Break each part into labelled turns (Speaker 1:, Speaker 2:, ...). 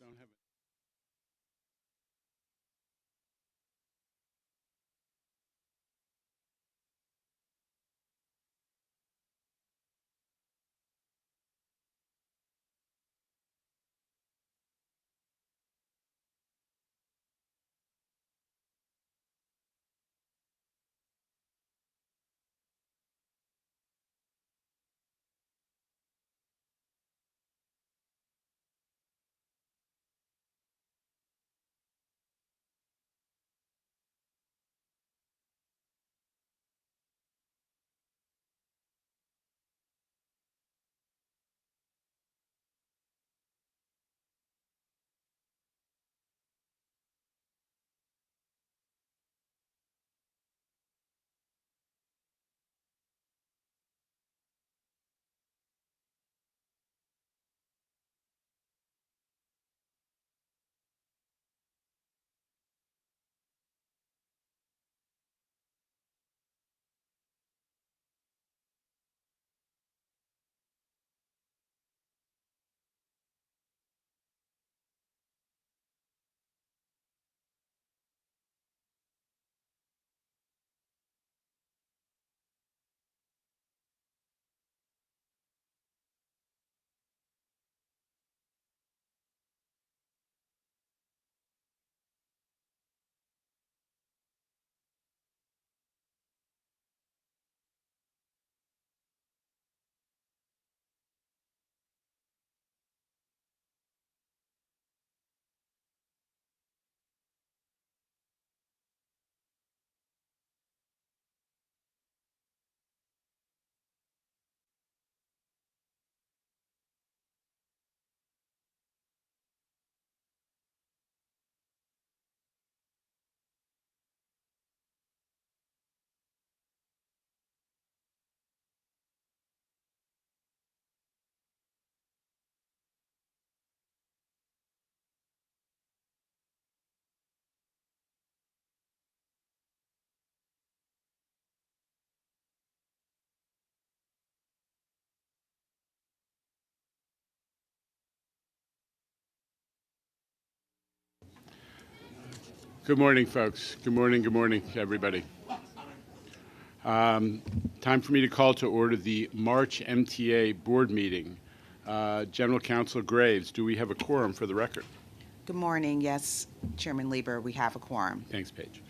Speaker 1: don't have. Good morning, folks. Good morning, everybody. Time for me to call to order the March MTA Board Meeting. General Counsel Graves, do we have a quorum for the record?
Speaker 2: Good morning. Yes, Chairman Lieber, we have a quorum.
Speaker 1: Thanks, Paige.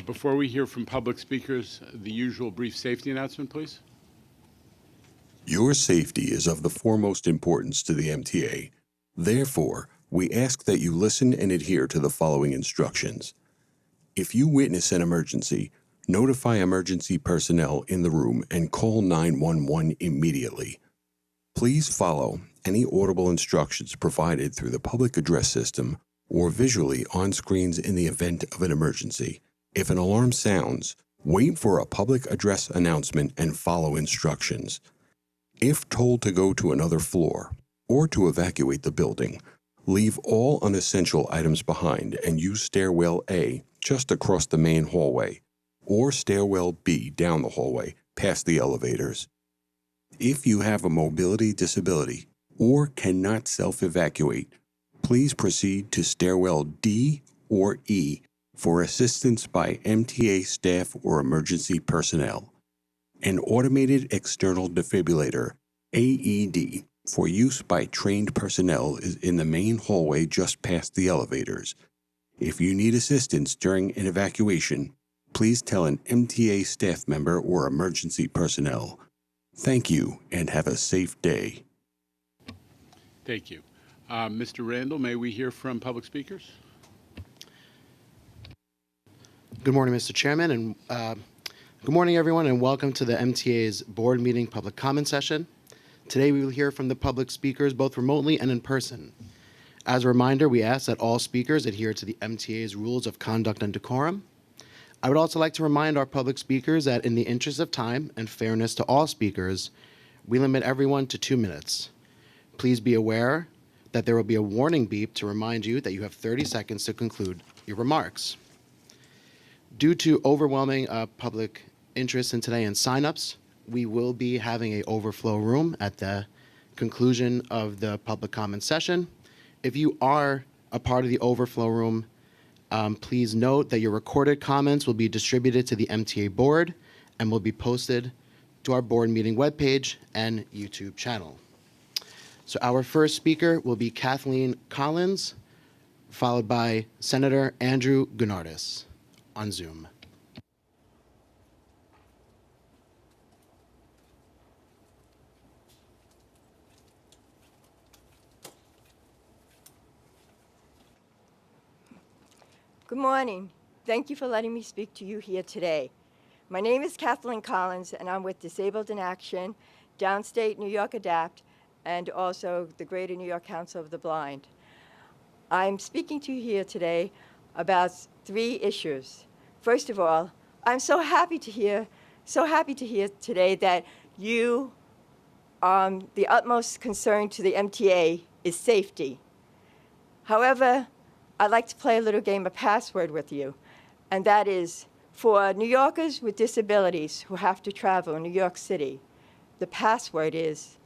Speaker 1: Before we hear from public speakers, the usual brief safety announcement, please.
Speaker 3: Your safety is of the foremost importance to the MTA. Therefore, we ask that you listen and adhere to the following instructions. If you witness an emergency, notify emergency personnel in the room and call 911 immediately. Please follow any audible instructions provided through the public address system or visually on screens in the event of an emergency. If an alarm sounds, wait for a public address announcement and follow instructions. If told to go to another floor or to evacuate the building, leave all unessential items behind and use stairwell A just across the main hallway or stairwell B down the hallway past the elevators. If you have a mobility disability or cannot self-evacuate, please proceed to stairwell D or E for assistance by MTA staff or emergency personnel. An automated external defibrillator, AED, for use by trained personnel is in the main hallway just past the elevators. If you need assistance during an evacuation, please tell an MTA staff member or emergency personnel. Thank you and have a safe day.
Speaker 1: Thank you. Mr. Randall, may we hear from public speakers?
Speaker 4: Good morning, Mr. Chairman, and good morning, everyone, and welcome to the MTA's board meeting public comment session. Today, we will hear from the public speakers both remotely and in person. As a reminder, we ask that all speakers adhere to the MTA's rules of conduct and decorum. I would also like to remind our public speakers that in the interest of time and fairness to all speakers, we limit everyone to 2 minutes. Please be aware that there will be a warning beep to remind you that you have 30 seconds to conclude your remarks. Due to overwhelming public interest in today and signups, we will be having an overflow room at the conclusion of the public comment session. If you are a part of the overflow room, please note that your recorded comments will be distributed to the MTA board and will be posted to our board meeting webpage and YouTube channel. So our first speaker will be Kathleen Collins, followed by Senator Andrew Gunardis on Zoom.
Speaker 5: Good morning. Thank you for letting me speak to you here today. My name is Kathleen Collins, and I'm with Disabled in Action, Downstate New York ADAPT, and also the Greater New York Council of the Blind. I'm speaking to you here today about 3 issues. First of all, I'm so happy to hear today that you, the utmost concern to the MTA is safety. However, I'd like to play a little game of password with you, and that is for New Yorkers with disabilities who have to travel in New York City, the password is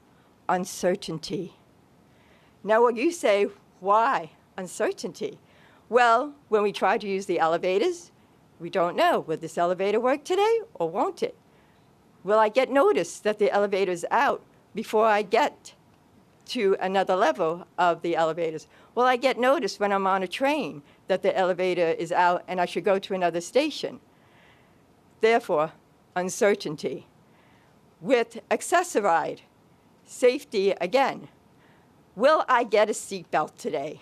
Speaker 5: uncertainty. Now, will you say, why uncertainty? Well, when we try to use the elevators, we don't know, will this elevator work today or won't it? Will I get notice that the elevator's out before I get to another level of the elevators? Will I get notice when I'm on a train that the elevator is out and I should go to another station? Therefore, uncertainty. With Access-a-Ride, safety again. Will I get a seatbelt today?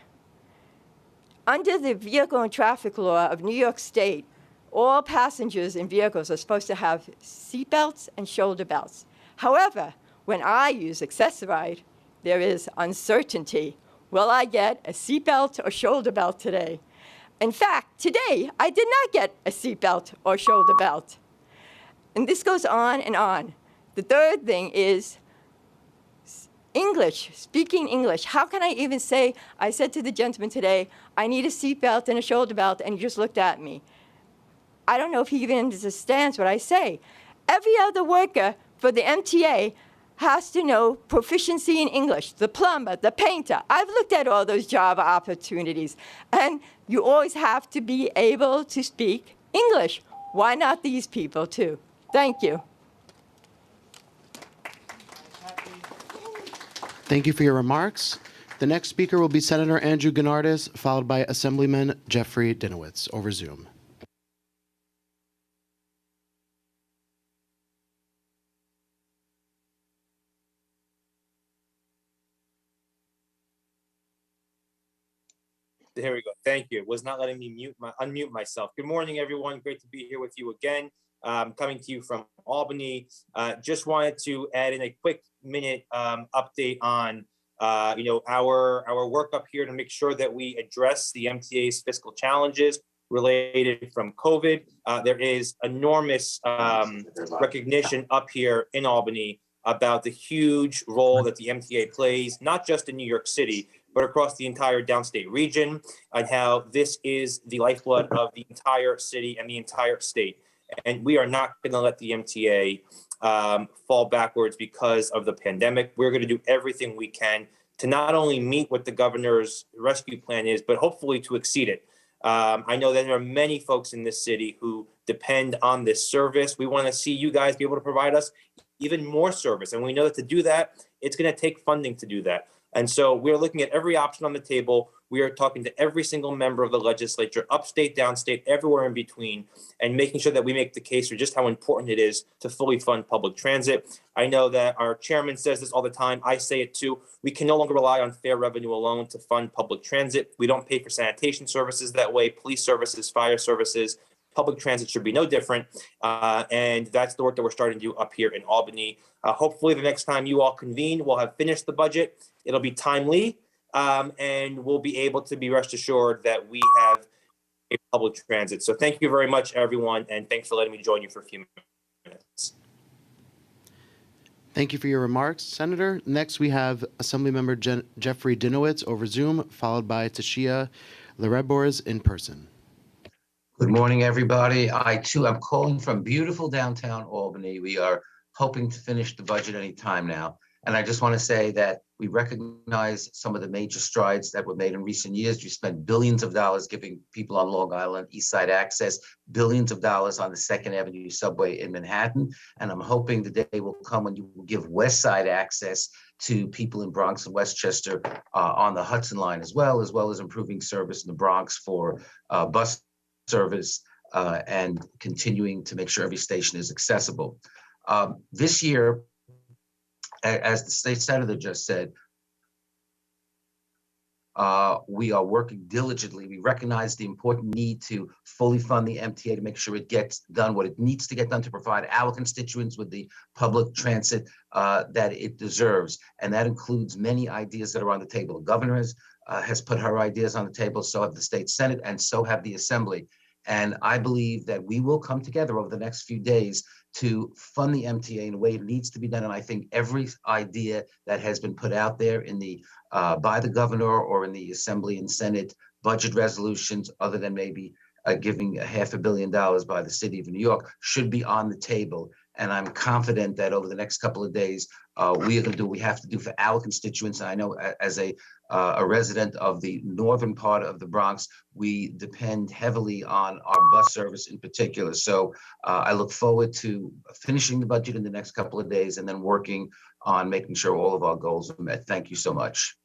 Speaker 5: Under the Vehicle and Traffic Law of New York State, all passengers in vehicles are supposed to have seatbelts and shoulder belts. However, when I use Access-a-Ride, there is uncertainty. Will I get a seatbelt or shoulder belt today? In fact, today, I did not get a seatbelt or shoulder belt. And this goes on and on. The third thing is English, speaking English. How can I even say, I said to the gentleman today, I need a seatbelt and a shoulder belt, and he just looked at me. I don't know if he even understands what I say. Every other worker for the MTA has to know proficiency in English, the plumber, the painter. I've looked at all those job opportunities, and you always have to be able to speak English. Why not these people too? Thank you.
Speaker 4: Thank you for your remarks. The next speaker will be Senator Andrew Gunardis, followed by Assemblyman Jeffrey Dinowitz over Zoom.
Speaker 6: There we go. Thank you. It was not letting me unmute myself. Good morning, everyone. Great to be here with you again. Coming to you from Albany. Just wanted to add in a quick minute update on our work up here to make sure that we address the MTA's fiscal challenges related from COVID. There is enormous recognition up here in Albany about the huge role that the MTA plays, not just in New York City, but across the entire downstate region, and how this is the lifeblood of the entire city and the entire state. And we are not going to let the MTA fall backwards because of the pandemic. We're going to do everything we can to not only meet what the governor's rescue plan is, but hopefully to exceed it. I know that there are many folks in this city who depend on this service. We want to see you guys be able to provide us even more service. And we know that to do that, it's going to take funding to do that. And so we're looking at every option on the table. We are talking to every single member of the legislature, upstate, downstate, everywhere in between, and making sure that we make the case for just how important it is to fully fund public transit. I know that our chairman says this all the time. I say it too. We can no longer rely on fare revenue alone to fund public transit. We don't pay for sanitation services that way, police services, fire services. Public transit should be no different. And that's the work that we're starting to do up here in Albany. Hopefully the next time you all convene, we'll have finished the budget. It'll be timely, and we'll be able to be rest assured that we have a public transit. So thank you very much, everyone, and thanks for letting me join you for a few minutes.
Speaker 4: Thank you for your remarks, Senator. Next, we have Assemblymember Jeffrey Dinowitz over Zoom, followed by Tashia Lerebors in person.
Speaker 7: Good morning, everybody. I, too, am calling from beautiful downtown Albany. We are hoping to finish the budget any time now. And I just want to say that we recognize some of the major strides that were made in recent years. You spent billions of dollars giving people on Long Island East Side access, billions of dollars on the Second Avenue subway in Manhattan. And I'm hoping the day will come when you will give West Side access to people in Bronx and Westchester on the Hudson line as well as improving service in the Bronx for bus service and continuing to make sure every station is accessible. This year, as the state senator just said, we are working diligently. We recognize the important need to fully fund the MTA to make sure it gets done what it needs to get done to provide our constituents with the public transit that it deserves. And that includes many ideas that are on the table. The governor has put her ideas on the table, so have the state Senate, and so have the Assembly. And I believe that we will come together over the next few days to fund the MTA in a way it needs to be done. And I think every idea that has been put out there in the by the governor or in the Assembly and Senate budget resolutions, other than maybe giving $500 million by the city of New York, should be on the table. And I'm confident that over the next couple of days, we are going to do what we have to do for our constituents. And I know as a resident of the northern part of the Bronx, we depend heavily on our bus service in particular. So I look forward to finishing the budget in the next couple of days and then working on making sure all of our goals are met. Thank you so much.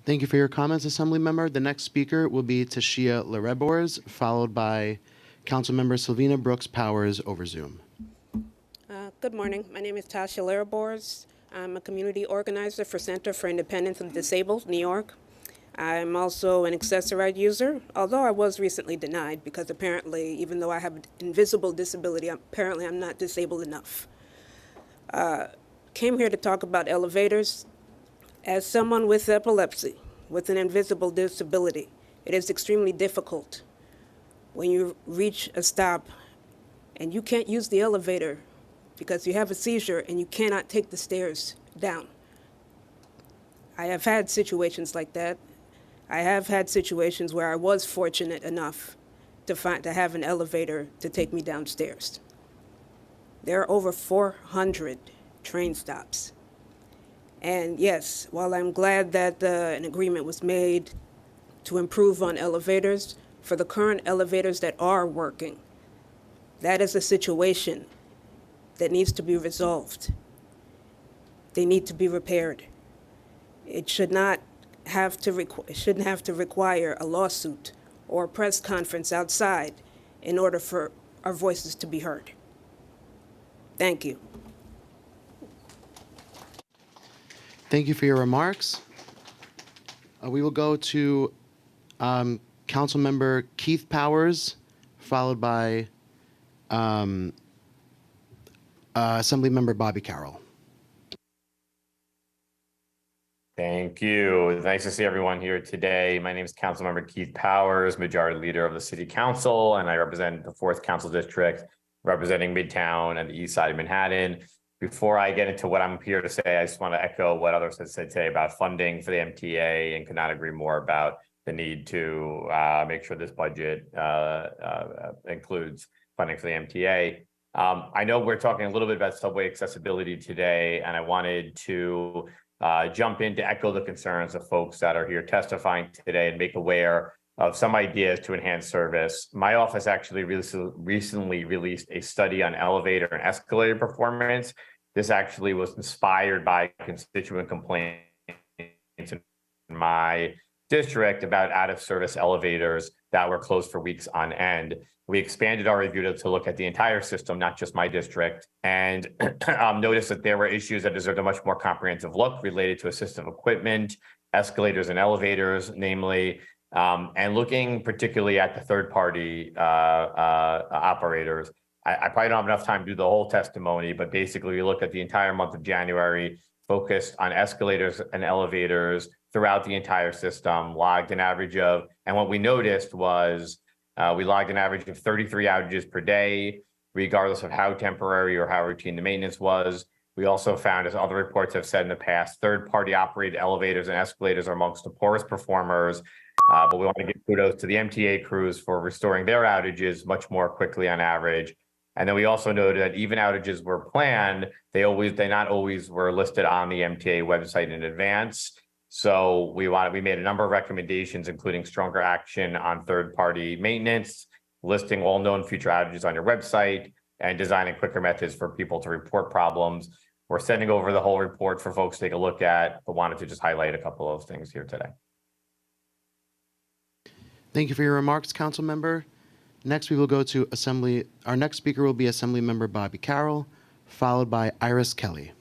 Speaker 4: Thank you for your comments, Assembly Member. The next speaker will be Tashia Larebors, followed by Councilmember Sylvina Brooks Powers over Zoom.
Speaker 8: Good morning. My name is Tasha Larebors. I'm a community organizer for Center for Independence of the Disabled, New York. I'm also an accessoride user, although I was recently denied because apparently, even though I have an invisible disability, apparently I'm not disabled enough. Came here to talk about elevators. As someone with epilepsy, with an invisible disability, it is extremely difficult when you reach a stop and you can't use the elevator because you have a seizure and you cannot take the stairs down. I have had situations like that. I have had situations where I was fortunate enough to have an elevator to take me downstairs. There are over 400 train stops. And yes, while I'm glad that an agreement was made to improve on elevators, for the current elevators that are working, that is a situation that needs to be resolved. They need to be repaired. It should not have to shouldn't have to require a lawsuit or a press conference outside in order for our voices to be heard. Thank you.
Speaker 4: Thank you for your remarks. We will go to Councilmember Keith Powers, followed by Assemblymember Bobby Carroll.
Speaker 9: Thank you. Nice to see everyone here today. My name is Councilmember Keith Powers, Majority Leader of the City Council, and I represent the 4th Council District, representing Midtown and the East Side of Manhattan. Before I get into what I'm here to say, I just want to echo what others have said today about funding for the MTA and could not agree more about the need to make sure this budget includes funding for the MTA. I know we're talking a little bit about subway accessibility today, and I wanted to jump in to echo the concerns of folks that are here testifying today and make aware of some ideas to enhance service. My office actually recently released a study on elevator and escalator performance. This actually was inspired by constituent complaints in my district about out-of-service elevators that were closed for weeks on end. We expanded our review to look at the entire system, not just my district, and noticed that there were issues that deserved a much more comprehensive look related to assistive equipment, escalators and elevators, namely, and looking particularly at the third-party operators. I probably don't have enough time to do the whole testimony, but basically we looked at the entire month of January, focused on escalators and elevators throughout the entire system, logged an average of, and what we noticed was we logged an average of 33 outages per day, regardless of how temporary or how routine the maintenance was. We also found, as other reports have said in the past, third-party operated elevators and escalators are amongst the poorest performers, but we want to give kudos to the MTA crews for restoring their outages much more quickly on average. And then we also noted that even outages were planned, they not always were listed on the MTA website in advance. So we made a number of recommendations, including stronger action on third-party maintenance, listing all known future outages on your website, and designing quicker methods for people to report problems. We're sending over the whole report for folks to take a look at, but wanted to just highlight a couple of things here today.
Speaker 4: Thank you for your remarks, Council Member. Next, we will go to Assembly. Our next speaker will be Assembly Member Bobby Carroll, followed by Iris Kelly.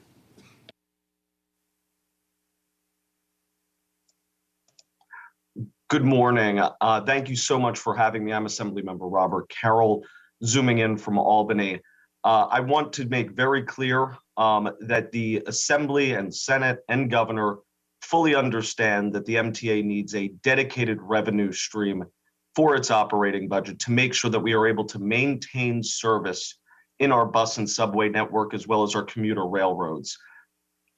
Speaker 10: Good morning. Thank you so much for having me. I'm Assemblymember Robert Carroll, zooming in from Albany. I want to make very clear that the Assembly and Senate and Governor fully understand that the MTA needs a dedicated revenue stream for its operating budget to make sure that we are able to maintain service in our bus and subway network, as well as our commuter railroads.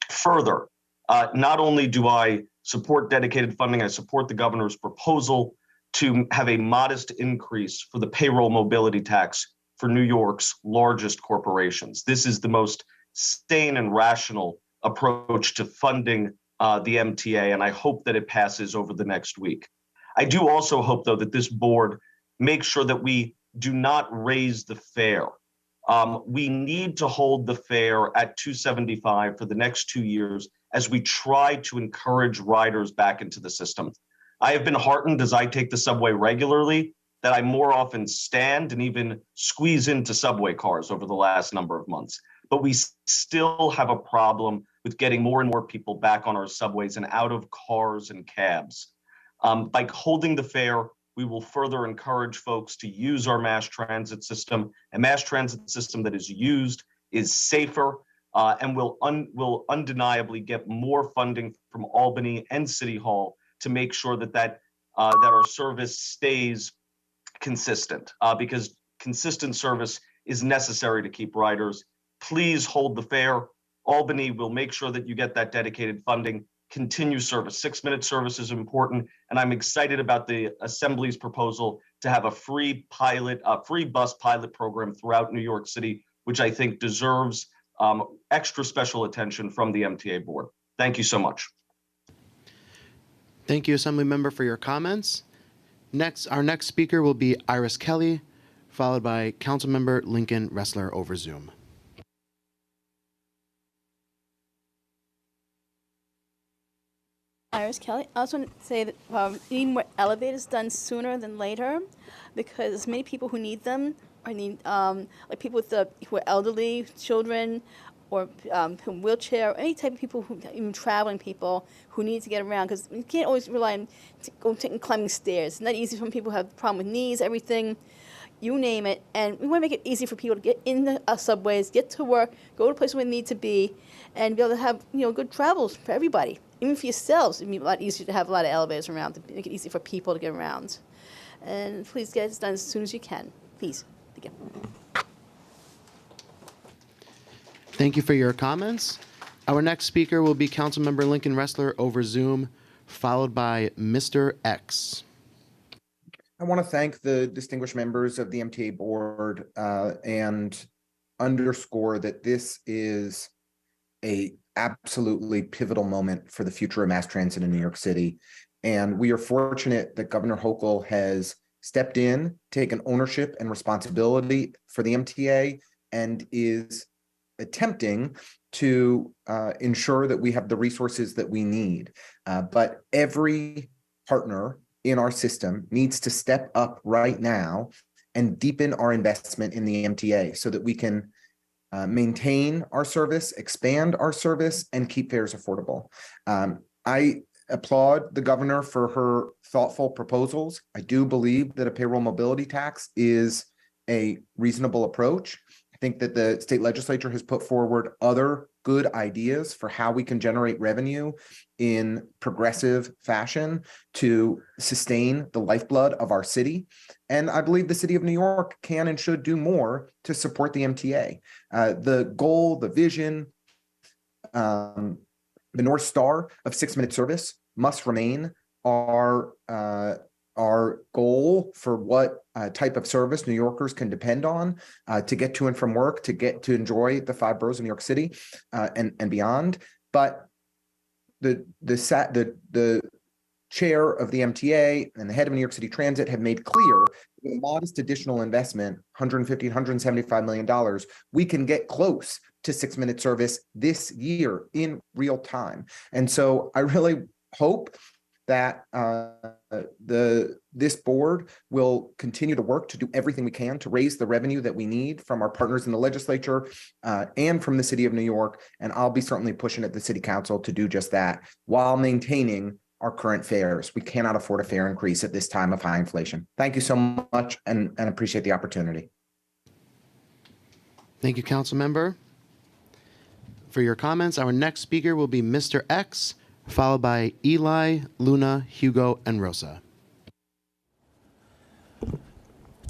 Speaker 10: Further, not only do I support dedicated funding, I support the governor's proposal to have a modest increase for the payroll mobility tax for New York's largest corporations. This is the most sane and rational approach to funding the MTA, and I hope that it passes over the next week. I do also hope, though, that this board makes sure that we do not raise the fare. We need to hold the fare at $275 for the next 2 years as we try to encourage riders back into the system. I have been heartened as I take the subway regularly that I more often stand and even squeeze into subway cars over the last number of months. But we still have a problem with getting more and more people back on our subways and out of cars and cabs. By holding the fare, we will further encourage folks to use our mass transit system. A mass transit system that is used is safer and will undeniably get more funding from Albany and City Hall to make sure that our service stays consistent, because consistent service is necessary to keep riders. Please hold the fare. Albany will make sure that you get that dedicated funding. Continue service. 6-minute service is important, and I'm excited about the Assembly's proposal to have a free bus pilot program throughout New York City, which I think deserves extra special attention from the MTA board. Thank you so much.
Speaker 4: Thank you, Assembly Member, for your comments. Next, our next speaker will be Iris Kelly, followed by Councilmember Lincoln Ressler over Zoom.
Speaker 11: Iris Kelly. I also want to say that we need more elevators done sooner than later, because many people who need them like people who are elderly, children, or from wheelchair, or any type of people even traveling people who need to get around, because you can't always rely on climbing stairs. It's not easy. Some people have a problem with knees, everything, you name it. And we want to make it easy for people to get in the subways, get to work, go to places where they need to be, and be able to have good travels for everybody. Even for yourselves, it'd be a lot easier to have a lot of elevators around to make it easy for people to get around. And please get it done as soon as you can. Please. Thank you.
Speaker 4: Thank you for your comments. Our next speaker will be Councilmember Lincoln Ressler over Zoom, followed by Mr. X.
Speaker 12: I want to thank the distinguished members of the MTA board and underscore that this is a absolutely pivotal moment for the future of mass transit in New York City. And we are fortunate that Governor Hochul has stepped in, taken ownership and responsibility for the MTA, and is attempting to ensure that we have the resources that we need. But every partner in our system needs to step up right now and deepen our investment in the MTA so that we can maintain our service, expand our service, and keep fares affordable. I applaud the governor for her thoughtful proposals. I do believe that a payroll mobility tax is a reasonable approach. I think that the state legislature has put forward other good ideas for how we can generate revenue in progressive fashion to sustain the lifeblood of our city. And I believe the city of New York can and should do more to support the MTA. The goal, the vision, the North Star of 6-minute service must remain our our goal for what type of service New Yorkers can depend on to get to and from work, to get to enjoy the 5 boroughs of New York City and beyond. But the chair of the MTA and the head of New York City Transit have made clear with a modest additional investment, $150, $175 million, we can get close to 6-minute service this year in real time. And so I really hope that this board will continue to work to do everything we can to raise the revenue that we need from our partners in the legislature and from the city of New York. And I'll be certainly pushing at the city council to do just that while maintaining our current fares. We cannot afford a fare increase at this time of high inflation. Thank you so much and appreciate the opportunity.
Speaker 4: Thank you, council member, for your comments. Our next speaker will be Mr. X, followed by Eli, Luna, Hugo, and Rosa.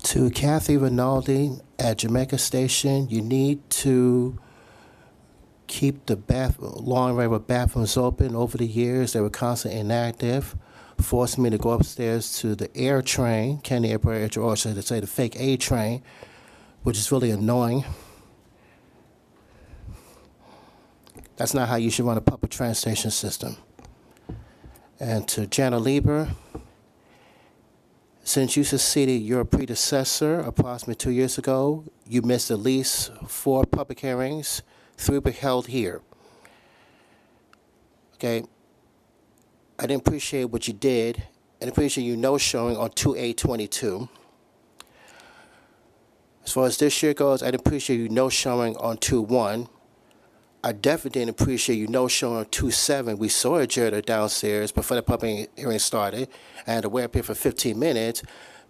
Speaker 13: To Kathy Rinaldi at Jamaica Station, you need to keep the long array of bathrooms open. Over the years, they were constantly inactive, forcing me to go upstairs to the air train, Kennedy Airport, or should I say the fake A train, which is really annoying. That's not how you should run a public transportation system. And to Jana Lieber, since you succeeded your predecessor approximately 2 years ago, you missed at least 4 public hearings, 3 were held here. Okay, I didn't appreciate what you did, and appreciate you no-showing on 2/8/22. As far as this year goes, I didn't appreciate you no-showing on 2/1. I definitely didn't appreciate you no-showing on 2/7. We saw a janitor downstairs before the public hearing started, and had to wait up here for 15 minutes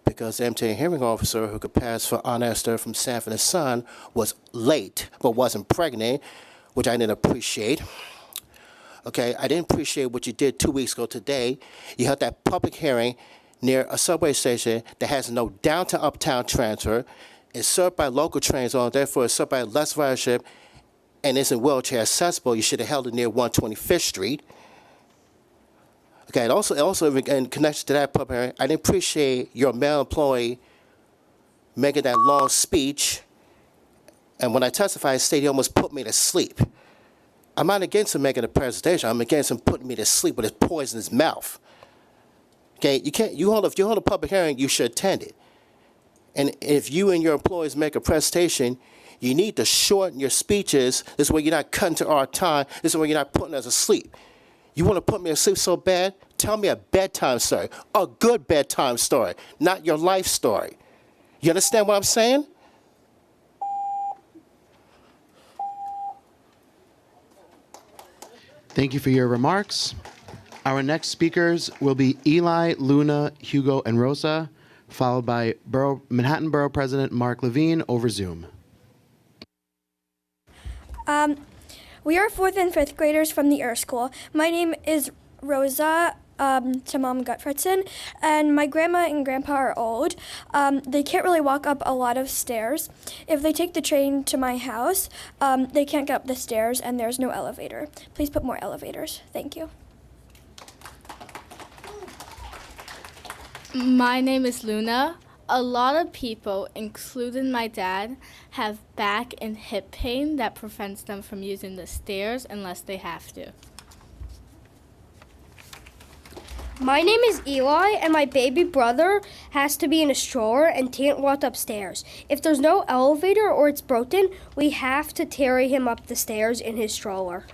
Speaker 13: because the MTA hearing officer who could pass for Aunt Esther from Sanford and Son was late, but wasn't pregnant, which I didn't appreciate. Okay, I didn't appreciate what you did 2 weeks ago today. You held that public hearing near a subway station that has no downtown-uptown transfer, is served by local trains on, therefore it's served by less ridership, and isn't wheelchair accessible. You should have held it near 125th Street. Okay, and also in connection to that public hearing, I didn't appreciate your male employee making that long speech, and when I testified, he almost put me to sleep. I'm not against him making a presentation. I'm against him putting me to sleep with his poison in his mouth. Okay, if you hold a public hearing, you should attend it. And if you and your employees make a presentation, you need to shorten your speeches. This way you're not cutting to our time. This way you're not putting us to sleep. You want to put me to sleep so bad? Tell me a bedtime story, a good bedtime story, not your life story. You understand what I'm saying?
Speaker 4: Thank you for your remarks. Our next speakers will be Eli, Luna, Hugo, and Rosa, followed by Manhattan Borough President Mark Levine over Zoom.
Speaker 14: We are 4th and 5th graders from the Earth School. My name is Rosa Tamam Gutfredson, and my grandma and grandpa are old. They can't really walk up a lot of stairs. If they take the train to my house, they can't get up the stairs, and there's no elevator. Please put more elevators. Thank you.
Speaker 15: My name is Luna. A lot of people, including my dad, have back and hip pain that prevents them from using the stairs unless they have to.
Speaker 14: My name is Eli, and my baby brother has to be in a stroller and can't walk upstairs. If there's no elevator or it's broken, we have to carry him up the stairs in his stroller.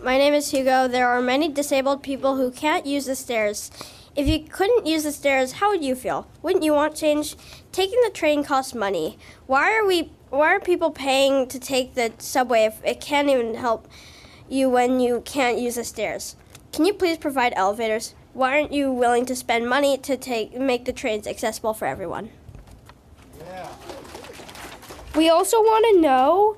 Speaker 16: My name is Hugo. There are many disabled people who can't use the stairs. If you couldn't use the stairs, how would you feel? Wouldn't you want change? Taking the train costs money. Why are people paying to take the subway if it can't even help you when you can't use the stairs? Can you please provide elevators? Why aren't you willing to spend money to make the trains accessible for everyone?
Speaker 14: Yeah. We also want to know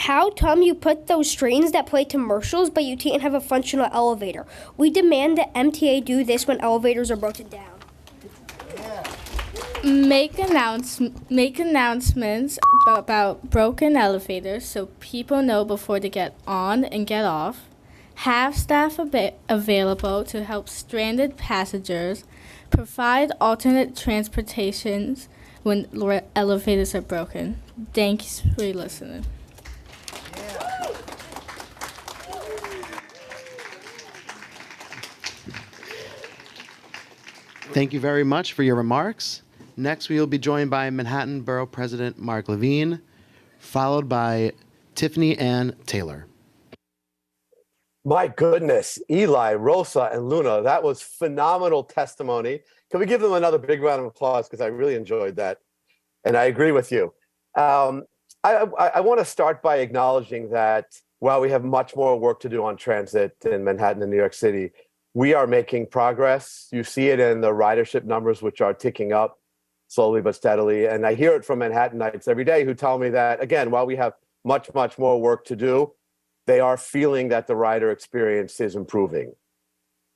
Speaker 14: how come you put those trains that play commercials but you can't have a functional elevator? We demand that MTA do this when elevators are broken down.
Speaker 15: Make announcements about broken elevators so people know before they get on and get off. have staff available to help stranded passengers, provide alternate transportations when elevators are broken. Thanks for listening.
Speaker 4: Thank you very much for your remarks. Next, we will be joined by Manhattan Borough President Mark Levine, followed by Tiffany Ann Taylor.
Speaker 17: My goodness, Eli, Rosa, and Luna, that was phenomenal testimony. Can we give them another big round of applause? Because I really enjoyed that. And I agree with you. I want to start by acknowledging that while we have much more work to do on transit in Manhattan and New York City, we are making progress. You see it in the ridership numbers, which are ticking up slowly but steadily. And I hear it from Manhattanites every day who tell me that, again, while we have much, much more work to do, they are feeling that the rider experience is improving.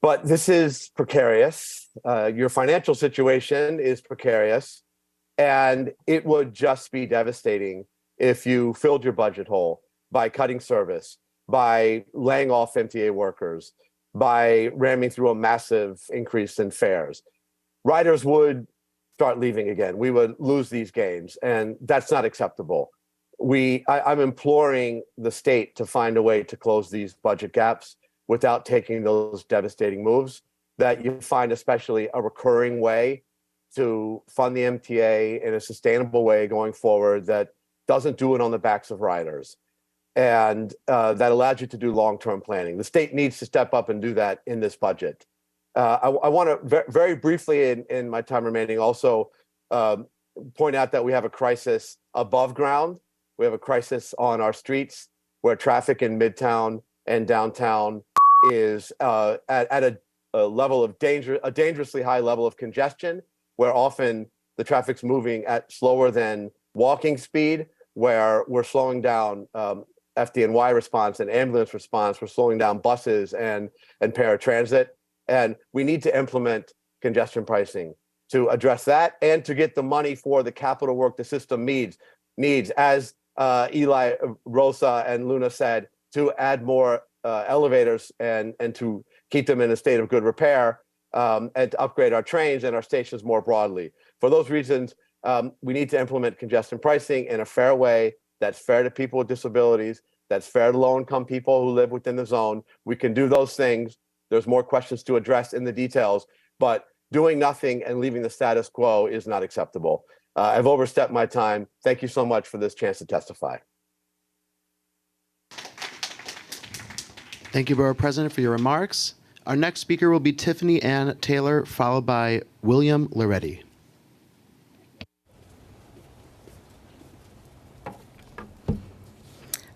Speaker 17: But this is precarious. Your financial situation is precarious. And it would just be devastating if you filled your budget hole by cutting service, by laying off MTA workers, by ramming through a massive increase in fares. Riders would start leaving again. We would lose these games, and that's not acceptable. I'm imploring the state to find a way to close these budget gaps without taking those devastating moves, that you find especially a recurring way to fund the MTA in a sustainable way going forward that doesn't do it on the backs of riders, and that allows you to do long-term planning. The state needs to step up and do that in this budget. I want to very briefly in my time remaining also point out that we have a crisis above ground. We have a crisis on our streets where traffic in Midtown and downtown is at a level of danger, a dangerously high level of congestion, where often the traffic's moving at slower than walking speed, where we're slowing down FDNY response and ambulance response. We're slowing down buses and paratransit. And we need to implement congestion pricing to address that and to get the money for the capital work the system needs, as Eli, Rosa, and Luna said, to add more elevators and to keep them in a state of good repair, and to upgrade our trains and our stations more broadly. For those reasons, we need to implement congestion pricing in a fair way that's fair to people with disabilities, that's fair to low-income people who live within the zone. We can do those things. There's more questions to address in the details, but doing nothing and leaving the status quo is not acceptable. I've overstepped my time. Thank you so much for this chance to testify.
Speaker 4: Thank you, Borough President, for your remarks. Our next speaker will be Tiffany Ann Taylor, followed by William Loretti.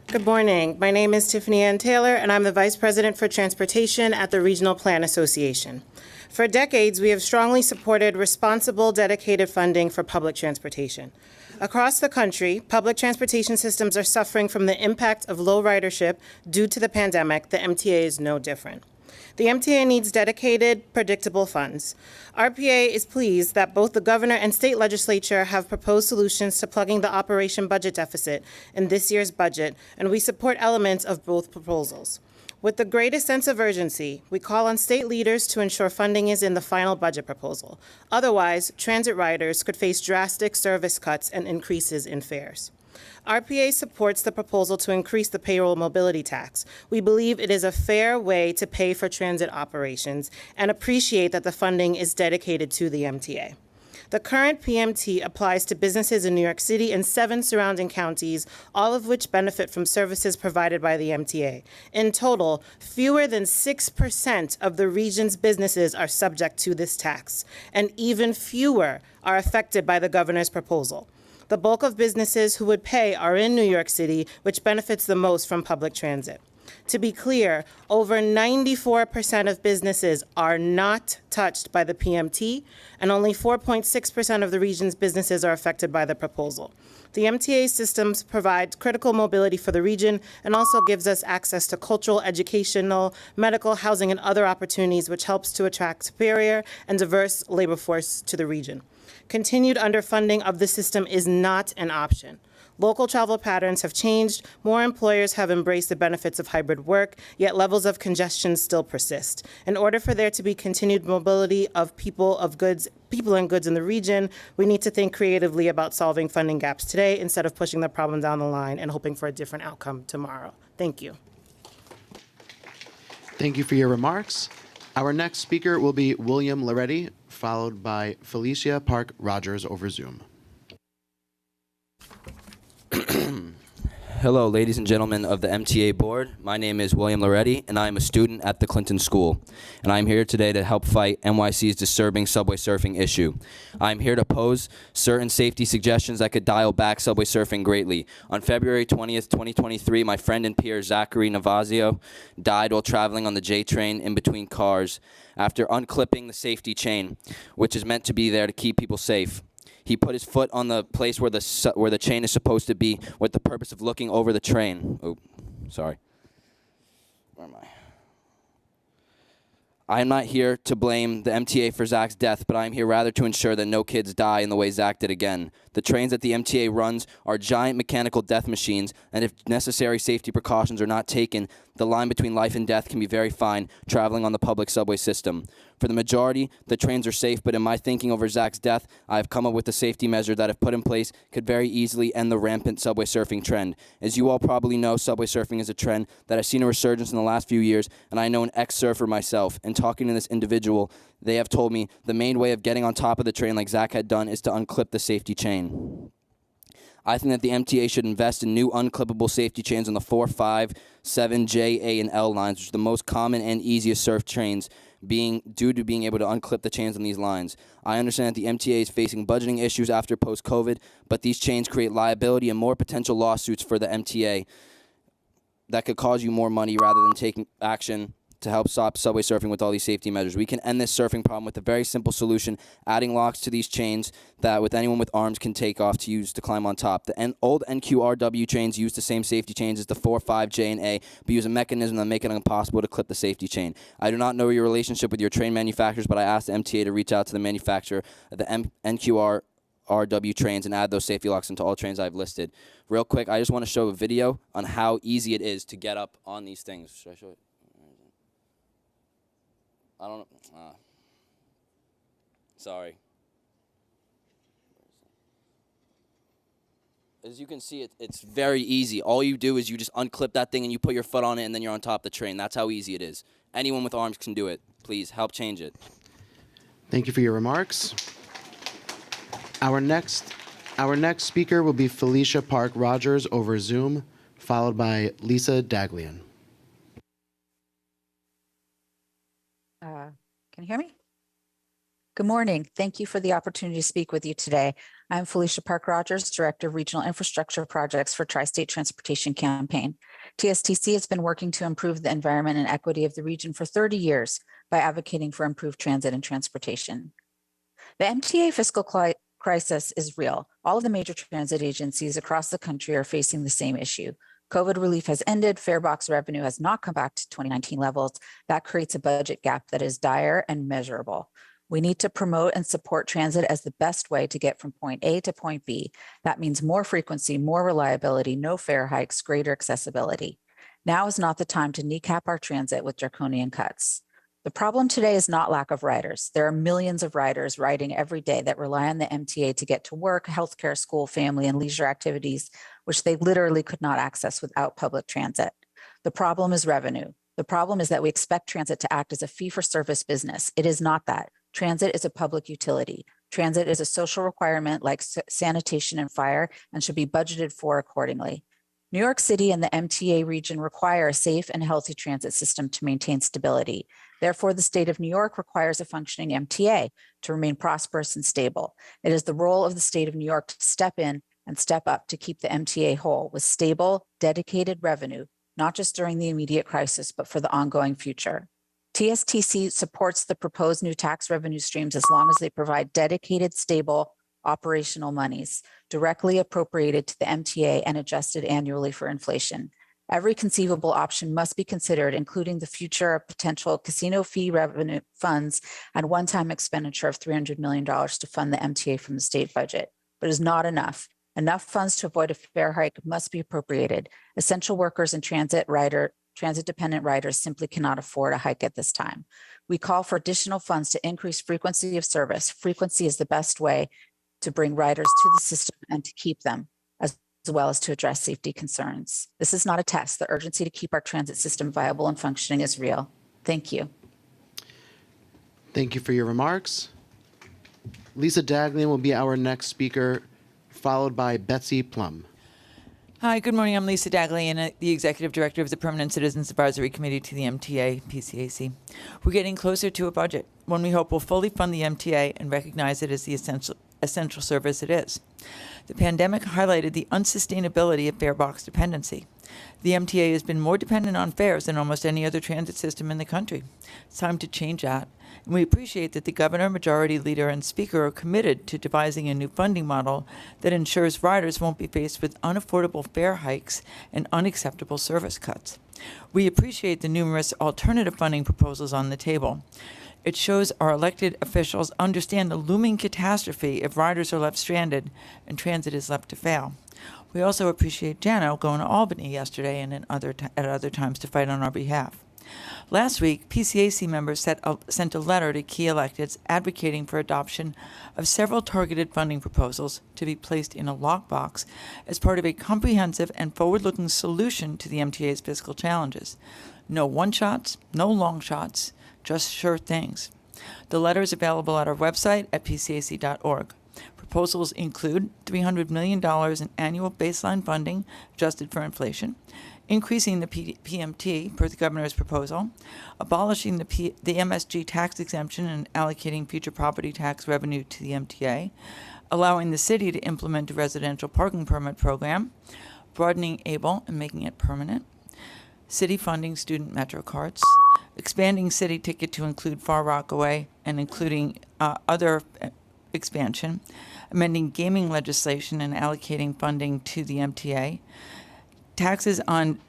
Speaker 18: Good morning. My name is Tiffany Ann Taylor, and I'm the Vice President for Transportation at the Regional Plan Association. For decades, we have strongly supported responsible, dedicated funding for public transportation. Across the country, public transportation systems are suffering from the impact of low ridership due to the pandemic. The MTA is no different. The MTA needs dedicated, predictable funds. RPA is pleased that both the governor and state legislature have proposed solutions to plugging the operation budget deficit in this year's budget, and we support elements of both proposals. With the greatest sense of urgency, we call on state leaders to ensure funding is in the final budget proposal. Otherwise, transit riders could face drastic service cuts and increases in fares. RPA supports the proposal to increase the payroll mobility tax. We believe it is a fair way to pay for transit operations and appreciate that the funding is dedicated to the MTA. The current PMT applies to businesses in New York City and 7 surrounding counties, all of which benefit from services provided by the MTA. In total, fewer than 6% of the region's businesses are subject to this tax, and even fewer are affected by the governor's proposal. The bulk of businesses who would pay are in New York City, which benefits the most from public transit. To be clear, over 94% of businesses are not touched by the PMT, and only 4.6% of the region's businesses are affected by the proposal. The MTA systems provide critical mobility for the region and also gives us access to cultural, educational, medical, housing, and other opportunities, which helps to attract superior and diverse labor force to the region. Continued underfunding of the system is not an option. Local travel patterns have changed, more employers have embraced the benefits of hybrid work, yet levels of congestion still persist. In order for there to be continued mobility of people and goods in the region, we need to think creatively about solving funding gaps today instead of pushing the problem down the line and hoping for a different outcome tomorrow. Thank you.
Speaker 4: Thank you for your remarks. Our next speaker will be William Loretti, followed by Felicia Park Rogers over Zoom.
Speaker 19: Hello, ladies and gentlemen of the MTA Board. My name is William Loretti, and I am a student at the Clinton School. And I'm here today to help fight NYC's disturbing subway surfing issue. I'm here to pose certain safety suggestions that could dial back subway surfing greatly. On February 20th, 2023, my friend and peer Zachary Navazio died while traveling on the J train in between cars after unclipping the safety chain, which is meant to be there to keep people safe. He put his foot on the place where the chain is supposed to be with the purpose of looking over the train. Oh, sorry. Where am I? I am not here to blame the MTA for Zach's death, but I am here rather to ensure that no kids die in the way Zach did again. The trains that the MTA runs are giant mechanical death machines, and if necessary safety precautions are not taken, the line between life and death can be very fine traveling on the public subway system. For the majority, the trains are safe, but in my thinking over Zach's death, I have come up with a safety measure that, if put in place, could very easily end the rampant subway surfing trend. As you all probably know, subway surfing is a trend that has seen a resurgence in the last few years, and I know an ex-surfer myself. And talking to this individual, they have told me the main way of getting on top of the train like Zach had done is to unclip the safety chain. I think that the MTA should invest in new unclippable safety chains on the 4, 5, 7, J, A, and L lines, which are the most common and easiest surf trains, due to being able to unclip the chains on these lines. I understand that the MTA is facing budgeting issues after post-COVID, but these chains create liability and more potential lawsuits for the MTA that could cause you more money rather than taking action to help stop subway surfing with all these safety measures. We can end this surfing problem with a very simple solution, adding locks to these chains that with anyone with arms can take off to use to climb on top. The old NQRW trains use the same safety chains as the 4, 5, J, and A, but use a mechanism that make it impossible to clip the safety chain. I do not know your relationship with your train manufacturers, but I asked the MTA to reach out to the manufacturer of the NQRW trains and add those safety locks into all trains I've listed. Real quick, I just want to show a video on how easy it is to get up on these things. Should I show it? I don't know. Sorry. As you can see, it's very easy. All you do is you just unclip that thing and you put your foot on it and then you're on top of the train. That's how easy it is. Anyone with arms can do it. Please, help change it.
Speaker 4: Thank you for your remarks. Our next speaker will be Felicia Park Rogers over Zoom, followed by Lisa Daglian.
Speaker 20: Can you hear me? Good morning. Thank you for the opportunity to speak with you today. I'm Felicia Park Rogers, Director of Regional Infrastructure Projects for Tri-State Transportation Campaign. TSTC has been working to improve the environment and equity of the region for 30 years by advocating for improved transit and transportation. The MTA fiscal crisis is real. All of the major transit agencies across the country are facing the same issue. COVID relief has ended, fare box revenue has not come back to 2019 levels. That creates a budget gap that is dire and measurable. We need to promote and support transit as the best way to get from point A to point B. That means more frequency, more reliability, no fare hikes, greater accessibility. Now is not the time to kneecap our transit with draconian cuts. The problem today is not lack of riders. There are millions of riders riding every day that rely on the MTA to get to work, healthcare, school, family, and leisure activities, which they literally could not access without public transit. The problem is revenue. The problem is that we expect transit to act as a fee-for-service business. It is not that. Transit is a public utility. Transit is a social requirement like sanitation and fire and should be budgeted for accordingly. New York City and the MTA region require a safe and healthy transit system to maintain stability. Therefore, the state of New York requires a functioning MTA to remain prosperous and stable. It is the role of the state of New York to step in and step up to keep the MTA whole with stable, dedicated revenue, not just during the immediate crisis, but for the ongoing future. TSTC supports the proposed new tax revenue streams as long as they provide dedicated, stable, operational monies directly appropriated to the MTA and adjusted annually for inflation. Every conceivable option must be considered, including the future of potential casino fee revenue funds and one-time expenditure of $300 million to fund the MTA from the state budget. But it is not enough. Enough funds to avoid a fare hike must be appropriated. Essential workers and transit-dependent riders simply cannot afford a hike at this time. We call for additional funds to increase frequency of service. Frequency is the best way to bring riders to the system and to keep them, as well as to address safety concerns. This is not a test. The urgency to keep our transit system viable and functioning is real. Thank you.
Speaker 4: Thank you for your remarks. Lisa Daglian will be our next speaker, followed by Betsy Plum.
Speaker 21: Hi, good morning. I'm Lisa Daglian, the Executive Director of the Permanent Citizens Advisory Committee to the MTA PCAC. We're getting closer to a budget, one we hope will fully fund the MTA and recognize it as the essential service it is. The pandemic highlighted the unsustainability of fare box dependency. The MTA has been more dependent on fares than almost any other transit system in the country. It's time to change that. And we appreciate that the Governor, Majority Leader, and Speaker are committed to devising a new funding model that ensures riders won't be faced with unaffordable fare hikes and unacceptable service cuts. We appreciate the numerous alternative funding proposals on the table. It shows our elected officials understand the looming catastrophe if riders are left stranded and transit is left to fail. We also appreciate Jano going to Albany yesterday and at other times to fight on our behalf. Last week, PCAC members sent a letter to key electeds advocating for adoption of several targeted funding proposals to be placed in a lockbox as part of a comprehensive and forward-looking solution to the MTA's fiscal challenges. No one-shots, no long shots, just sure things. The letter is available at our website at pcac.org. Proposals include $300 million in annual baseline funding adjusted for inflation, increasing the PMT per the governor's proposal, abolishing the MSG tax exemption and allocating future property tax revenue to the MTA, allowing the city to implement a residential parking permit program, broadening ABLE and making it permanent, city funding student metro carts, expanding city ticket to include Far Rockaway and including other expansion, amending gaming legislation and allocating funding to the MTA, taxes on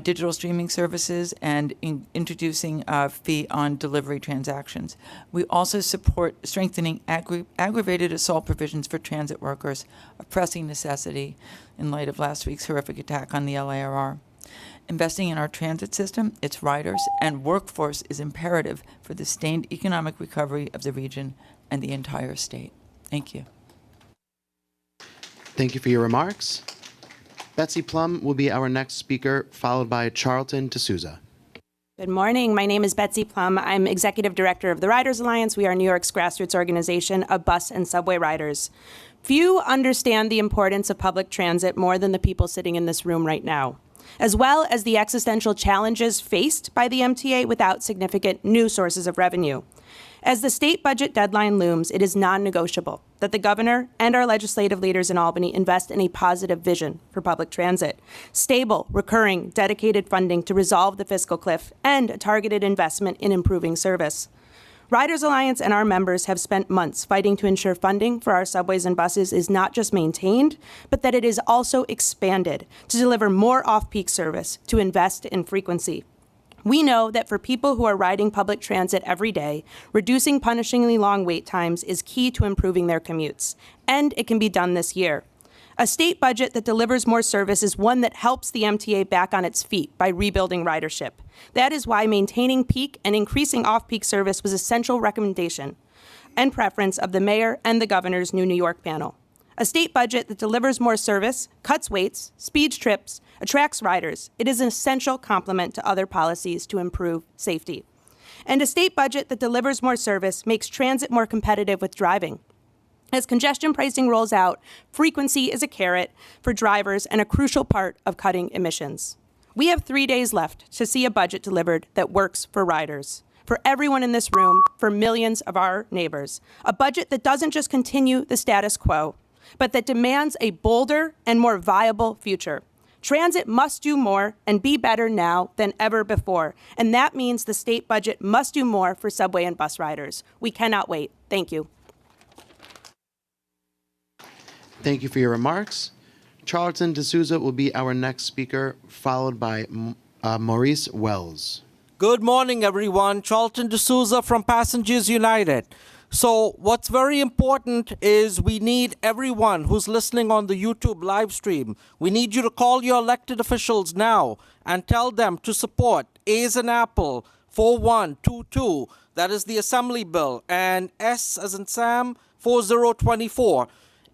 Speaker 21: digital streaming services, and introducing a fee on delivery transactions. We also support strengthening aggravated assault provisions for transit workers, a pressing necessity in light of last week's horrific attack on the LARR. Investing in our transit system, its riders, and workforce is imperative for the sustained economic recovery of the region and the entire state. Thank you.
Speaker 4: Thank you for your remarks. Betsy Plum will be our next speaker, followed by Charlton D'Souza.
Speaker 22: Good morning. My name is Betsy Plum. I'm Executive Director of the Riders Alliance. We are New York's grassroots organization of bus and subway riders. Few understand the importance of public transit more than the people sitting in this room right now, as well as the existential challenges faced by the MTA without significant new sources of revenue. As the state budget deadline looms, it is non-negotiable that the governor and our legislative leaders in Albany invest in a positive vision for public transit, stable, recurring, dedicated funding to resolve the fiscal cliff, and a targeted investment in improving service. Riders Alliance and our members have spent months fighting to ensure funding for our subways and buses is not just maintained, but that it is also expanded to deliver more off-peak service, to invest in frequency. We know that for people who are riding public transit every day, reducing punishingly long wait times is key to improving their commutes, and it can be done this year. A state budget that delivers more service is one that helps the MTA back on its feet by rebuilding ridership. That is why maintaining peak and increasing off-peak service was a central recommendation and preference of the mayor and the governor's new New York panel. A state budget that delivers more service, cuts waits, speeds trips, attracts riders. It is an essential complement to other policies to improve safety. And a state budget that delivers more service makes transit more competitive with driving. As congestion pricing rolls out, frequency is a carrot for drivers and a crucial part of cutting emissions. We have 3 days left to see a budget delivered that works for riders, for everyone in this room, for millions of our neighbors. A budget that doesn't just continue the status quo, but that demands a bolder and more viable future. Transit must do more and be better now than ever before, and that means the state budget must do more for subway and bus riders. We cannot wait. Thank you.
Speaker 4: Thank you for your remarks. Charlton D'Souza will be our next speaker, followed by Maurice Wells.
Speaker 23: Good morning, everyone. Charlton D'Souza from Passengers United.
Speaker 2: So what's very important is we need everyone who's listening on the YouTube live stream. We need you to call your elected officials now and tell them to support A as in Apple 4122. That is the Assembly Bill, and S as in Sam 4024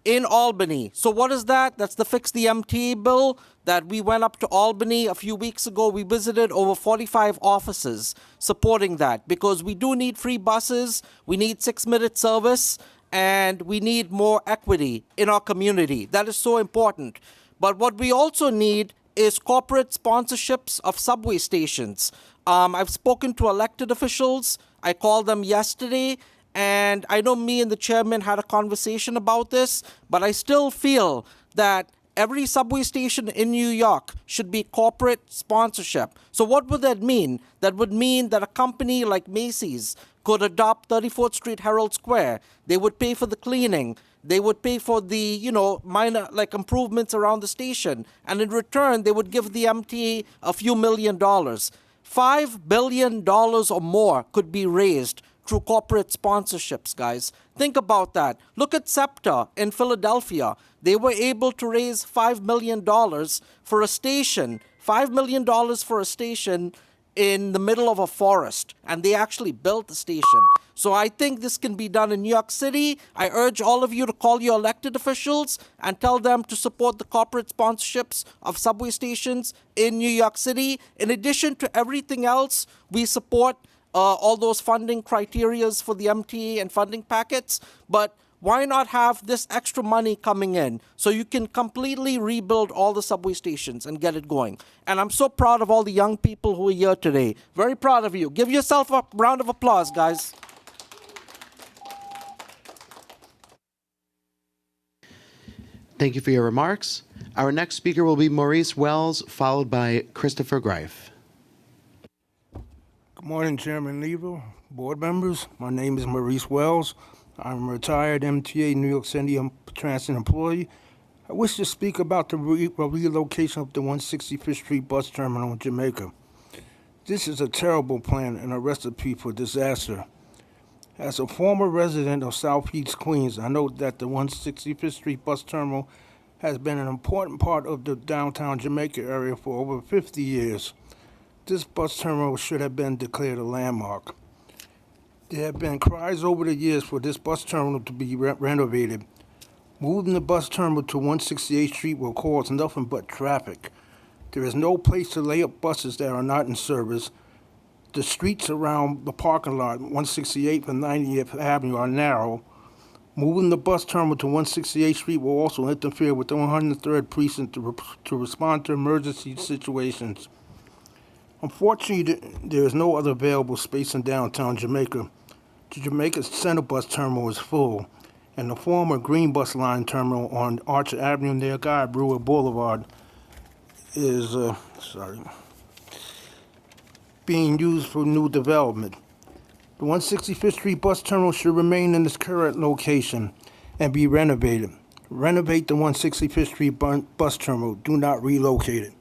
Speaker 2: in Albany. So what is that? That's the Fix the MTA bill that we went up to Albany a few weeks ago. We visited over 45 offices supporting that because we do need free buses, we need 6-minute service, and we need more equity in our community. That is so important. But what we also need is corporate sponsorships of subway stations. I've spoken to elected officials. I called them yesterday. And I know me and the chairman had a conversation about this, but I still feel that every subway station in New York should be corporate sponsorship. So what would that mean? That would mean that a company like Macy's could adopt 34th Street Herald Square. They would pay for the cleaning. They would pay for the, minor improvements around the station. And in return, they would give the MTA a few $1 million. $5 billion or more could be raised through corporate sponsorships, guys. Think about that. Look at SEPTA in Philadelphia. They were able to raise $5 million for a station, $5 million for a station in the middle of a forest, and they actually built the station. So I think this can be done in New York City. I urge all of you to call your elected officials and tell them to support the corporate sponsorships of subway stations in New York City. In addition to everything else, we support all those funding criterias for the MTA and funding packets, but why not have this extra money coming in so you can completely rebuild all the subway stations and get it going? And I'm so proud of all the young people who are here today. Very proud of you. Give yourself a round of applause, guys.
Speaker 4: Thank you for your remarks. Our next speaker will be Maurice Wells, followed by Christopher Greif.
Speaker 3: Good morning, Chairman Lever, board members. My name is Maurice Wells. I'm a retired MTA New York City transit employee. I wish to speak about the relocation of the 165th Street bus terminal in Jamaica. This is a terrible plan and a recipe for disaster. As a former resident of Southeast Queens, I know that the 165th Street bus terminal has been an important part of the downtown Jamaica area for over 50 years. This bus terminal should have been declared a landmark. There have been cries over the years for this bus terminal to be renovated. Moving the bus terminal to 168th Street will cause nothing but traffic. There is no place to lay up buses that are not in service. The streets around the parking lot, 168th and 90th Avenue, are narrow. Moving the bus terminal to 168th Street will also interfere with the 103rd Precinct to respond to emergency situations. Unfortunately, there is no other available space in downtown Jamaica. The Jamaica Center bus terminal is full, and the former Green Bus Line terminal on Archer Avenue near Guy Brewer Boulevard is being used for new development. The 165th Street bus terminal should remain in its current location and be renovated. Renovate the 165th Street bus terminal. Do not relocate it.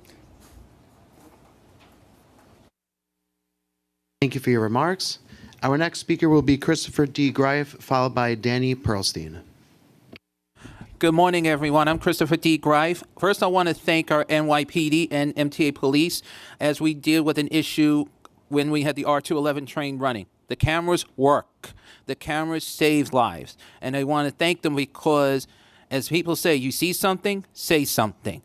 Speaker 4: Thank you for your remarks. Our next speaker will be Christopher D. Greif, followed by Danny Perlstein.
Speaker 23: Good morning, everyone. I'm Christopher D. Greif. First, I want to thank our NYPD and MTA police as we deal with an issue when we had the R211 train running. The cameras work. The cameras save lives. And I want to thank them because, as people say, you see something, say something.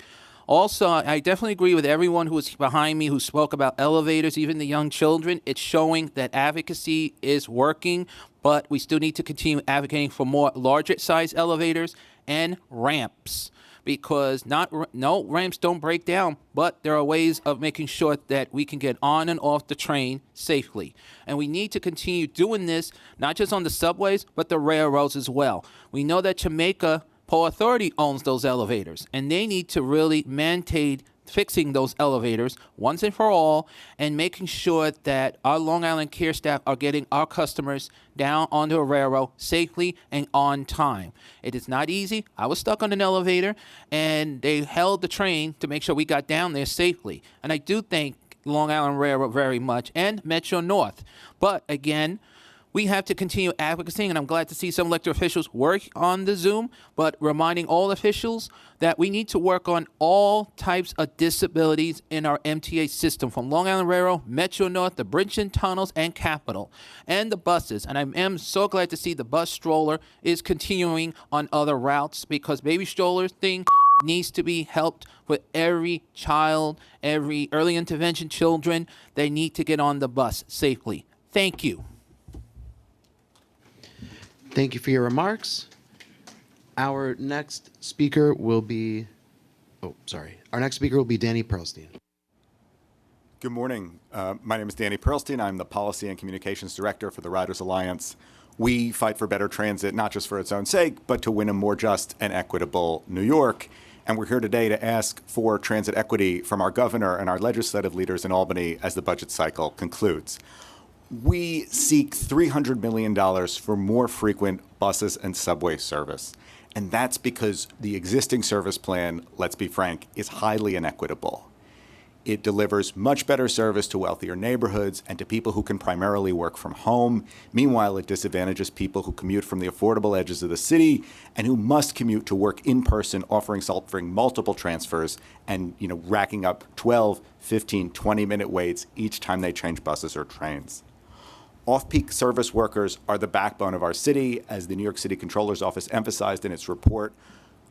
Speaker 23: Also, I definitely agree with everyone who was behind me who spoke about elevators, even the young children. It's showing that advocacy is working, but we still need to continue advocating for more larger size elevators and ramps, because no ramps don't break down, but there are ways of making sure that we can get on and off the train safely. And we need to continue doing this, not just on the subways, but the railroads as well. We know that Jamaica Port Authority owns those elevators, and they need to really mandate fixing those elevators once and for all and making sure that our Long Island care staff are getting our customers down onto a railroad safely and on time. It is not easy. I was stuck on an elevator, and they held the train to make sure we got down there safely. And I do thank Long Island Railroad very much and Metro North. But again, We have to continue advocating, and I'm glad to see some elected officials work on the Zoom, but reminding all officials that we need to work on all types of disabilities in our MTA system, from Long Island Railroad, Metro North, the bridge and tunnels, and Capitol, and the buses. And I am so glad to see the bus stroller is continuing on other routes, because baby stroller thing needs to be helped with every child, every early intervention children. They need to get on the bus safely. Thank you.
Speaker 4: Thank you for your remarks. Our next speaker will be, Our next speaker will be Danny Pearlstein.
Speaker 1: Good morning. My name is Danny Pearlstein. I'm the Policy and Communications Director for the Riders Alliance. We fight for better transit, not just for its own sake, but to win a more just and equitable New York. And we're here today to ask for transit equity from our governor and our legislative leaders in Albany as the budget cycle concludes. We seek $300 million for more frequent buses and subway service. And that's because the existing service plan, let's be frank, is highly inequitable. It delivers much better service to wealthier neighborhoods and to people who can primarily work from home. Meanwhile, it disadvantages people who commute from the affordable edges of the city and who must commute to work in person, offering multiple transfers and, racking up 12, 15, 20-minute waits each time they change buses or trains. Off-peak service workers are the backbone of our city, as the New York City Comptroller's Office emphasized in its report.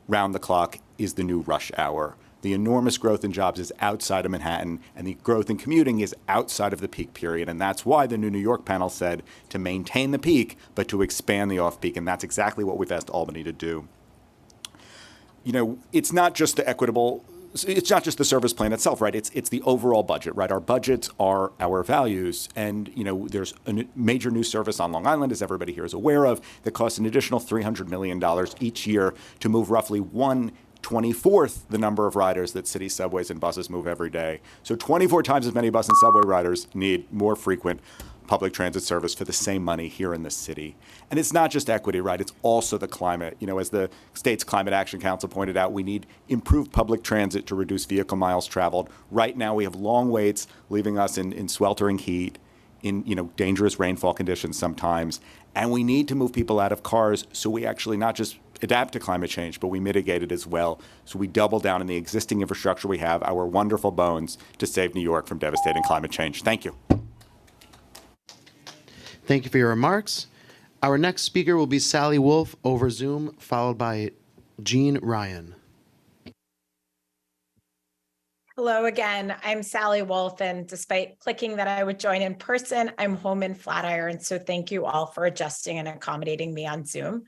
Speaker 1: Round the clock is the new rush hour. The enormous growth in jobs is outside of Manhattan, and the growth in commuting is outside of the peak period. And that's why the New York panel said to maintain the peak, but to expand the off-peak. And that's exactly what we've asked Albany to do. It's not just it's not just the service plan itself, right? It's the overall budget, right? Our budgets are our values. And, there's a major new service on Long Island, as everybody here is aware of, that costs an additional $300 million each year to move roughly 1/24 the number of riders that city subways and buses move every day. So 24 times as many bus and subway riders need more frequent public transit service for the same money here in the city. And it's not just equity, right? It's also the climate. As the state's Climate Action Council pointed out, we need improved public transit to reduce vehicle miles traveled. Right now, we have long waits, leaving us in sweltering heat, in dangerous rainfall conditions sometimes. And we need to move people out of cars so we actually not just adapt to climate change, but we mitigate it as well. So we double down on the existing infrastructure we have, our wonderful bones, to save New York from devastating climate change. Thank you.
Speaker 4: Thank you for your remarks. Our next speaker will be Sally Wolf over Zoom, followed by Jean Ryan.
Speaker 5: Hello again. I'm Sally Wolf, and despite clicking that I would join in person, I'm home in Flatiron. So thank you all for adjusting and accommodating me on Zoom.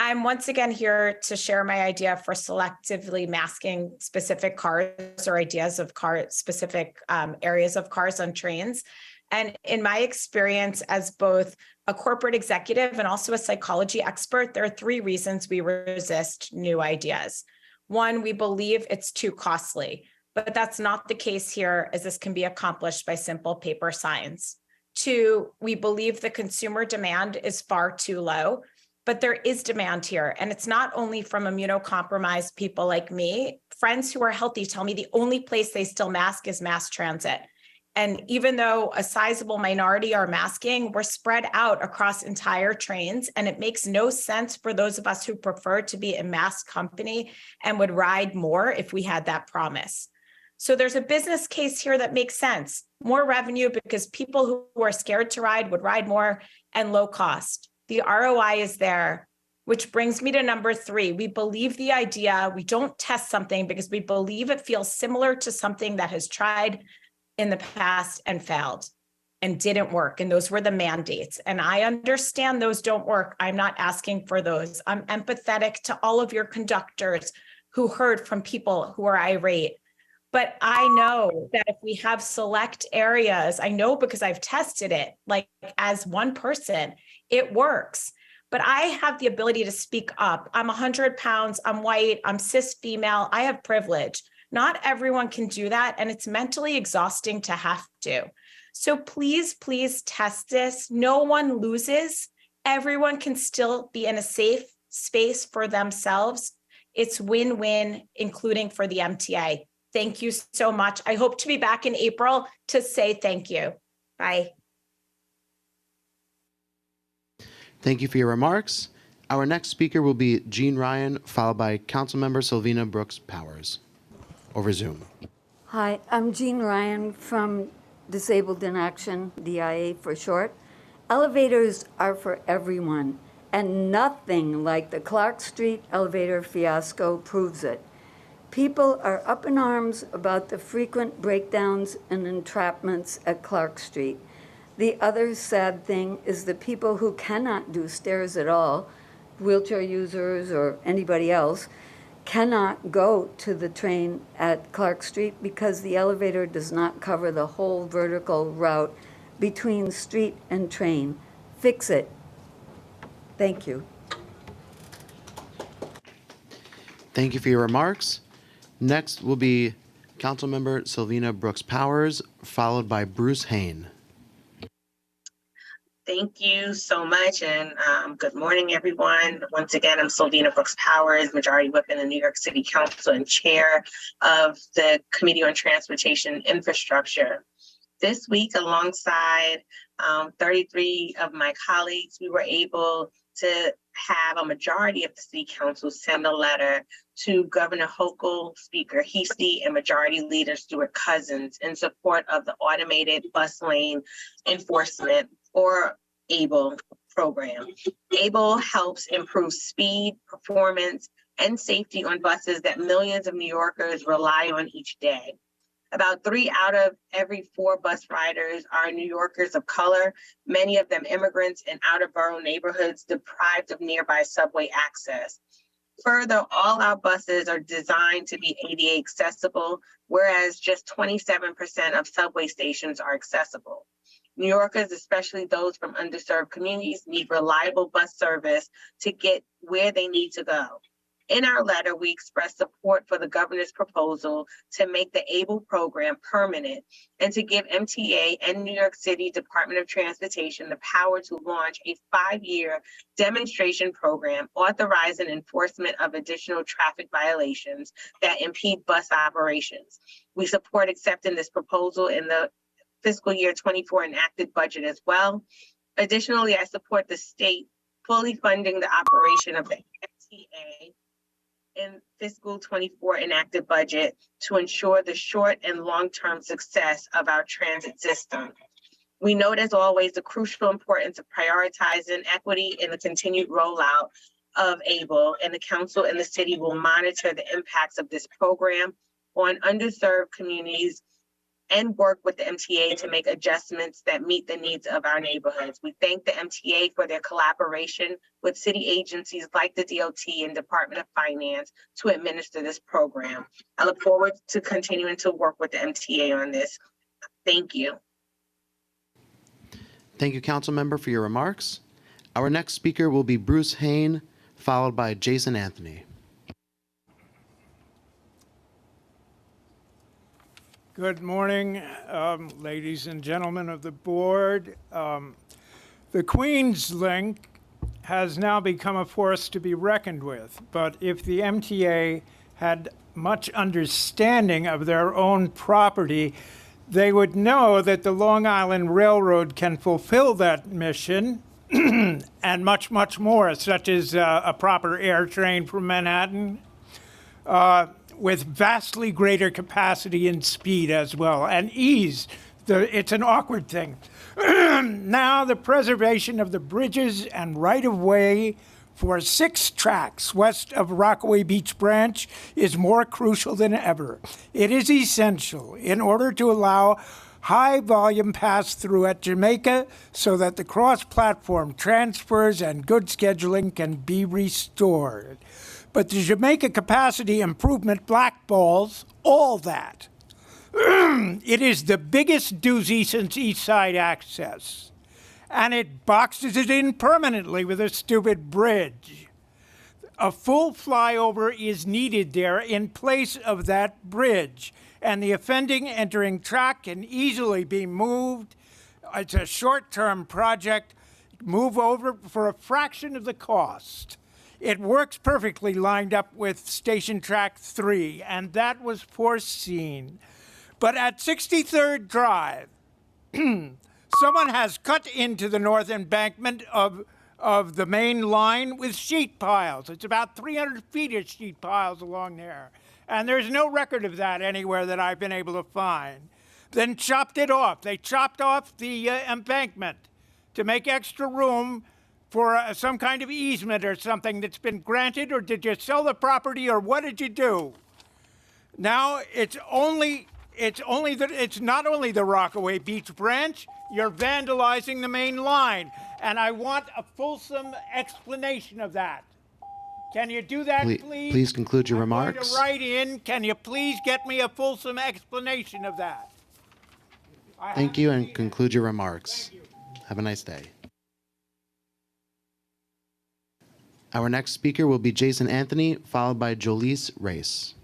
Speaker 5: I'm once again here to share my idea for selectively masking specific cars or ideas of specific areas of cars on trains. And in my experience as both a corporate executive and also a psychology expert, there are 3 reasons we resist new ideas. 1, we believe it's too costly, but that's not the case here, as this can be accomplished by simple paper signs. 2, we believe the consumer demand is far too low, but there is demand here. And it's not only from immunocompromised people like me. Friends who are healthy tell me the only place they still mask is mass transit. And even though a sizable minority are masking, we're spread out across entire trains, and it makes no sense for those of us who prefer to be a mask company and would ride more if we had that promise. So there's a business case here that makes sense. More revenue because people who are scared to ride would ride more, and low cost. The ROI is there, which brings me to number 3. We believe the idea. We don't test something because we believe it feels similar to something that has tried in the past and failed and didn't work. And those were the mandates. And I understand those don't work. I'm not asking for those. I'm empathetic to all of your conductors who heard from people who are irate. But I know that if we have select areas, I know because I've tested it, like as one person, it works. But I have the ability to speak up. I'm 100 pounds, I'm white, I'm cis female, I have privilege. Not everyone can do that, and it's mentally exhausting to have to. So please, please test this. No one loses. Everyone can still be in a safe space for themselves. It's win-win, including for the MTA. Thank you so much. I hope to be back in April to say thank you. Bye.
Speaker 4: Thank you for your remarks. Our next speaker will be Jean Ryan, followed by Councilmember Sylvina Brooks Powers over Zoom.
Speaker 6: Hi, I'm Jean Ryan from Disabled in Action, DIA for short. Elevators are for everyone, and nothing like the Clark Street elevator fiasco proves it. People are up in arms about the frequent breakdowns and entrapments at Clark Street. The other sad thing is the people who cannot do stairs at all, wheelchair users or anybody else, cannot go to the train at Clark Street because the elevator does not cover the whole vertical route between street and train. Fix it. Thank you.
Speaker 4: Thank you for your remarks. Next will be Councilmember Sylvina Brooks Powers, followed by Bruce Hain.
Speaker 7: Thank you so much, and good morning, everyone. Once again, I'm Sylvina Brooks Powers, Majority Whip in the New York City Council and Chair of the Committee on Transportation Infrastructure. This week, alongside 33 of my colleagues, we were able to have a majority of the City Council send a letter to Governor Hochul, Speaker Heastie, and Majority Leader Stuart Cousins in support of the automated bus lane enforcement, or ABLE program. ABLE helps improve speed, performance, and safety on buses that millions of New Yorkers rely on each day. About 3 out of every 4 bus riders are New Yorkers of color, many of them immigrants in outer borough neighborhoods deprived of nearby subway access. Further, all our buses are designed to be ADA accessible, whereas just 27% of subway stations are accessible. New Yorkers, especially those from underserved communities, need reliable bus service to get where they need to go. In our letter, we express support for the governor's proposal to make the ABLE program permanent and to give MTA and New York City Department of Transportation the power to launch a 5-year demonstration program authorizing enforcement of additional traffic violations that impede bus operations. We support accepting this proposal in the fiscal year 24 enacted budget as well. Additionally, I support the state fully funding the operation of the MTA in fiscal 24 enacted budget to ensure the short and long-term success of our transit system. We note, as always, the crucial importance of prioritizing equity in the continued rollout of ABLE, and the council and the city will monitor the impacts of this program on underserved communities and work with the MTA to make adjustments that meet the needs of our neighborhoods. We thank the MTA for their collaboration with city agencies like the DOT and Department of Finance to administer this program. I look forward to continuing to work with the MTA on this. Thank you.
Speaker 4: Thank you, Councilmember, for your remarks. Our next speaker will be Bruce Hain, followed by Jason Anthony.
Speaker 8: Good morning, ladies and gentlemen of the board. The Queens Link has now become a force to be reckoned with, but if the MTA had much understanding of their own property, they would know that the Long Island Railroad can fulfill that mission and much, much more, such as a proper air train from Manhattan, with vastly greater capacity and speed as well, and ease. It's an awkward thing. Now, the preservation of the bridges and right-of-way for 6 tracks west of Rockaway Beach Branch is more crucial than ever. It is essential in order to allow high-volume pass-through at Jamaica so that the cross-platform transfers and good scheduling can be restored. But the Jamaica capacity improvement blackballs all that. It is the biggest doozy since East Side Access, and it boxes it in permanently with a stupid bridge. A full flyover is needed there in place of that bridge, and the offending entering track can easily be moved. It's a short-term project. Move over for a fraction of the cost. It works perfectly lined up with Station Track 3, and that was foreseen. But at 63rd Drive, someone has cut into the north embankment of of the main line with sheet piles. It's about 300 feet of sheet piles along there. And there's no record of that anywhere that I've been able to find. Then chopped it off. They chopped off the embankment to make extra room for some kind of easement or something that's been granted, or did you sell the property, or what did you do? Now it's not only the Rockaway Beach branch, you're vandalizing the main line. And I want a fulsome explanation of that. Can you do that, please?
Speaker 4: Please conclude your
Speaker 8: I'm going
Speaker 4: remarks.
Speaker 8: to write in. Can you please get me a fulsome explanation of that?
Speaker 4: Thank you, and conclude your remarks. Have a nice day. Our next speaker will be Jason Anthony, followed by Jolise Race.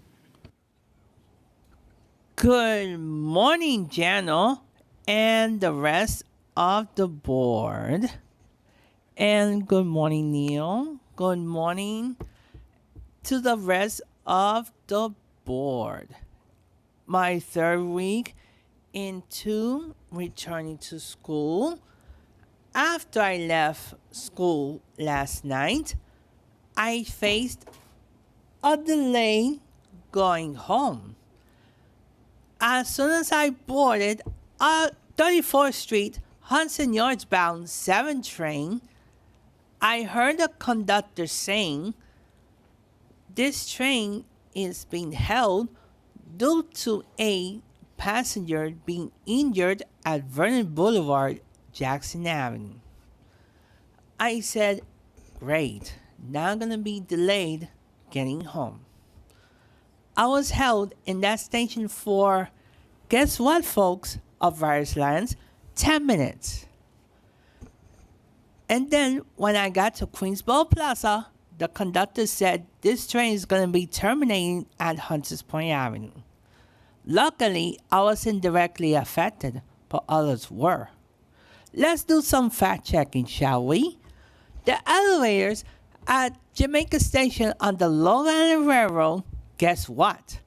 Speaker 9: Good morning, Jano, and the rest of the board. And good morning, Neil. Good morning to the rest of the board. My third week into returning to school. After I left school last night, I faced a delay going home. As soon as I boarded a 34th Street Hudson Yards bound 7 train, I heard the conductor saying, "This train is being held due to a passenger being injured at Vernon Boulevard, Jackson Avenue." I said, "Great, now I'm gonna be delayed getting home." I was held in that station for, guess what, folks, of various lines, 10 minutes. And then when I got to Queensboro Plaza, the conductor said this train is going to be terminating at Hunters Point Avenue. Luckily, I wasn't directly affected, but others were. Let's do some fact checking, shall we? The elevators at Jamaica Station on the Long Island Railroad, guess what?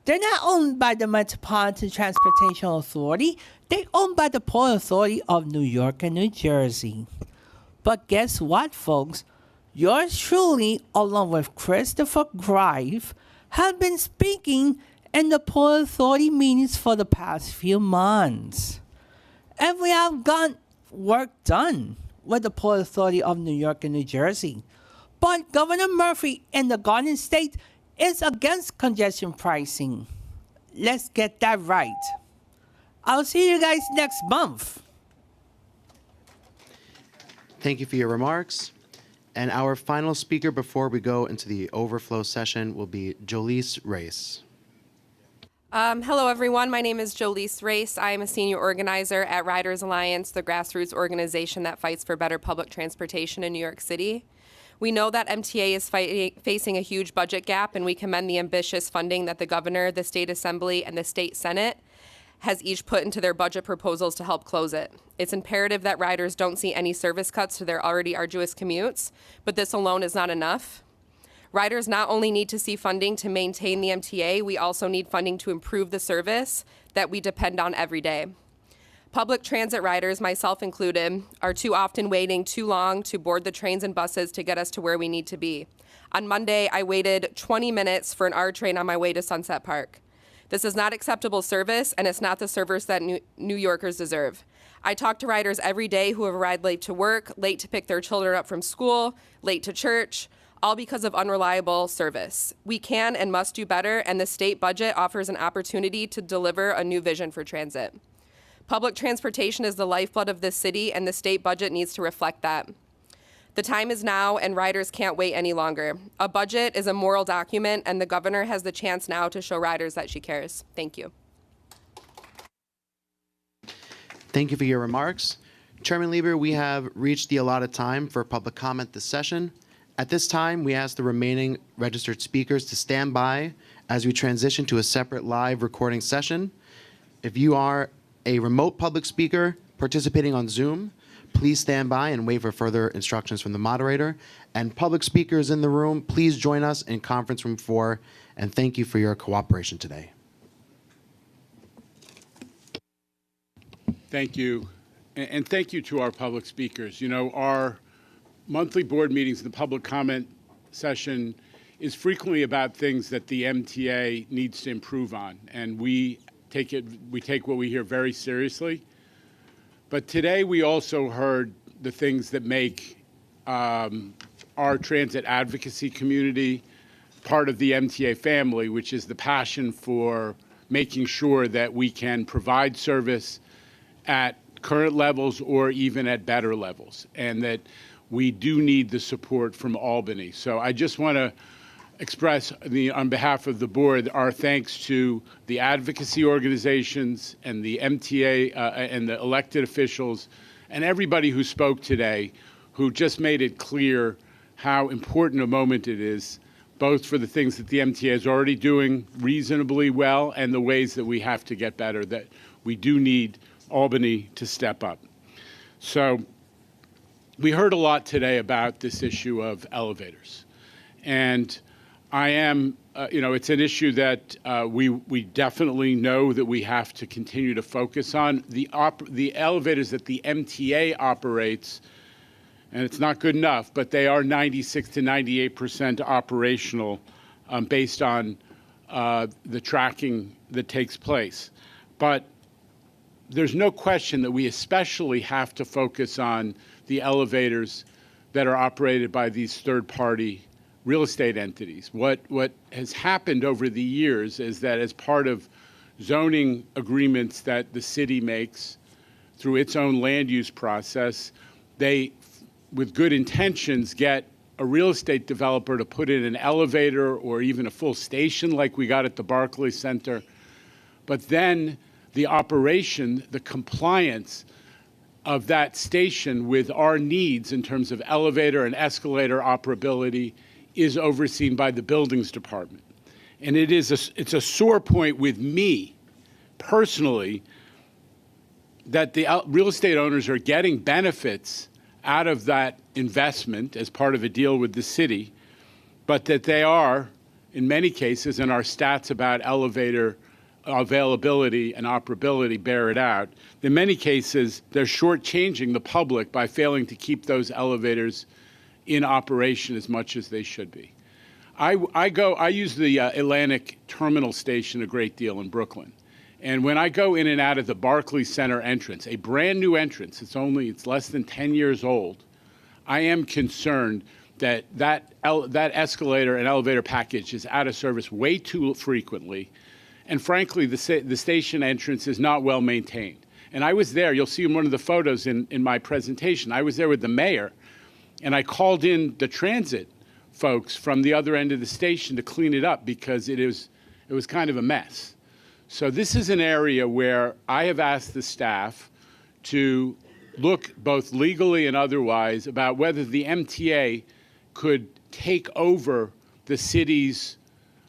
Speaker 9: They're not owned by the Metropolitan Transportation Authority. They're owned by the Port Authority of New York and New Jersey. But guess what, folks? Yours truly, along with Christopher Grive, have been speaking in the Port Authority meetings for the past few months. And we have got work done with the Port Authority of New York and New Jersey. But Governor Murphy in the Garden State is against congestion pricing. Let's get that right. I'll see you guys next month.
Speaker 4: Thank you for your remarks. And our final speaker before we go into the overflow session will be Jolise Race.
Speaker 10: Hello, everyone. My name is Jolise Race. I am a senior organizer at Riders Alliance, the grassroots organization that fights for better public transportation in New York City. We know that MTA is facing a huge budget gap, and we commend the ambitious funding that the governor, the state assembly, and the state senate has each put into their budget proposals to help close it. It's imperative that riders don't see any service cuts to their already arduous commutes, but this alone is not enough. Riders not only need to see funding to maintain the MTA, we also need funding to improve the service that we depend on every day. Public transit riders, myself included, are too often waiting too long to board the trains and buses to get us to where we need to be. On Monday, I waited 20 minutes for an R train on my way to Sunset Park. This is not acceptable service, and it's not the service that New Yorkers deserve. I talk to riders every day who have arrived late to work, late to pick their children up from school, late to church, all because of unreliable service. We can and must do better, and the state budget offers an opportunity to deliver a new vision for transit. Public transportation is the lifeblood of this city, and the state budget needs to reflect that. The time is now, and riders can't wait any longer. A budget is a moral document, and the governor has the chance now to show riders that she cares. Thank you.
Speaker 4: Thank you for your remarks. Chairman Lieber, we have reached the allotted time for public comment this session. At this time, we ask the remaining registered speakers to stand by as we transition to a separate live recording session. If you are a remote public speaker participating on Zoom, please stand by and wait for further instructions from the moderator. And public speakers in the room, please join us in conference room 4, and thank you for your cooperation today.
Speaker 11: Thank you. And thank you to our public speakers. You know, our monthly board meetings, the public comment session is frequently about things that the MTA needs to improve on, and we take what we hear very seriously. But today we also heard the things that make our transit advocacy community part of the MTA family, which is the passion for making sure that we can provide service at current levels or even at better levels, and that we do need the support from Albany. So I just want to express, on behalf of the board, our thanks to the advocacy organizations and the MTA and the elected officials and everybody who spoke today, who just made it clear how important a moment it is, both for the things that the MTA is already doing reasonably well and the ways that we have to get better, that we do need Albany to step up. So we heard a lot today about this issue of elevators. And I am, it's an issue that we definitely know that we have to continue to focus on. The elevators that the MTA operates, and it's not good enough, but they are 96 to 98% operational based on the tracking that takes place. But there's no question that we especially have to focus on the elevators that are operated by these third-party real estate entities. What has happened over the years is that as part of zoning agreements that the city makes through its own land use process, they, with good intentions, get a real estate developer to put in an elevator or even a full station like we got at the Barclays Center. But then the operation, the compliance of that station with our needs in terms of elevator and escalator operability is overseen by the buildings department. And it's a sore point with me personally that the real estate owners are getting benefits out of that investment as part of a deal with the city, but that they are, in many cases, and our stats about elevator availability and operability bear it out, in many cases, they're shortchanging the public by failing to keep those elevators in operation as much as they should be. I use the Atlantic Terminal Station a great deal in Brooklyn. And when I go in and out of the Barclays Center entrance, a brand new entrance, it's less than 10 years old, I am concerned that escalator and elevator package is out of service way too frequently. And frankly, the station entrance is not well maintained. And I was there, you'll see in one of the photos in my presentation, I was there with the mayor, and I called in the transit folks from the other end of the station to clean it up because it was kind of a mess. So this is an area where I have asked the staff to look both legally and otherwise about whether the MTA could take over the city's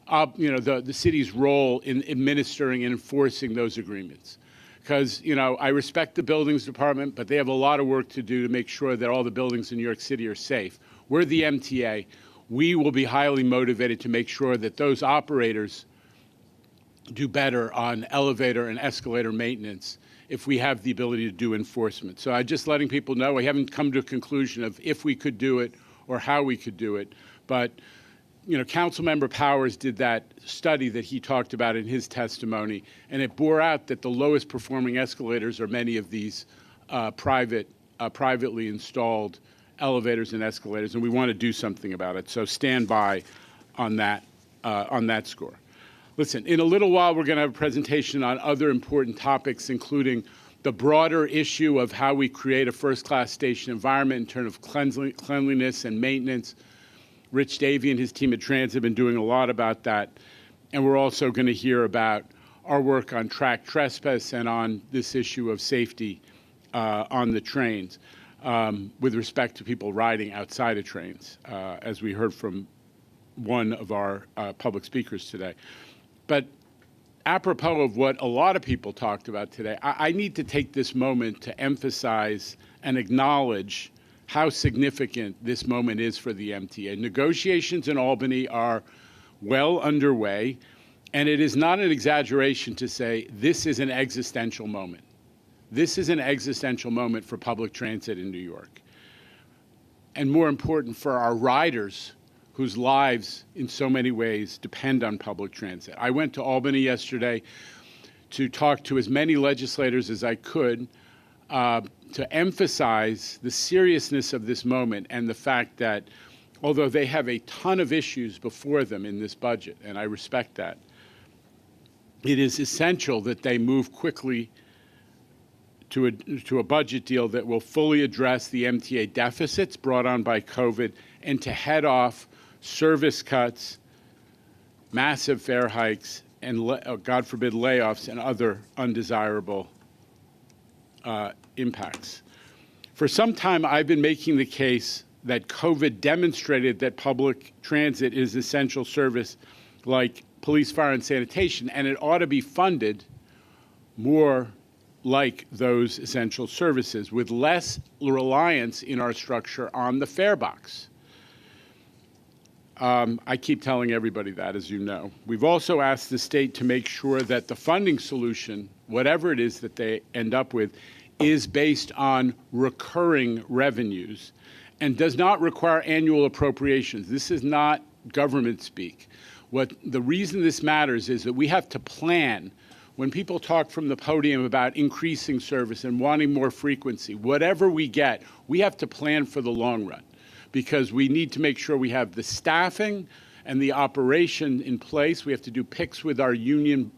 Speaker 11: the city's role in administering and enforcing those agreements. Because, I respect the buildings department, but they have a lot of work to do to make sure that all the buildings in New York City are safe. We're the MTA. We will be highly motivated to make sure that those operators do better on elevator and escalator maintenance if we have the ability to do enforcement. So I'm just letting people know we haven't come to a conclusion of if we could do it or how we could do it, but Councilmember Powers did that study that he talked about in his testimony, and it bore out that the lowest performing escalators are many of these privately installed elevators and escalators, and we want to do something about it. So stand by on that score. Listen, in a little while, we're going to have a presentation on other important topics, including the broader issue of how we create a first-class station environment in terms of cleanliness and maintenance. Rich Davey and his team at Trans have been doing a lot about that. And we're also going to hear about our work on track trespass and on this issue of safety on the trains with respect to people riding outside of trains, as we heard from one of our public speakers today. But apropos of what a lot of people talked about today, I need to take this moment to emphasize and acknowledge how significant this moment is for the MTA. Negotiations in Albany are well underway, and it is not an exaggeration to say this is an existential moment. This is an existential moment for public transit in New York. and more important for our riders whose lives in so many ways depend on public transit. I went to Albany yesterday to talk to as many legislators as I could to emphasize the seriousness of this moment and the fact that although they have a ton of issues before them in this budget, and I respect that, it is essential that they move quickly to a budget deal that will fully address the MTA deficits brought on by COVID and to head off service cuts, massive fare hikes, and God forbid layoffs and other undesirable impacts. For some time, I've been making the case that COVID demonstrated that public transit is essential service like police, fire, and sanitation, and it ought to be funded more like those essential services with less reliance in our structure on the fare box. I keep telling everybody that, as you know. We've also asked the state to make sure that the funding solution, whatever it is that they end up with, is based on recurring revenues and does not require annual appropriations. This is not government speak. The reason this matters is that we have to plan. When people talk from the podium about increasing service and wanting more frequency, whatever we get, we have to plan for the long run because we need to make sure we have the staffing and the operation in place. We have to do picks with our union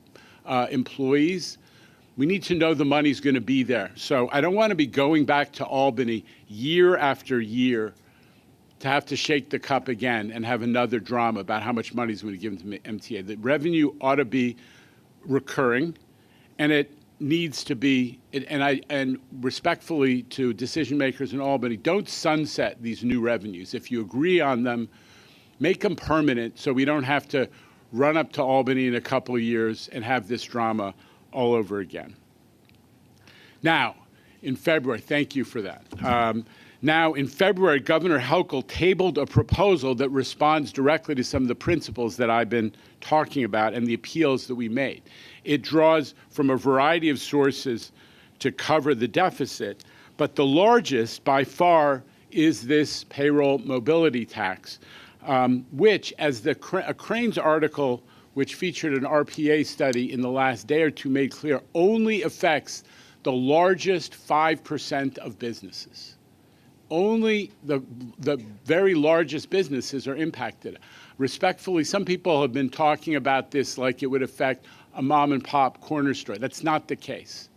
Speaker 11: employees. We need to know the money's going to be there. So I don't want to be going back to Albany year after year to have to shake the cup again and have another drama about how much money is going to give to MTA. The revenue ought to be recurring, and it needs to be, and respectfully to decision makers in Albany, don't sunset these new revenues. If you agree on them, make them permanent so we don't have to run up to Albany in a couple of years and have this drama all over again. Now, in February, thank you for that. Now, in February, Governor Hochul tabled a proposal that responds directly to some of the principles that I've been talking about and the appeals that we made. It draws from a variety of sources to cover the deficit, but the largest by far is this payroll mobility tax, which, as a Cranes article, which featured an RPA study in the last day or two, made clear, only affects the largest 5% of businesses. Only the very largest businesses are impacted. Respectfully, some people have been talking about this like it would affect a mom and pop corner store. That's not the case.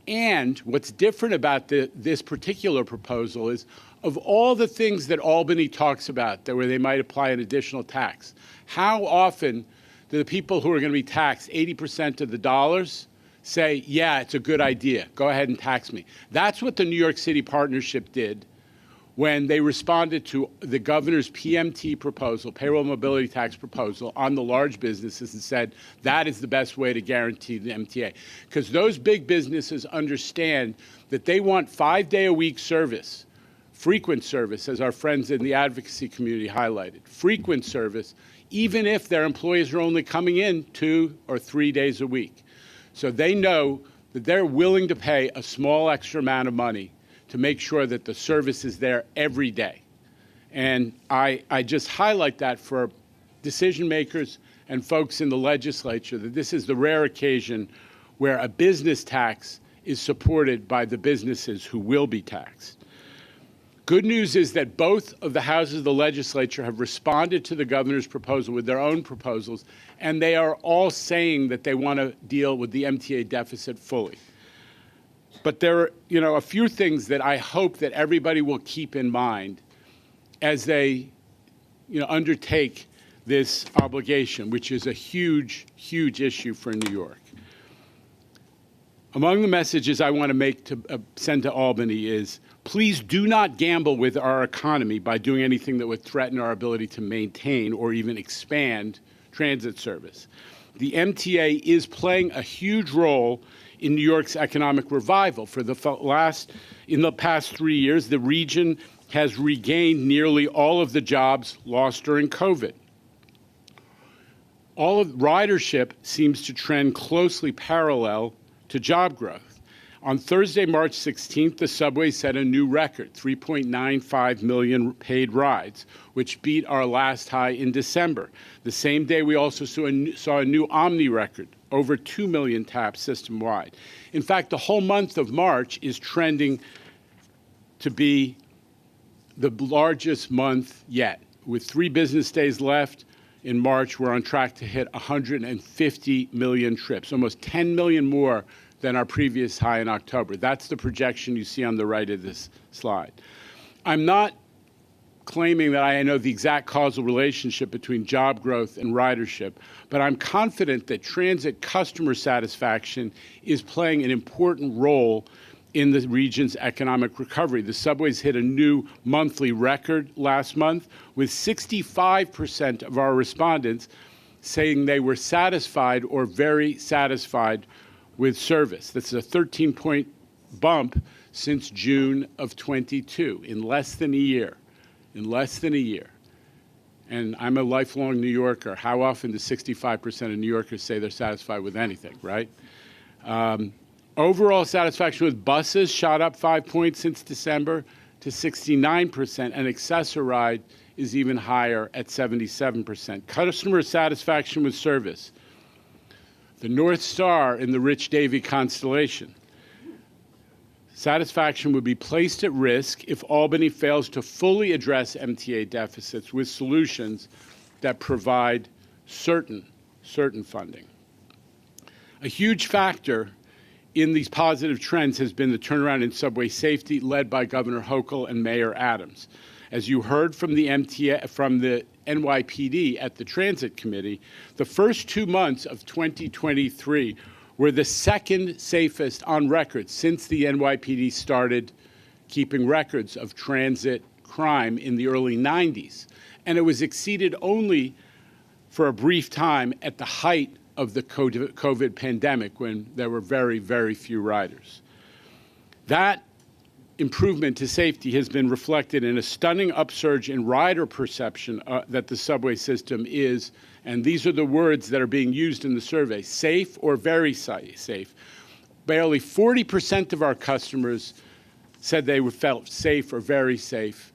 Speaker 11: And what's different about this particular proposal is of all the things that Albany talks about where they might apply an additional tax, how often do the people who are going to be taxed 80% of the dollars say, yeah, it's a good idea, go ahead and tax me? That's what the New York City Partnership did when they responded to the governor's PMT proposal, payroll mobility tax proposal, on the large businesses and said that is the best way to guarantee the MTA. Because those big businesses understand that they want 5-day-a-week service, frequent service, as our friends in the advocacy community highlighted, frequent service, even if their employees are only coming in 2 or 3 days a week. So they know that they're willing to pay a small extra amount of money to make sure that the service is there every day. And I just highlight that for decision makers and folks in the legislature, that this is the rare occasion where a business tax is supported by the businesses who will be taxed. Good news is that both of the houses of the legislature have responded to the governor's proposal with their own proposals, and they are all saying that they want to deal with the MTA deficit fully. But there are, a few things that I hope that everybody will keep in mind as they, undertake this obligation, which is a huge, huge issue for New York. Among the messages I want to send to Albany is, please do not gamble with our economy by doing anything that would threaten our ability to maintain or even expand transit service. The MTA is playing a huge role in New York's economic revival. In the past 3 years, the region has regained nearly all of the jobs lost during COVID. All of ridership seems to trend closely parallel to job growth. On Thursday, March 16th, the subway set a new record, 3.95 million paid rides, which beat our last high in December. The same day, we also saw a new Omni record, over 2 million taps system-wide. In fact, the whole month of March is trending to be the largest month yet. With 3 business days left in March, we're on track to hit 150 million trips, almost 10 million more than our previous high in October. That's the projection you see on the right of this slide. I'm not claiming that I know the exact causal relationship between job growth and ridership, but I'm confident that transit customer satisfaction is playing an important role in the region's economic recovery. The subways hit a new monthly record last month, with 65% of our respondents saying they were satisfied or very satisfied with service. That's a 13-point bump since June of 22, in less than a year. In less than a year. And I'm a lifelong New Yorker. How often do 65% of New Yorkers say they're satisfied with anything, right? Overall satisfaction with buses shot up 5 points since December to 69%, and Access-a-Ride is even higher at 77%. Customer satisfaction with service, the North Star in the Rich Davey constellation. Satisfaction would be placed at risk if Albany fails to fully address MTA deficits with solutions that provide certain funding. A huge factor in these positive trends has been the turnaround in subway safety led by Governor Hochul and Mayor Adams. As you heard from the NYPD at the Transit Committee, the first 2 months of 2023 were the second safest on record since the NYPD started keeping records of transit crime in the early 90s. And it was exceeded only for a brief time at the height of the COVID pandemic, when there were very, very few riders. That improvement to safety has been reflected in a stunning upsurge in rider perception that the subway system is, and these are the words that are being used in the survey, safe or very safe. Barely 40% of our customers said they felt safe or very safe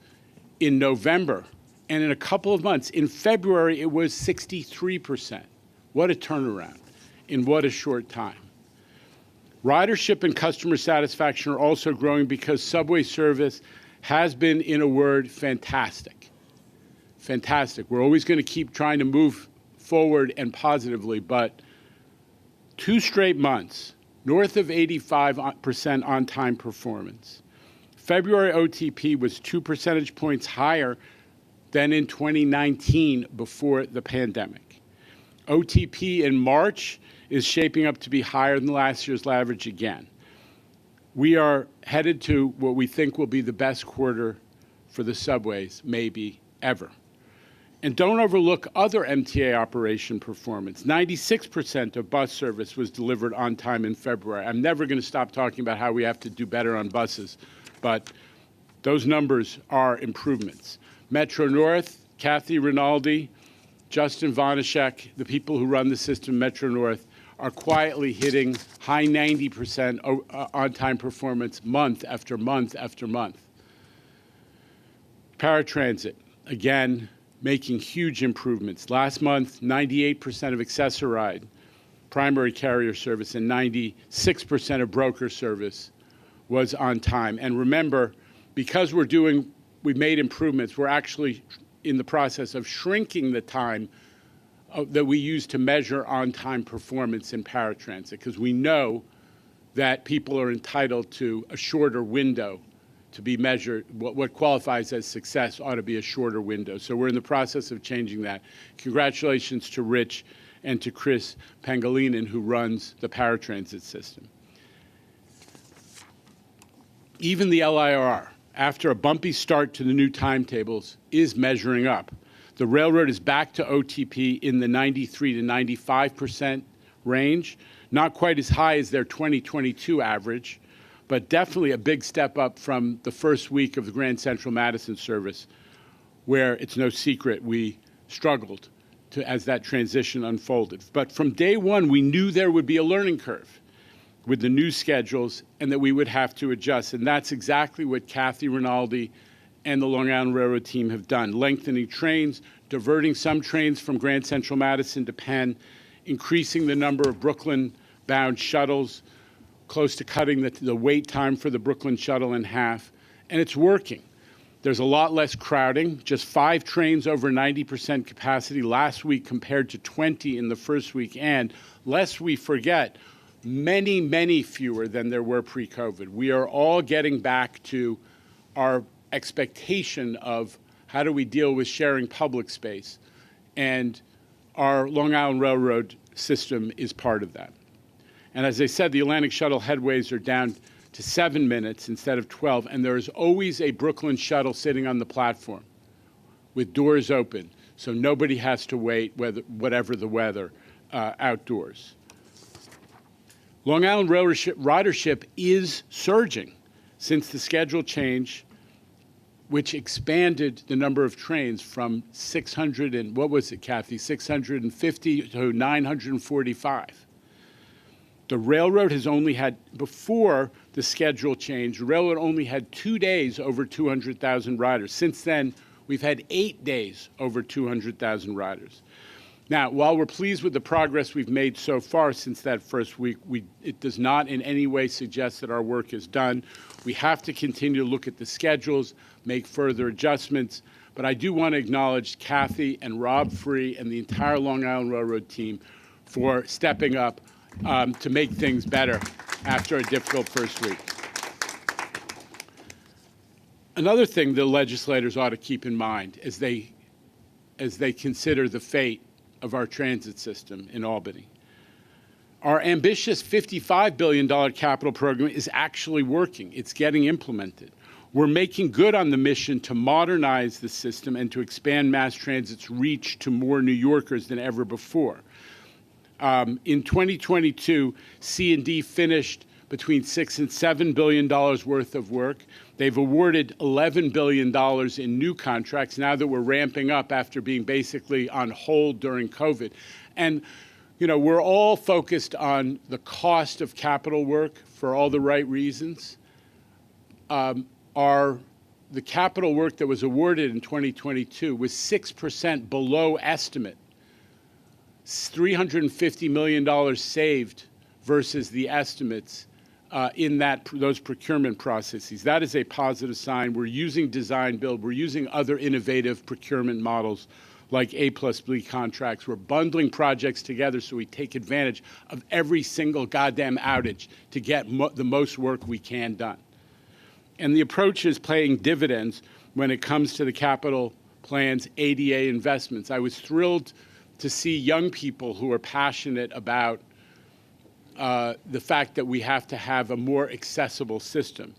Speaker 11: in November. And in a couple of months, in February, it was 63%. What a turnaround in what a short time. Ridership and customer satisfaction are also growing because subway service has been, in a word, fantastic. Fantastic. We're always going to keep trying to move forward and positively, but 2 straight months, north of 85% on-time performance. February OTP was 2 percentage points higher than in 2019 before the pandemic. OTP in March is shaping up to be higher than last year's average again. We are headed to what we think will be the best quarter for the subways, maybe ever. And don't overlook other MTA operation performance. 96% of bus service was delivered on time in February. I'm never going to stop talking about how we have to do better on buses, but those numbers are improvements. Metro North, Kathy Rinaldi, Justin Vonashek, the people who run the system, Metro North, are quietly hitting high 90% on-time performance month after month after month. Paratransit, again, making huge improvements. Last month, 98% of Access-a-Ride, primary carrier service, and 96% of broker service was on time. And remember, because we've made improvements, we're actually in the process of shrinking the time that we use to measure on-time performance in paratransit, because we know that people are entitled to a shorter window to be measured. What qualifies as success ought to be a shorter window. So we're in the process of changing that. Congratulations to Rich and to Chris Pangilinan, who runs the paratransit system. Even the LIR, after a bumpy start to the new timetables, is measuring up. The railroad is back to OTP in the 93 to 95% range, not quite as high as their 2022 average, but definitely a big step up from the first week of the Grand Central Madison service, where it's no secret we struggled as that transition unfolded. But from day one, we knew there would be a learning curve. with the new schedules and that we would have to adjust. And that's exactly what Kathy Rinaldi and the Long Island Railroad team have done, lengthening trains, diverting some trains from Grand Central Madison to Penn, increasing the number of Brooklyn-bound shuttles, close to cutting the wait time for the Brooklyn shuttle in half. And it's working. There's a lot less crowding, just 5 trains over 90% capacity last week compared to 20 in the first week. And lest we forget, many, many fewer than there were pre-COVID. We are all getting back to our expectation of how do we deal with sharing public space. And our Long Island Railroad system is part of that. And as I said, the Atlantic Shuttle headways are down to 7 minutes instead of 12, and there is always a Brooklyn shuttle sitting on the platform with doors open, so nobody has to wait, whatever the weather, outdoors. Long Island ridership is surging since the schedule change, which expanded the number of trains from 600 and, what was it, Kathy, 650 to 945. The railroad has only had, before the schedule change, the railroad only had 2 days over 200,000 riders. Since then, we've had 8 days over 200,000 riders. Now, while we're pleased with the progress we've made so far since that first week, it does not in any way suggest that our work is done. We have to continue to look at the schedules, make further adjustments. But I do want to acknowledge Kathy and Rob Free and the entire Long Island Railroad team for stepping up to make things better after a difficult first week. Another thing the legislators ought to keep in mind as they consider the fate of our transit system in Albany. Our ambitious $55 billion capital program is actually working. It's getting implemented. We're making good on the mission to modernize the system and to expand mass transit's reach to more New Yorkers than ever before. In 2022, C&D finished between $6 and $7 billion worth of work. They've awarded $11 billion in new contracts now that we're ramping up after being basically on hold during COVID. And, you know, we're all focused on the cost of capital work for all the right reasons. The capital work that was awarded in 2022 was 6% below estimate. $350 million saved versus the estimates in those procurement processes. That is a positive sign. We're using design build. We're using other innovative procurement models like A+B contracts. We're bundling projects together so we take advantage of every single goddamn outage to get the most work we can done. And the approach is paying dividends when it comes to the capital plan's ADA investments. I was thrilled to see young people who are passionate about the fact that we have to have a more accessible system.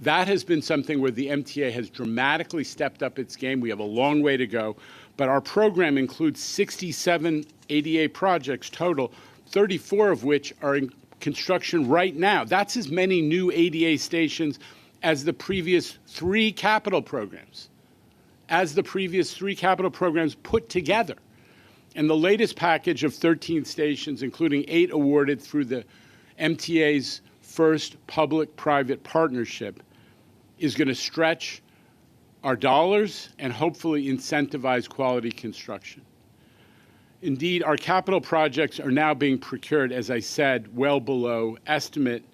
Speaker 11: That has been something where the MTA has dramatically stepped up its game. We have a long way to go, but our program includes 67 ADA projects total, 34 of which are in construction right now. That's as many new ADA stations as the previous 3 capital programs, put together. And the latest package of 13 stations, including 8 awarded through the MTA's first public-private partnership, is going to stretch our dollars and hopefully incentivize quality construction. Indeed, our capital projects are now being procured, as I said, well below estimate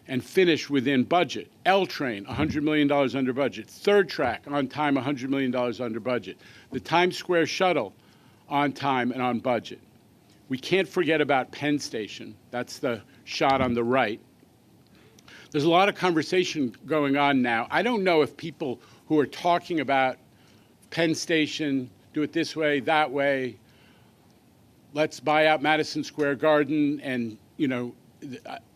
Speaker 11: and finished within budget. L-Train, $100 million under budget. Third Track, on time, $100 million under budget. The Times Square Shuttle, on time and on budget. We can't forget about Penn Station. That's the shot on the right. There's a lot of conversation going on now. I don't know if people who are talking about Penn Station, do it this way, that way, let's buy out Madison Square Garden, and, you know,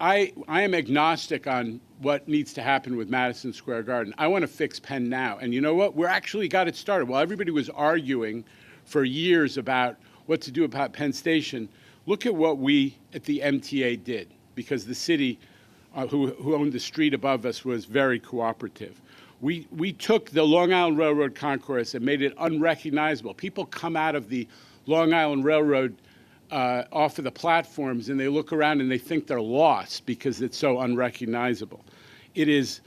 Speaker 11: I am agnostic on what needs to happen with Madison Square Garden. I want to fix Penn now. And you know what? We're actually got it started. While everybody was arguing for years about what to do about Penn Station, look at what we at the MTA did, because the city who owned the street above us was very cooperative. We took the Long Island Railroad concourse and made it unrecognizable. People come out of the Long Island Railroad off of the platforms, and they look around and they think they're lost because it's so unrecognizable. It is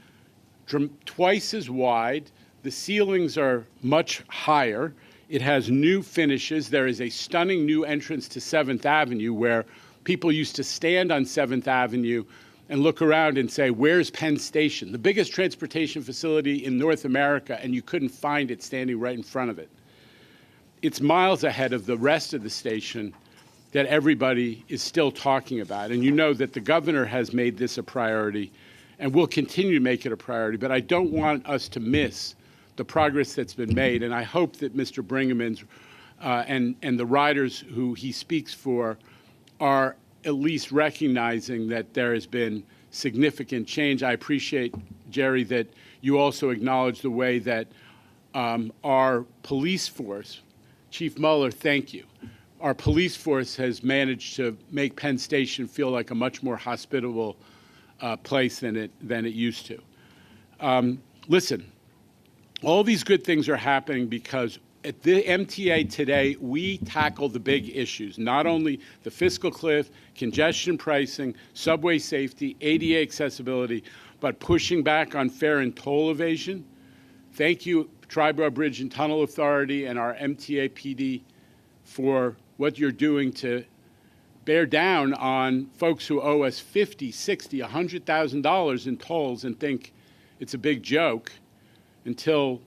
Speaker 11: twice as wide. The ceilings are much higher. It has new finishes. There is a stunning new entrance to 7th Avenue where people used to stand on 7th Avenue and look around and say, where's Penn Station? The biggest transportation facility in North America, and you couldn't find it standing right in front of it. It's miles ahead of the rest of the station that everybody is still talking about. And you know that the governor has made this a priority and will continue to make it a priority. But I don't want us to miss the progress that's been made. And I hope that Mr. Bringeman's and the riders who he speaks for are at least recognizing that there has been significant change. I appreciate, Jerry, that you also acknowledge the way that our police force, Chief Mueller, thank you. Our police force has managed to make Penn Station feel like a much more hospitable place than it used to. Listen, all these good things are happening because at the MTA today, we tackle the big issues, not only the fiscal cliff, congestion pricing, subway safety, ADA accessibility, but pushing back on fare and toll evasion. Thank you, Triborough Bridge and Tunnel Authority and our MTA PD for what you're doing to bear down on folks who owe us $50,000, $60,000, $100,000 in tolls and think it's a big joke until,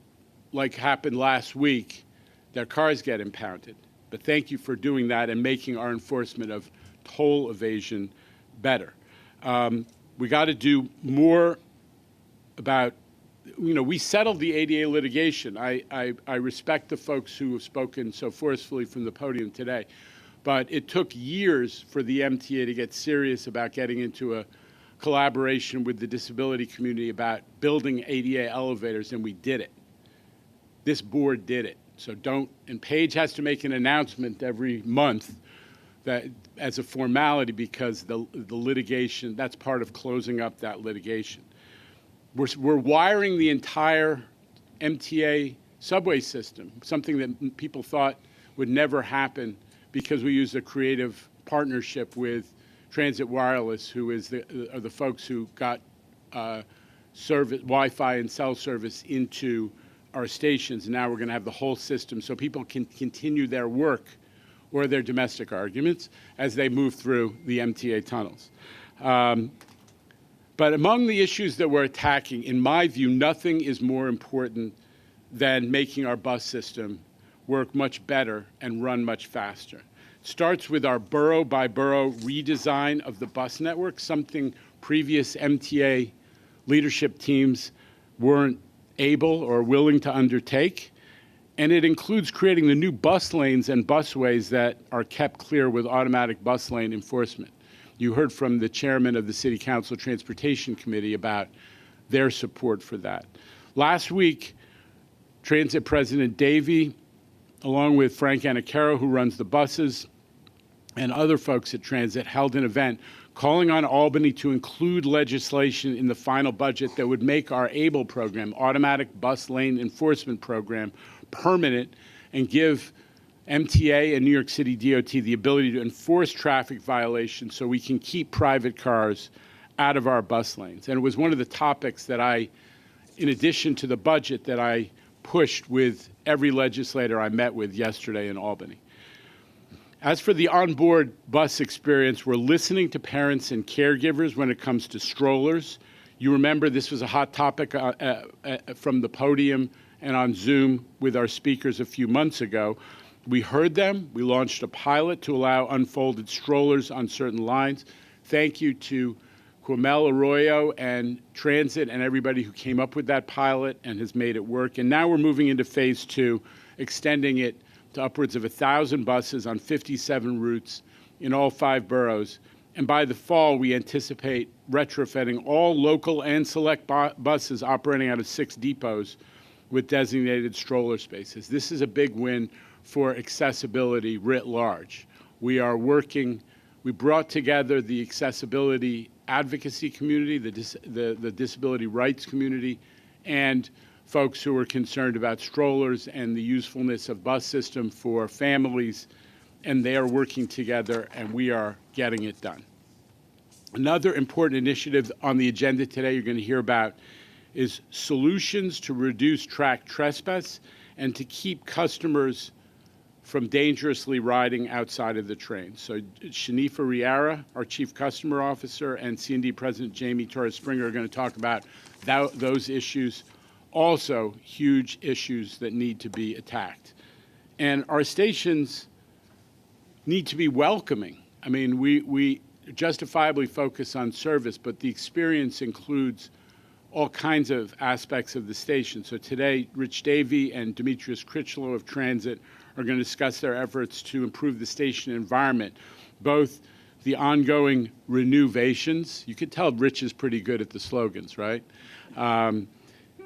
Speaker 11: like happened last week, their cars get impounded. But thank you for doing that and making our enforcement of toll evasion better. We got to do more about, we settled the ADA litigation. I respect the folks who have spoken so forcefully from the podium today, but it took years for the MTA to get serious about getting into a collaboration with the disability community about building ADA elevators, and we did it. This board did it. So and Paige has to make an announcement every month that as a formality because the litigation, that's part of closing up that litigation. We're wiring the entire MTA subway system, something that people thought would never happen because we used a creative partnership with Transit Wireless, who are the folks who got Wi-Fi and cell service into our stations. And now we're going to have the whole system so people can continue their work or their domestic arguments as they move through the MTA tunnels. But among the issues that we're attacking, in my view, nothing is more important than making our bus system work much better and run much faster. It starts with our borough-by-borough redesign of the bus network, something previous MTA leadership teams weren't able or willing to undertake. And it includes creating the new bus lanes and busways that are kept clear with automatic bus lane enforcement. You heard from the chairman of the City Council Transportation Committee about their support for that. Last week, Transit President Davey, along with Frank Anacaro, who runs the buses, and other folks at Transit, held an event calling on Albany to include legislation in the final budget that would make our ABLE program, Automatic Bus Lane Enforcement Program, permanent and give MTA and New York City DOT the ability to enforce traffic violations so we can keep private cars out of our bus lanes. And it was one of the topics that in addition to the budget, that I pushed with every legislator I met with yesterday in Albany. As for the onboard bus experience, we're listening to parents and caregivers when it comes to strollers. You remember this was a hot topic from the podium and on Zoom with our speakers a few months ago. We heard them. We launched a pilot to allow unfolded strollers on certain lines. Thank you to Quamel Arroyo and Transit and everybody who came up with that pilot and has made it work. And now we're moving into phase 2, extending it to upwards of 1,000 buses on 57 routes in all 5 boroughs. And by the fall, we anticipate retrofitting all local and select buses operating out of 6 depots with designated stroller spaces. This is a big win for accessibility writ large. We brought together the accessibility advocacy community, the disability rights community, and folks who are concerned about strollers and the usefulness of bus system for families and they are working together, and we are getting it done. Another important initiative on the agenda today you're going to hear about is solutions to reduce track trespass and to keep customers from dangerously riding outside of the train. So Shanifa Riara, our Chief Customer Officer, and C&D President Jamie Torres-Springer are going to talk about those issues, also huge issues that need to be attacked. And our stations need to be welcoming. I mean, we justifiably focus on service, but the experience includes all kinds of aspects of the station. So today, Rich Davey and Demetrius Critchlow of Transit are going to discuss their efforts to improve the station environment, both the ongoing renovations. You could tell Rich is pretty good at the slogans, right?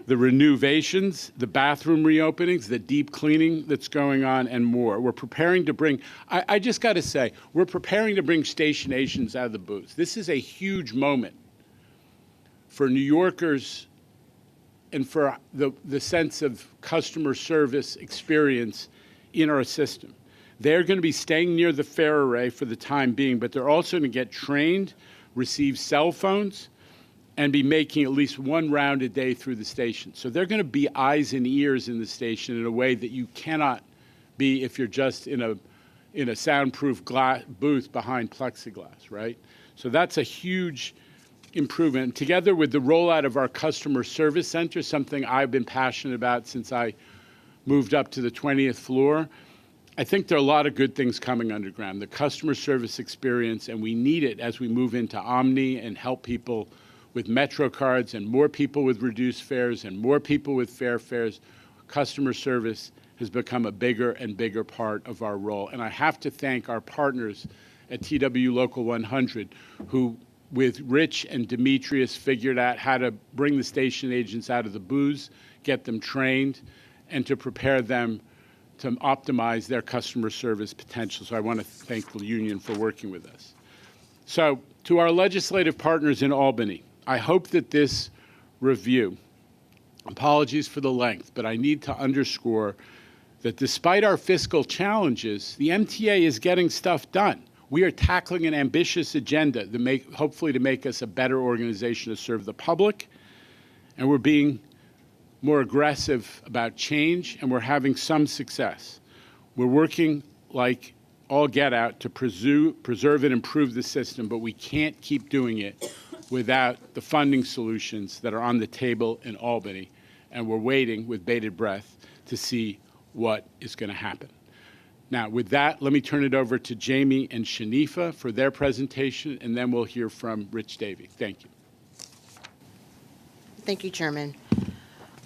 Speaker 11: The renovations, the bathroom reopenings, the deep cleaning that's going on, and more. We're preparing to bring, I just got to say, we're preparing to bring station agents out of the booths. This is a huge moment for New Yorkers and for the sense of customer service experience in our system. They're going to be staying near the fare array for the time being, but they're also going to get trained, receive cell phones, and be making at least one round a day through the station. So they're going to be eyes and ears in the station in a way that you cannot be if you're just in a soundproof booth behind plexiglass, right? So that's a huge improvement. Together with the rollout of our customer service center, something I've been passionate about since I moved up to the 20th floor, I think there are a lot of good things coming underground. The customer service experience, and we need it as we move into Omni and help people with Metro cards and more people with reduced fares and more people with fair fares. Customer service has become a bigger and bigger part of our role. And I have to thank our partners at TW Local 100 who, with Rich and Demetrius, figured out how to bring the station agents out of the booths, get them trained, and to prepare them to optimize their customer service potential. So I want to thank the union for working with us. So to our legislative partners in Albany, I hope that this review, apologies for the length, but I need to underscore that despite our fiscal challenges, the MTA is getting stuff done. We are tackling an ambitious agenda to hopefully to make us a better organization to serve the public, and we're being more aggressive about change, and we're having some success. We're working like all get out to preserve and improve the system, but we can't keep doing it without the funding solutions that are on the table in Albany, and we're waiting with bated breath to see what is going to happen. Now, with that, let me turn it over to Jamie and Shanifa for their presentation, and then we'll hear from Rich Davey. Thank you.
Speaker 18: Thank you, Chairman.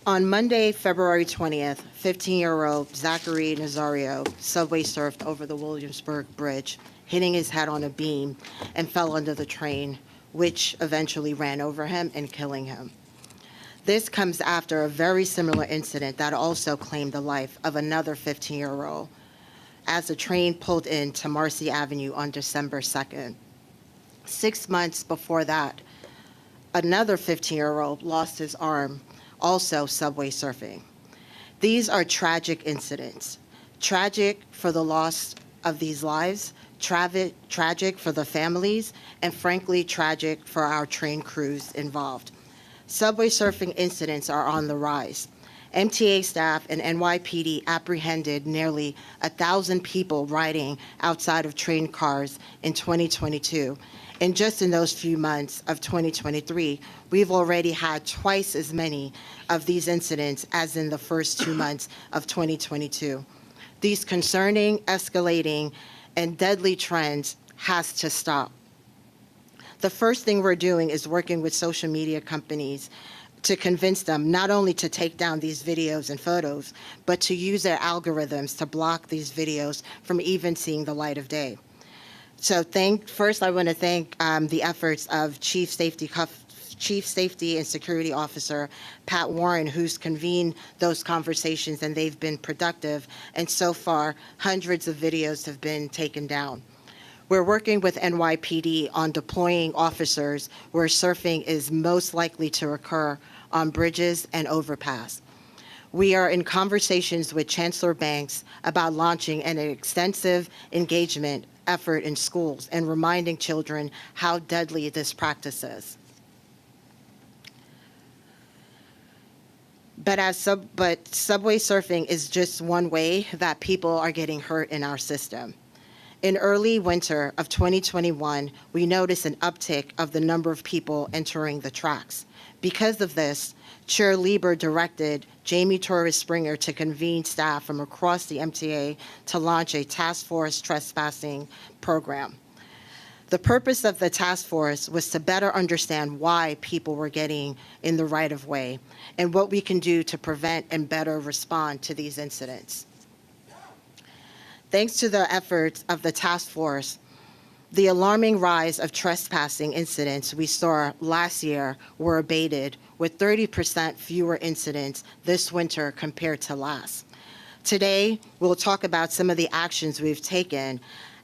Speaker 18: On Monday, February 20th, 15-year-old Zachary Nazario subway surfed over the Williamsburg Bridge, hitting his head on a beam, and fell under the train, which eventually ran over him and killing him. This comes after a very similar incident that also claimed the life of another 15-year-old as the train pulled into Marcy Avenue on December 2nd. 6 months before that, another 15-year-old lost his arm, also subway surfing. These are tragic incidents. Tragic for the loss of these lives, tragic for the families, and frankly, tragic for our train crews involved. Subway surfing incidents are on the rise. MTA staff and NYPD apprehended nearly 1,000 people riding outside of train cars in 2022. And just in those few months of 2023, we've already had twice as many of these incidents as in the first 2 months of 2022. These concerning, escalating, and deadly trends has to stop. The first thing we're doing is working with social media companies to convince them not only to take down these videos and photos, but to use their algorithms to block these videos from even seeing the light of day. So first I want to thank the efforts of Chief Safety and Security Officer Pat Warren, who's convened those conversations, and they've been productive. And so far, hundreds of videos have been taken down. We're working with NYPD on deploying officers where surfing is most likely to occur on bridges and overpass. We are in conversations with Chancellor Banks about launching an extensive engagement effort in schools and reminding children how deadly this practice is. But subway surfing is just one way that people are getting hurt in our system. In early winter of 2021, we noticed an uptick of the number of people entering the tracks. Because of this, Chair Lieber directed Jamie Torres Springer to convene staff from across the MTA to launch a task force trespassing program. The purpose of the task force was to better understand why people were getting in the right of way and what we can do to prevent and better respond to these incidents. Thanks to the efforts of the task force, the alarming rise of trespassing incidents we saw last year were abated, with 30% fewer incidents this winter compared to last. Today, we'll talk about some of the actions we've taken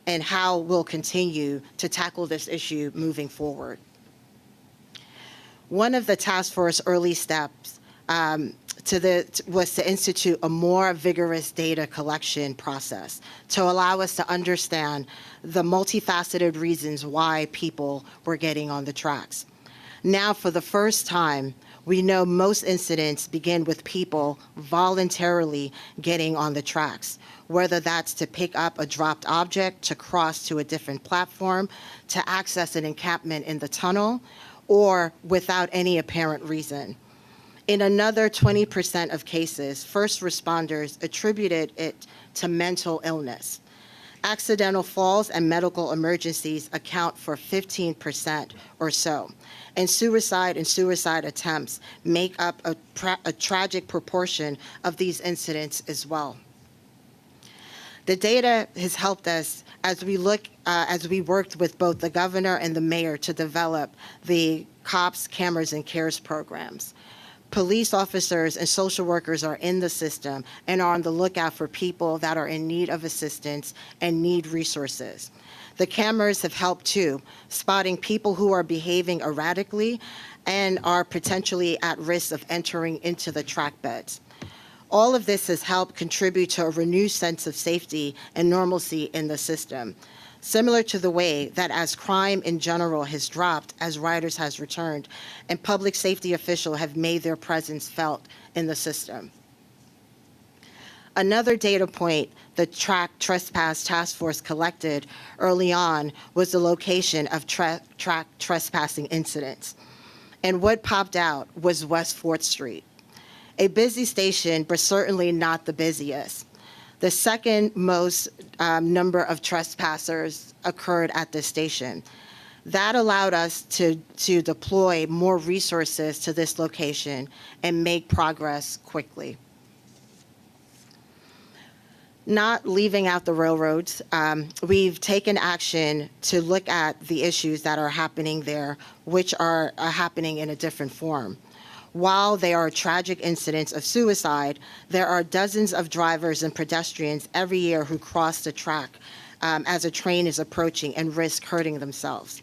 Speaker 18: and how we'll continue to tackle this issue moving forward. One of the task force early steps was to institute a more vigorous data collection process to allow us to understand the multifaceted reasons why people were getting on the tracks. Now, for the first time, we know most incidents begin with people voluntarily getting on the tracks, whether that's to pick up a dropped object, to cross to a different platform, to access an encampment in the tunnel, or without any apparent reason. In another 20% of cases, first responders attributed it to mental illness. Accidental falls and medical emergencies account for 15% or so, and suicide attempts make up a tragic proportion of these incidents as well. The data has helped us as we worked with both the governor and the mayor to develop the COPS, Cameras, and CARES programs. Police officers and social workers are in the system and are on the lookout for people that are in need of assistance and need resources. The cameras have helped too, spotting people who are behaving erratically and are potentially at risk of entering into the track beds. All of this has helped contribute to a renewed sense of safety and normalcy in the system, similar to the way that as crime in general has dropped as riders has returned and public safety officials have made their presence felt in the system. Another data point the Track Trespass Task Force collected early on was the location of track trespassing incidents. And what popped out was West 4th Street, a busy station, but certainly not the busiest. The second most number of trespassers occurred at this station. That allowed us to deploy more resources to this location and make progress quickly. Not leaving out the railroads, we've taken action to look at the issues that are happening there, which are happening in a different form. While there are tragic incidents of suicide, there are dozens of drivers and pedestrians every year who cross the track as a train is approaching and risk hurting themselves.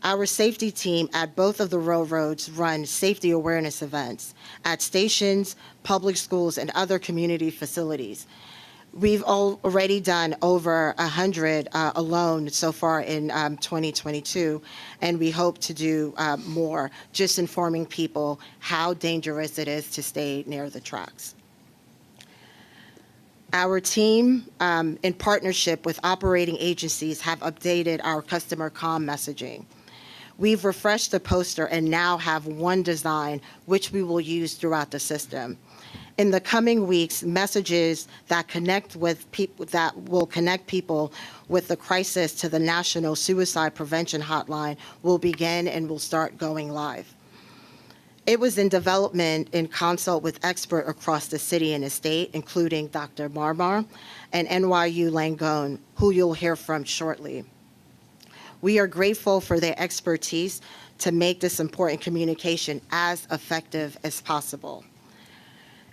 Speaker 18: Our safety team at both of the railroads run safety awareness events at stations, public schools, and other community facilities. We've already done over 100 alone so far in 2022, and we hope to do more, just informing people how dangerous it is to stay near the tracks. Our team, in partnership with operating agencies, have updated our customer comm messaging. We've refreshed the poster and now have one design, which we will use throughout the system. In the coming weeks, messages that will connect people with the crisis to the National Suicide Prevention Hotline will begin and will start going live. It was in development in consult with experts across the city and the state, including Dr. Marmar and NYU Langone, who you'll hear from shortly. We are grateful for their expertise to make this important communication as effective as possible.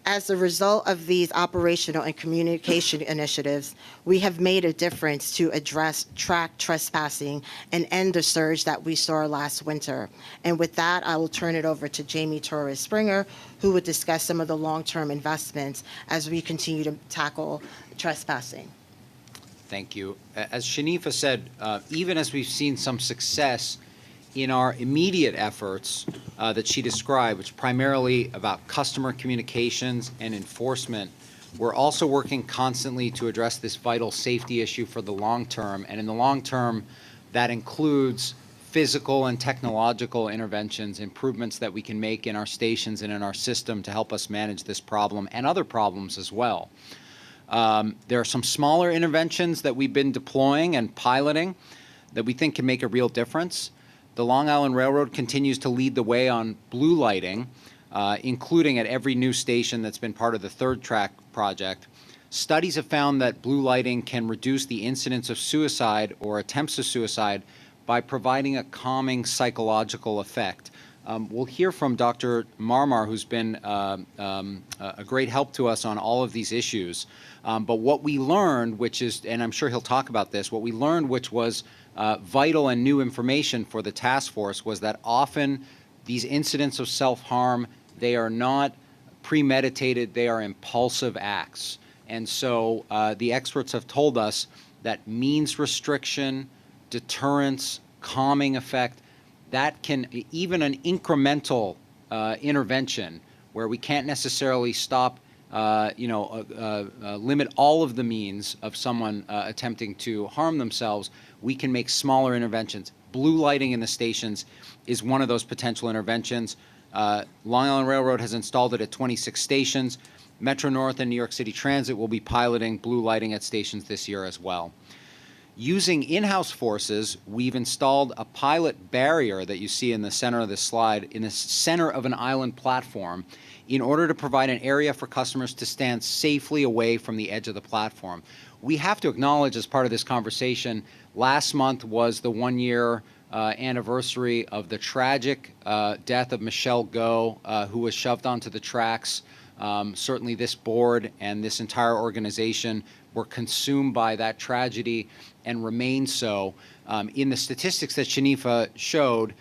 Speaker 18: As a result of these operational and communication initiatives, we have made a difference to address track trespassing and end the surge that we saw last winter. And with that, I will turn it over to Jamie Torres Springer, who would discuss some of the long-term investments as we continue to tackle trespassing.
Speaker 12: Thank you. As Shanifa said, even as we've seen some success in our immediate efforts that she described, which primarily about customer communications and enforcement, we're also working constantly to address this vital safety issue for the long term. And in the long term, that includes physical and technological interventions, improvements that we can make in our stations and in our system to help us manage this problem and other problems as well. There are some smaller interventions that we've been deploying and piloting that we think can make a real difference. The Long Island Railroad continues to lead the way on blue lighting, including at every new station that's been part of the third track project. Studies have found that blue lighting can reduce the incidence of suicide or attempts of suicide by providing a calming psychological effect. We'll hear from Dr. Marmar, who's been a great help to us on all of these issues. But what we learned, which is, and I'm sure he'll talk about this, what we learned, which was vital and new information for the task force, was that often these incidents of self-harm, they are not premeditated, they are impulsive acts. And so the experts have told us that means restriction, deterrence, calming effect, that can, even an incremental intervention where we can't necessarily stop, limit all of the means of someone attempting to harm themselves, we can make smaller interventions. Blue lighting in the stations is one of those potential interventions. Long Island Railroad has installed it at 26 stations. Metro North and New York City Transit will be piloting blue lighting at stations this year as well. Using in-house forces, we've installed a pilot barrier that you see in the center of this slide, in the center of an island platform, in order to provide an area for customers to stand safely away from the edge of the platform. We have to acknowledge, as part of this conversation, last month was the one-year anniversary of the tragic death of Michelle Go, who was shoved onto the tracks. Certainly this board and this entire organization were consumed by that tragedy and remain so. In the statistics that Shanifa showed,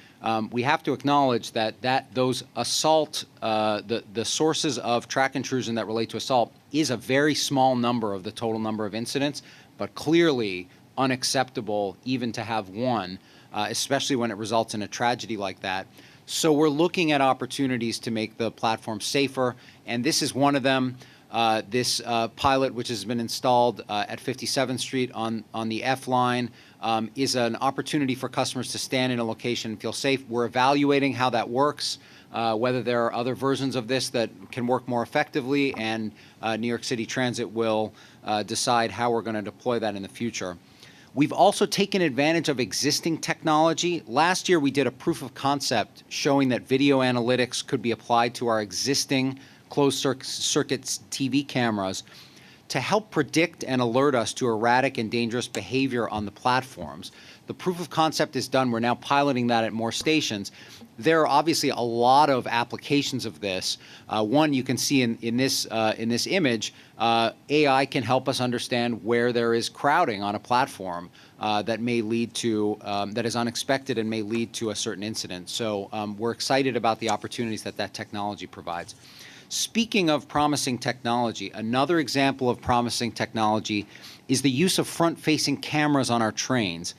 Speaker 12: we have to acknowledge that those assault, the sources of track intrusion that relate to assault is a very small number of the total number of incidents, but clearly unacceptable even to have one, especially when it results in a tragedy like that. So we're looking at opportunities to make the platform safer, and this is one of them. This pilot, which has been installed at 57th Street on the F line, is an opportunity for customers to stand in a location and feel safe. We're evaluating how that works, whether there are other versions of this that can work more effectively, and New York City Transit will decide how we're going to deploy that in the future. We've also taken advantage of existing technology. Last year, we did a proof of concept showing that video analytics could be applied to our existing closed circuit TV cameras to help predict and alert us to erratic and dangerous behavior on the platforms. The proof of concept is done. We're now piloting that at more stations. There are obviously a lot of applications of this. One you can see in this image, AI can help us understand where there is crowding on a platform that may lead to, that is unexpected and may lead to a certain incident. So we're excited about the opportunities that technology provides. Speaking of promising technology, another example of promising technology is the use of front-facing cameras on our trains.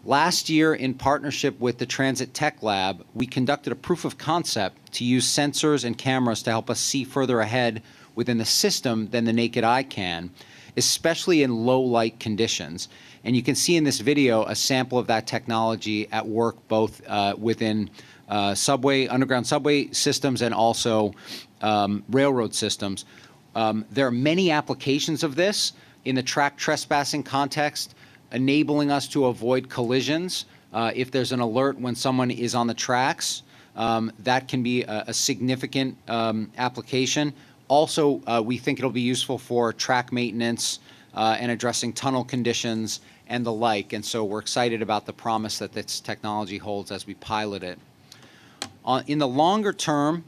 Speaker 12: Last year, in partnership with the Transit Tech Lab, we conducted a proof of concept to use sensors and cameras to help us see further ahead within the system than the naked eye can, especially in low light conditions. And you can see in this video a sample of that technology at work both within underground subway systems and also railroad systems. There are many applications of this in the track trespassing context, enabling us to avoid collisions. If there's an alert when someone is on the tracks, that can be a significant application. Also, we think it'll be useful for track maintenance and addressing tunnel conditions and the like. And so we're excited about the promise that this technology holds as we pilot it. In the longer term,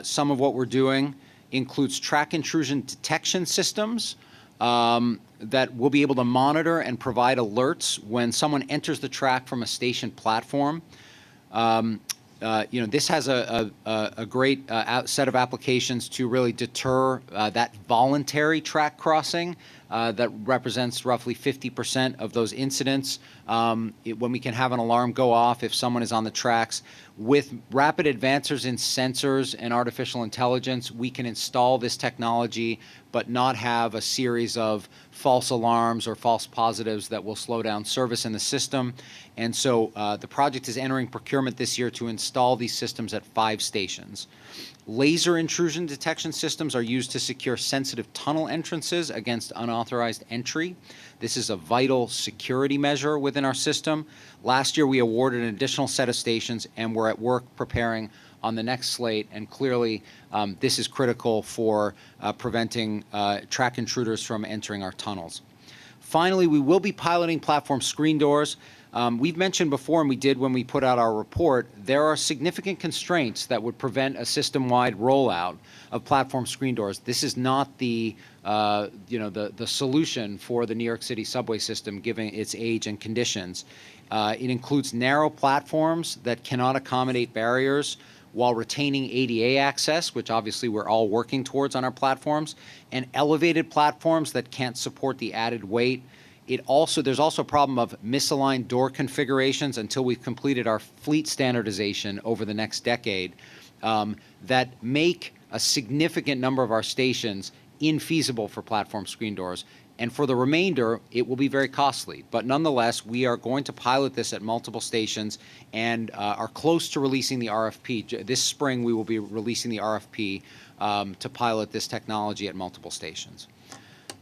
Speaker 12: some of what we're doing includes track intrusion detection systems that will be able to monitor and provide alerts when someone enters the track from a station platform. This has a great set of applications to really deter that voluntary track crossing that represents roughly 50% of those incidents. When we can have an alarm go off if someone is on the tracks. With rapid advances in sensors and artificial intelligence, we can install this technology but not have a series of false alarms or false positives that will slow down service in the system. And so the project is entering procurement this year to install these systems at 5 stations. Laser intrusion detection systems are used to secure sensitive tunnel entrances against unauthorized entry. This is a vital security measure within our system. Last year, we awarded an additional set of stations, and we're at work preparing on the next slate, and clearly this is critical for preventing track intruders from entering our tunnels. Finally, we will be piloting platform screen doors. We've mentioned before, and we did when we put out our report, there are significant constraints that would prevent a system-wide rollout of platform screen doors. This is not the solution for the New York City subway system, given its age and conditions. It includes narrow platforms that cannot accommodate barriers while retaining ADA access, which obviously we're all working towards on our platforms, and elevated platforms that can't support the added weight. There's also a problem of misaligned door configurations until we've completed our fleet standardization over the next decade that make a significant number of our stations infeasible for platform screen doors. And for the remainder, it will be very costly. But nonetheless, we are going to pilot this at multiple stations and are close to releasing the RFP. This spring, we will be releasing the RFP to pilot this technology at multiple stations.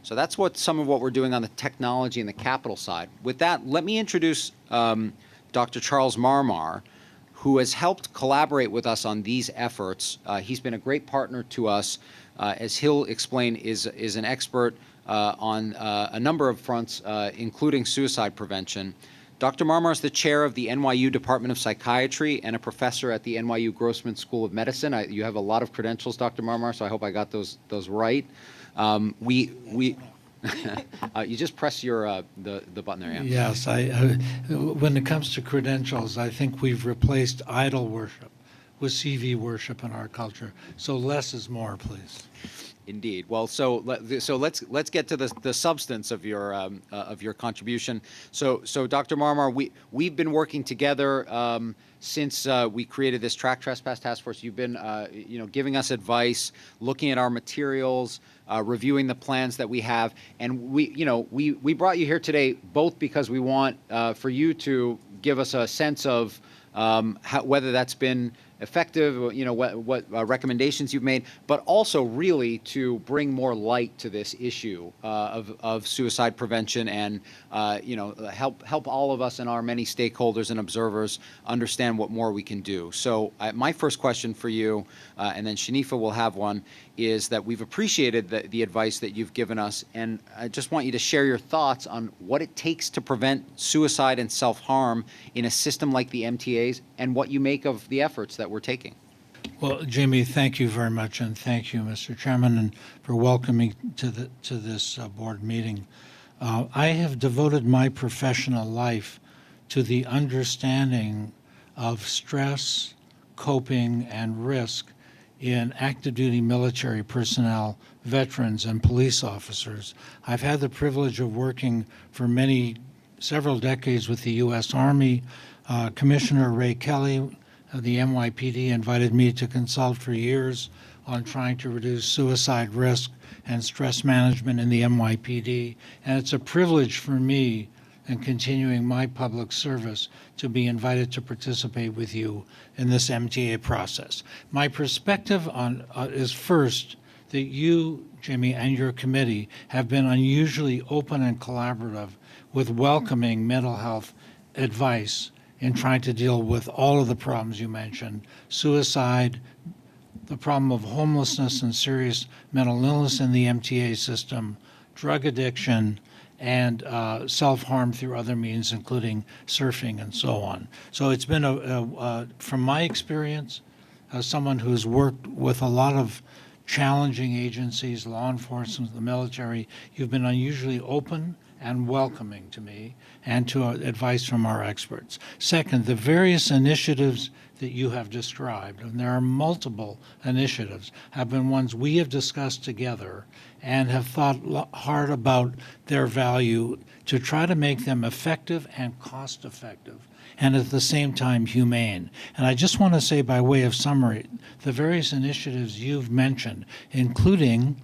Speaker 12: So that's some of what we're doing on the technology and the capital side. With that, let me introduce Dr. Charles Marmar, who has helped collaborate with us on these efforts. He's been a great partner to us. As he'll explain, is an expert on a number of fronts, including suicide prevention. Dr. Marmar is the chair of the NYU Department of Psychiatry and a professor at the NYU Grossman School of Medicine. You have a lot of credentials, Dr. Marmar, so I hope I got those right. You just press the button there. Yeah.
Speaker 13: Yes, when it comes to credentials, I think we've replaced idol worship with CV worship in our culture. So less is more, please.
Speaker 12: Indeed. Well, so let's get to the substance of your contribution. So Dr. Marmar, we've been working together since we created this Track Trespass Task Force. You've been giving us advice, looking at our materials, reviewing the plans that we have, and we brought you here today both because we want for you to give us a sense of whether that's been effective, what recommendations you've made, but also really to bring more light to this issue of suicide prevention and help all of us and our many stakeholders and observers understand what more we can do. So my first question for you, and then Shanifa will have one, is that we've appreciated the advice that you've given us, and I just want you to share your thoughts on what it takes to prevent suicide and self-harm in a system like the MTA's, and what you make of the efforts that we're taking.
Speaker 13: Well, Jimmy, thank you very much, and thank you, Mr. Chairman, and for welcoming to this board meeting. I have devoted my professional life to the understanding of stress, coping, and risk in active duty military personnel, veterans, and police officers. I've had the privilege of working for several decades with the U.S. Army. Commissioner Ray Kelly of the NYPD invited me to consult for years on trying to reduce suicide risk and stress management in the NYPD. And it's a privilege for me in continuing my public service to be invited to participate with you in this MTA process. My perspective is first that you, Jimmy, and your committee have been unusually open and collaborative with welcoming mental health advice in trying to deal with all of the problems you mentioned: suicide, the problem of homelessness and serious mental illness in the MTA system, drug addiction, and self-harm through other means, including surfing and so on. So it's been, from my experience, as someone who's worked with a lot of challenging agencies, law enforcement, the military. You've been unusually open and welcoming to me and to advice from our experts. Second, the various initiatives that you have described, and there are multiple initiatives, have been ones we have discussed together and have thought hard about their value to try to make them effective and cost-effective, and at the same time humane. And I just want to say, by way of summary, the various initiatives you've mentioned, including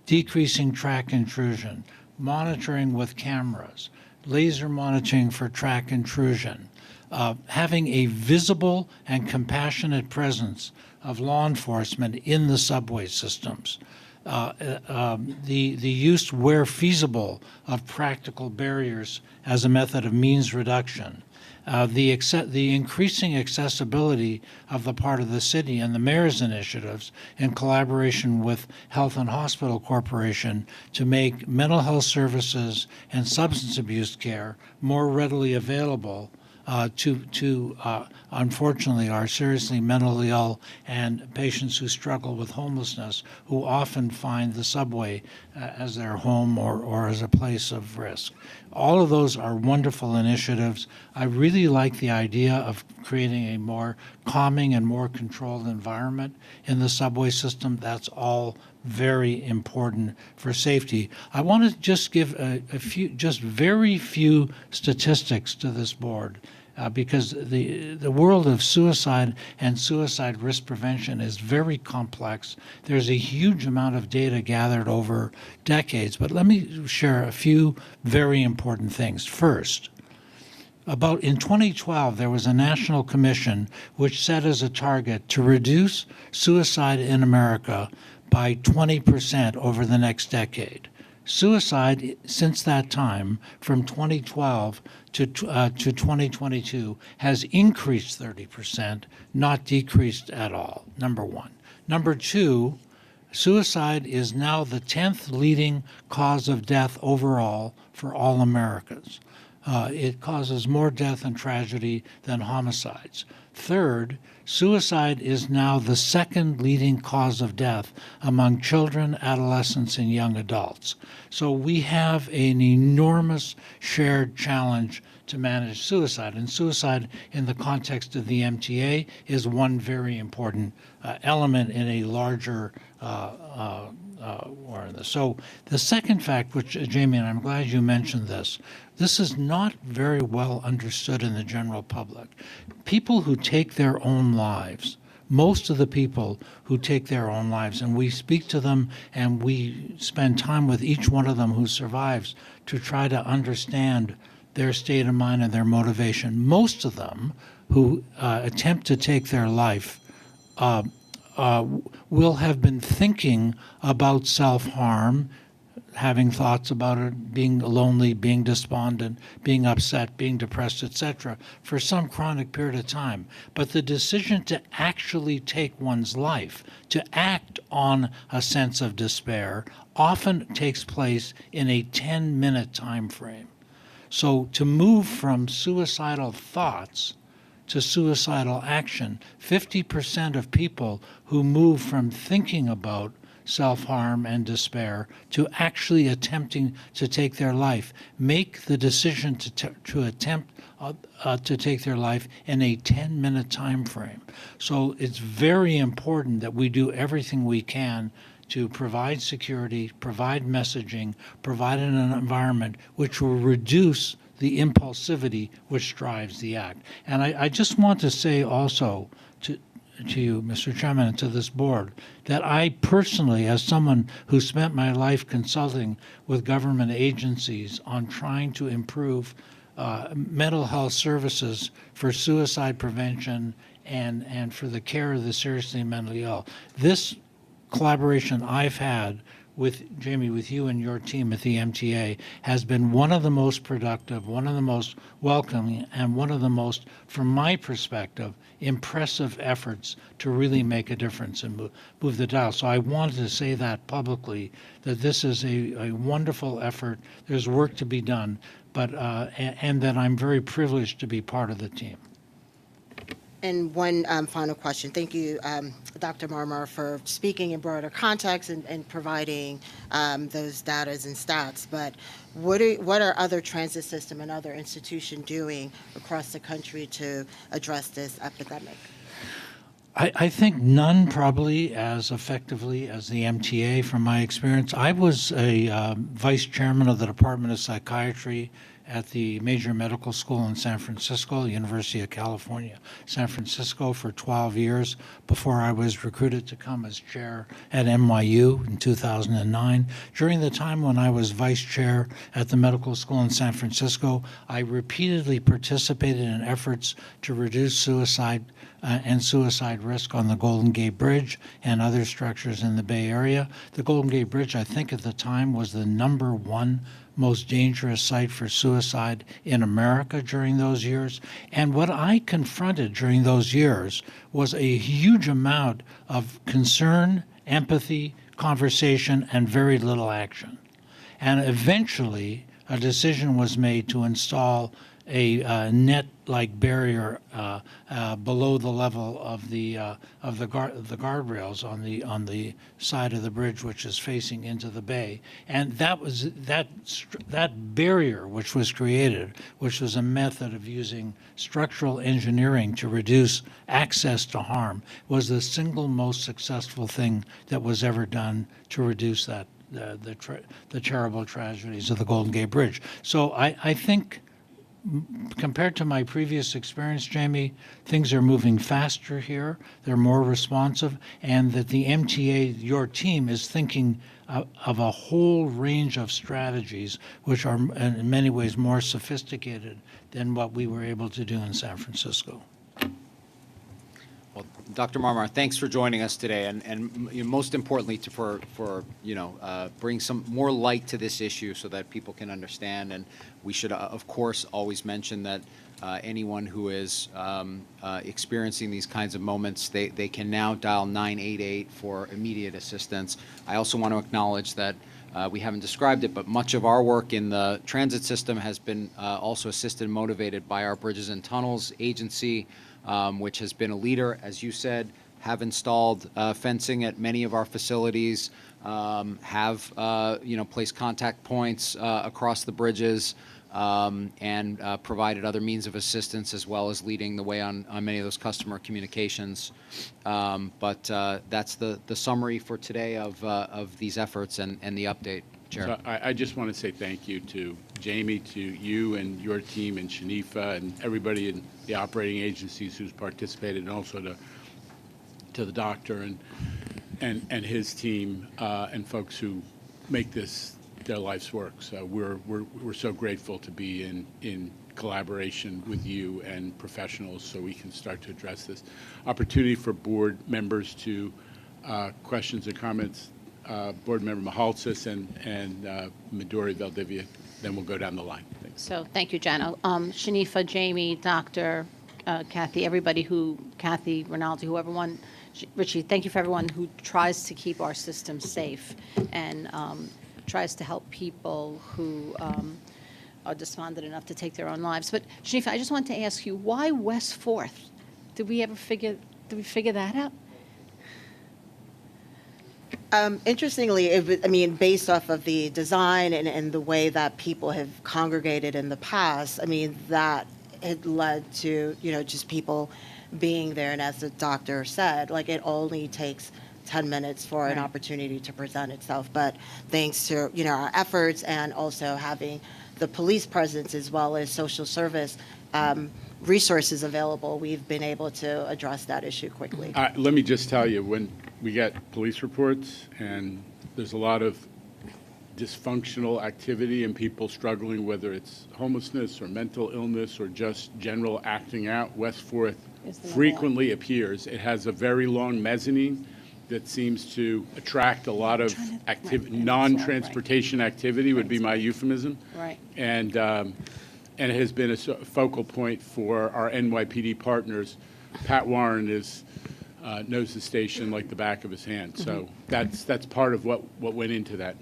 Speaker 13: decreasing track intrusion, monitoring with cameras, laser monitoring for track intrusion, having a visible and compassionate presence of law enforcement in the subway systems, the use where feasible of practical barriers as a method of means reduction, the increasing accessibility of the part of the city and the mayor's initiatives in collaboration with Health and Hospital Corporation to make mental health services and substance abuse care more readily available to unfortunately, are seriously mentally ill and patients who struggle with homelessness, who often find the subway as their home or as a place of risk. All of those are wonderful initiatives. I really like the idea of creating a more calming and more controlled environment in the subway system. That's all very important for safety. I want to just give a few, just very few statistics to this board. Because the world of suicide and suicide risk prevention is very complex. There's a huge amount of data gathered over decades, but let me share a few very important things. First, in 2012, there was a national commission which set as a target to reduce suicide in America by 20% over the next decade. Suicide since that time, from 2012 to 2022, has increased 30%, not decreased at all, number one. Number two, suicide is now the 10th leading cause of death overall for all Americans. It causes more death and tragedy than homicides. Third, suicide is now the second leading cause of death among children, adolescents, and young adults. So we have an enormous shared challenge to manage suicide. And suicide in the context of the MTA is one very important element in a larger war. So the second fact, which, Jamie, and I'm glad you mentioned this is not very well understood in the general public. People who take their own lives, most of the people who take their own lives, and we speak to them and we spend time with each one of them who survives to try to understand their state of mind and their motivation. Most of them who attempt to take their life will have been thinking about self-harm, having thoughts about it, being lonely, being despondent, being upset, being depressed, etc., for some chronic period of time. But the decision to actually take one's life, to act on a sense of despair, often takes place in a 10-minute time frame. So to move from suicidal thoughts to suicidal action, 50% of people who move from thinking about self-harm and despair to actually attempting to take their life make the decision to attempt to take their life in a 10-minute time frame. So it's very important that we do everything we can to provide security, provide messaging, provide an environment which will reduce the impulsivity which drives the act. And I just want to say also to you, Mr. Chairman, and to this board, that I personally, as someone who spent my life consulting with government agencies on trying to improve mental health services for suicide prevention and for the care of the seriously mentally ill, this collaboration I've had with Jamie, with you and your team at the MTA, has been one of the most productive, one of the most welcoming, and one of the most, from my perspective, impressive efforts to really make a difference and move the dial. So I wanted to say that publicly, that this is a wonderful effort. There's work to be done, but and that I'm very privileged to be part of the team.
Speaker 18: And one final question. Thank you, Dr. Marmar, for speaking in broader context and providing those data and stats. But what are other transit system and other institutions doing across the country to address this epidemic?
Speaker 13: I think none probably as effectively as the MTA from my experience. I was a vice chairman of the Department of Psychiatry at the major medical school in San Francisco, University of California, San Francisco, for 12 years before I was recruited to come as chair at NYU in 2009. During the time when I was vice chair at the medical school in San Francisco, I repeatedly participated in efforts to reduce suicide and suicide risk on the Golden Gate Bridge and other structures in the Bay Area. The Golden Gate Bridge, I think at the time, was the #1 most dangerous site for suicide in America during those years. And what I confronted during those years was a huge amount of concern, empathy, conversation, and very little action. And eventually, a decision was made to install a net-like barrier below the level of the guardrails on the side of the bridge, which is facing into the bay. And that barrier which was created, which was a method of using structural engineering to reduce access to harm, was the single most successful thing that was ever done to reduce that the terrible tragedies of the Golden Gate Bridge. So I think, compared to my previous experience, Jamie, things are moving faster here. They're more responsive, and that the MTA, your team, is thinking of a whole range of strategies which are in many ways more sophisticated than what we were able to do in San Francisco.
Speaker 12: Well, Dr. Marmar, thanks for joining us today, and most importantly, for bring some more light to this issue so that people can understand. And we should, of course, always mention that anyone who is experiencing these kinds of moments, they can now dial 988 for immediate assistance. I also want to acknowledge that we haven't described it, but much of our work in the transit system has been also assisted and motivated by our Bridges and Tunnels agency, which has been a leader, as you said, have installed fencing at many of our facilities, have placed contact points across the bridges, and provided other means of assistance, as well as leading the way on many of those customer communications. But that's the summary for today of these efforts and the update. Chair.
Speaker 11: So I just want to say thank you to Jamie, to you and your team, and Shanifa, and everybody in the operating agencies who's participated, and also to the doctor and his team, and folks who make this their life's work. So we're so grateful to be in collaboration with you and professionals, so we can start to address this. Opportunity for board members to questions or comments. Board Member Mahaltsis and Midori Valdivia, then we'll go down the line. Thanks.
Speaker 14: So thank you, Jana. Shanifa, Jamie, Dr. Kathy, Kathy, Rinaldi, Richie, thank you for everyone who tries to keep our system safe and tries to help people who are despondent enough to take their own lives. But Shanifa, I just wanted to ask you, why West 4th? Did we figure that out?
Speaker 18: Interestingly, based off of the design and the way that people have congregated in the past, that it led to, just people being there. And as the doctor said, it only takes 10 minutes for an opportunity to present itself. But thanks to, our efforts and also having the police presence as well as social service resources available, we've been able to address that issue quickly.
Speaker 11: Let me just tell you, when we get police reports and there's a lot of dysfunctional activity and people struggling, whether it's homelessness or mental illness or just general acting out, West 4th frequently appears. It has a very long mezzanine that seems to attract a lot of non-transportation activity, would be my euphemism.
Speaker 14: Right.
Speaker 11: And it has been a focal point for our NYPD partners. Pat Warren knows the station like the back of his hand. So that's part of what went into that.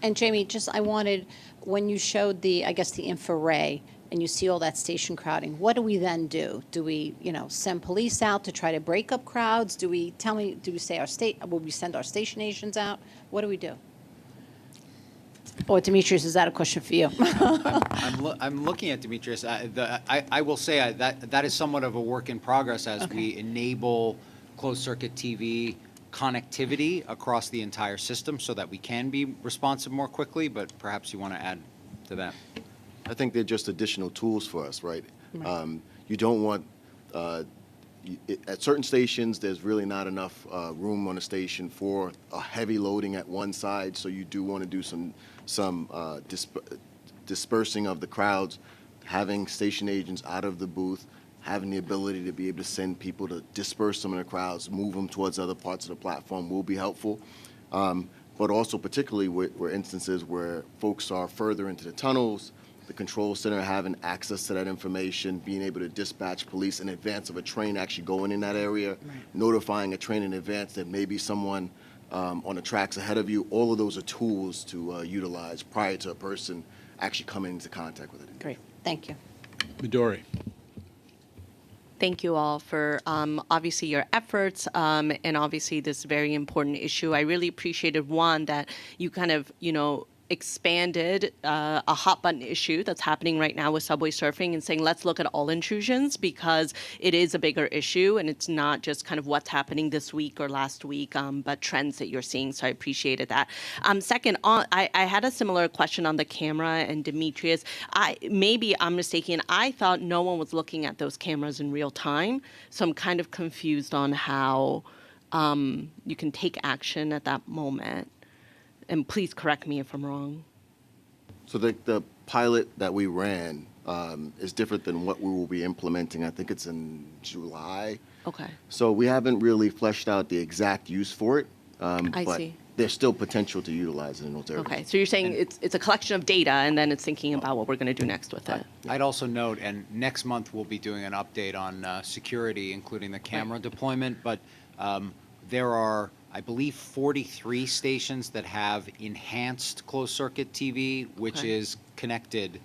Speaker 14: And Jamie, I wanted, when you showed the infrared and you see all that station crowding, what do we then do? Do we, send police out to try to break up crowds? Do we say will we send our station agents out? What do we do? Or Demetrius, is that a question for you?
Speaker 12: I'm looking at Demetrius. I will say that is somewhat of a work in progress as we enable closed-circuit TV connectivity across the entire system so that we can be responsive more quickly, but perhaps you want to add to that.
Speaker 15: I think they're just additional tools for us, right? You don't want, at certain stations, there's really not enough room on the station for a heavy loading at one side, so you do want to do some dispersing of the crowds, having station agents out of the booth, having the ability to be able to send people to disperse some of the crowds, move them towards other parts of the platform will be helpful. But also particularly where instances where folks are further into the tunnels, the control center having access to that information, being able to dispatch police in advance of a train actually going in that area, notifying a train in advance that maybe someone on the tracks ahead of you. All of those are tools to utilize prior to a person actually coming into contact with it.
Speaker 14: Great, thank you.
Speaker 11: Midori.
Speaker 16: Thank you all for obviously your efforts and obviously this very important issue. I really appreciated, one, that you kind of, expanded a hot button issue that's happening right now with subway surfing and saying, let's look at all intrusions because it is a bigger issue and it's not just kind of what's happening this week or last week, but trends that you're seeing. So I appreciated that. Second, I had a similar question on the camera, and Demetrius, maybe I'm mistaken. I thought no one was looking at those cameras in real time. So I'm kind of confused on how you can take action at that moment. And please correct me if I'm wrong.
Speaker 15: So the pilot that we ran is different than what we will be implementing. I think it's in July.
Speaker 16: Okay.
Speaker 15: So we haven't really fleshed out the exact use for it.
Speaker 16: I
Speaker 15: but
Speaker 16: see.
Speaker 15: There's still potential to utilize it in those areas.
Speaker 16: Okay, so you're saying it's a collection of data, and then it's thinking about what we're going to do next with it.
Speaker 12: I'd also note, and next month we'll be doing an update on security, including the camera deployment, but there are, I believe, 43 stations that have enhanced closed-circuit TV, which is connected,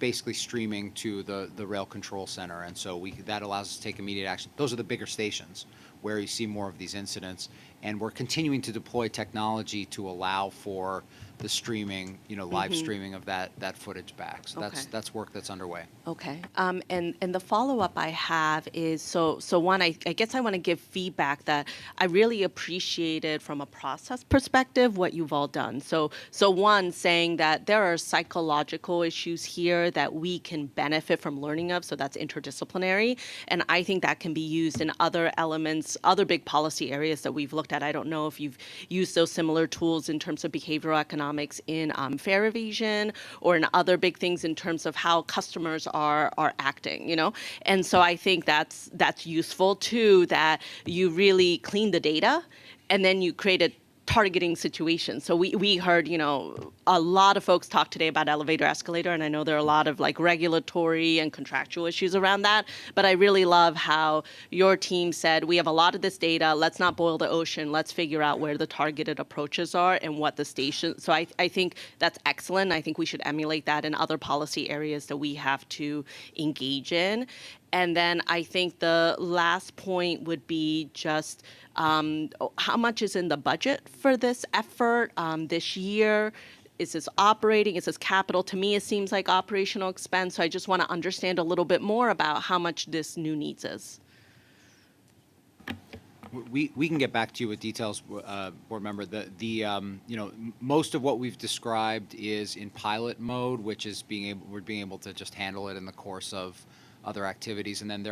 Speaker 12: basically streaming to the rail control center, and so that allows us to take immediate action. Those are the bigger stations where you see more of these incidents, and we're continuing to deploy technology to allow for the streaming, live streaming of that footage back. So that's work that's underway.
Speaker 16: Okay. And the follow-up I have is, so one, I guess I want to give feedback that I really appreciated from a process perspective what you've all done. So one, saying that there are psychological issues here that we can benefit from learning of, so that's interdisciplinary. And I think that can be used in other elements, other big policy areas that we've looked at. I don't know if you've used those similar tools in terms of behavioral economics in fare evasion or in other big things in terms of how customers are acting, And so I think that's useful too, that you really clean the data and then you create a targeting situation. So we heard, a lot of folks talk today about elevator, escalator, and I know there are a lot of regulatory and contractual issues around that, but I really love how your team said, we have a lot of this data, let's not boil the ocean, let's figure out where the targeted approaches are and what the station, so I think that's excellent. I think we should emulate that in other policy areas that we have to engage in. And then I think the last point would be just how much is in the budget for this effort this year? Is this operating? Is this capital? To me, it seems like operational expense. So I just want to understand a little bit more about how much this new needs is.
Speaker 12: We can get back to you with details, board member. Most of what we've described is in pilot mode, which is we're being able to just handle it in the course of other activities, and then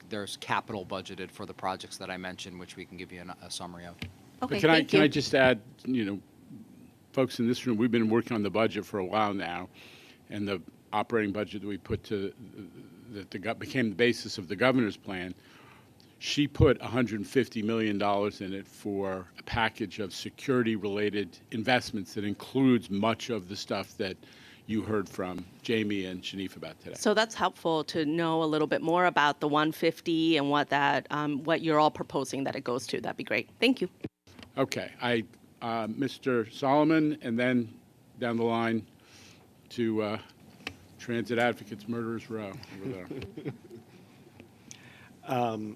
Speaker 12: there's capital budgeted for the projects that I mentioned, which we can give you a summary of.
Speaker 11: Okay, can I just add, folks in this room, we've been working on the budget for a while now, and the operating budget that we put that became the basis of the governor's plan. She put $150 million in it for a package of security-related investments that includes much of the stuff that you heard from Jamie and Shanif about today.
Speaker 16: So that's helpful to know a little bit more about the 150 and what you're all proposing that it goes to. That'd be great. Thank you.
Speaker 11: Okay, Mr. Solomon, and then down the line to Transit Advocates Murderers Row over there.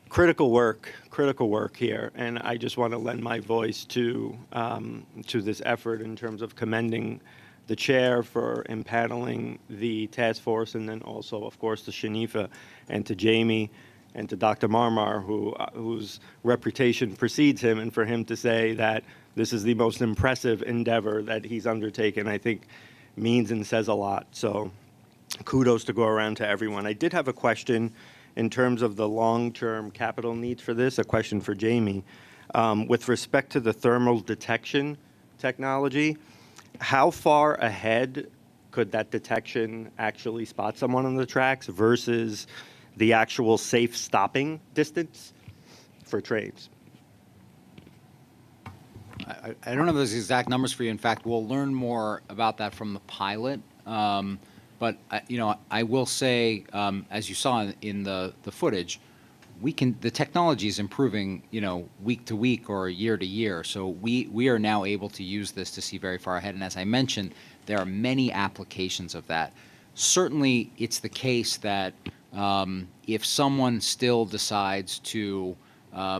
Speaker 17: Critical work here, and I just want to lend my voice to this effort in terms of commending the chair for empaneling the task force, and then also, of course, to Shanifa and to Jamie and to Dr. Marmar, whose reputation precedes him, and for him to say that this is the most impressive endeavor that he's undertaken, I think means and says a lot. So kudos to go around to everyone. I did have a question in terms of the long-term capital needs for this, a question for Jamie. With respect to the thermal detection technology, how far ahead could that detection actually spot someone on the tracks versus the actual safe stopping distance for trains?
Speaker 12: I don't have those exact numbers for you. In fact, we'll learn more about that from the pilot. But I will say, as you saw in the footage, the technology is improving, week to week or year to year. So we are now able to use this to see very far ahead. And as I mentioned, there are many applications of that. Certainly, it's the case that if someone still decides to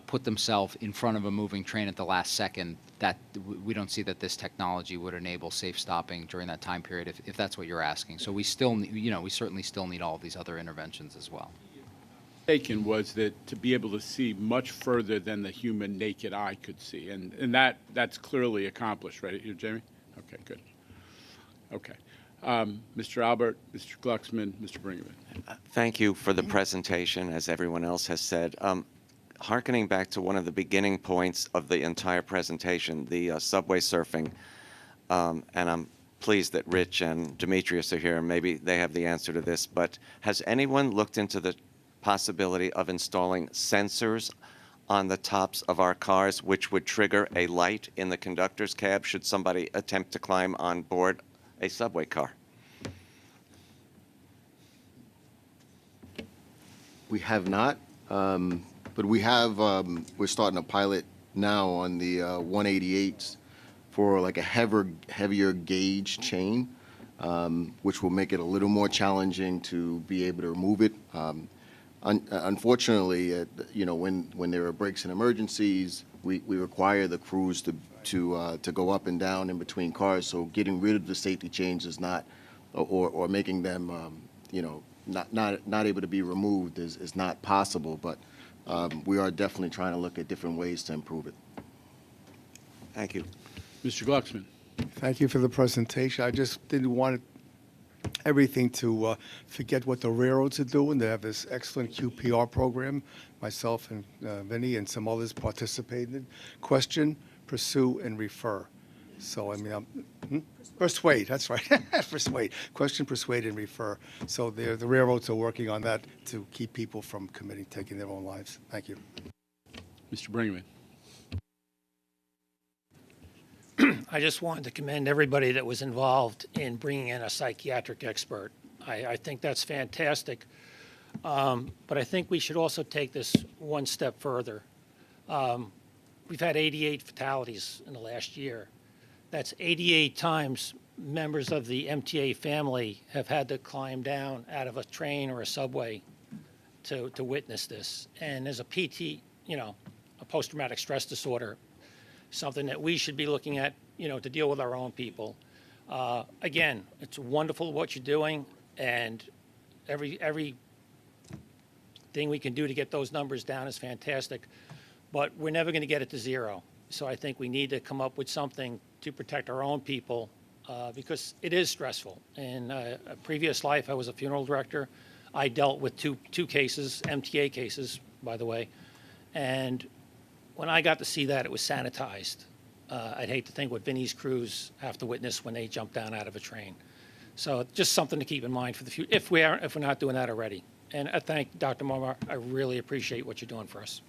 Speaker 12: put themselves in front of a moving train at the last second, that we don't see that this technology would enable safe stopping during that time period, if that's what you're asking. So we still, we certainly still need all of these other interventions as well.
Speaker 11: Taken was that to be able to see much further than the human naked eye could see, and that's clearly accomplished, right, Jamie? Okay, good. Okay. Mr. Albert, Mr. Glucksman, Mr. Brinkman.
Speaker 19: Thank you for the presentation, as everyone else has said. Harkening back to one of the beginning points of the entire presentation, the subway surfing, and I'm pleased that Rich and Demetrius are here, and maybe they have the answer to this, but has anyone looked into the possibility of installing sensors on the tops of our cars which would trigger a light in the conductor's cab should somebody attempt to climb on board a subway car?
Speaker 15: We have not, but we have, we're starting a pilot now on the 188s for like a heavier gauge chain, which will make it a little more challenging to be able to remove it. Unfortunately, when there are breaks and emergencies, we require the crews to go up and down in between cars. So getting rid of the safety chains is not, or making them, not able to be removed is not possible. But we are definitely trying to look at different ways to improve it.
Speaker 19: Thank you.
Speaker 11: Mr. Glucksman.
Speaker 20: Thank you for the presentation. I just didn't want everything to forget what the railroads are doing. They have this excellent QPR program. Myself and Vinny and some others participated. Question, pursue, and refer. So, I mean, persuade, that's right. Persuade. Question, persuade, and refer. So the railroads are working on that to keep people from taking their own lives. Thank you.
Speaker 11: Mr. Brinkman.
Speaker 24: I just wanted to commend everybody that was involved in bringing in a psychiatric expert. I think that's fantastic. But I think we should also take this one step further. We've had 88 fatalities in the last year. That's 88 times members of the MTA family have had to climb down out of a train or a subway to witness this. And as a PT, a post-traumatic stress disorder, something that we should be looking at, to deal with our own people. Again, it's wonderful what you're doing, and every thing we can do to get those numbers down is fantastic, but we're never going to get it to zero. So I think we need to come up with something to protect our own people because it is stressful. In a previous life, I was a funeral director. I dealt with two cases, MTA cases, by the way, and when I got to see that, it was sanitized. I'd hate to think what Vinny's crews have to witness when they jump down out of a train. So just something to keep in mind for the future, if we're not doing that already. And I thank Dr. Marmar. I really appreciate what you're doing for us.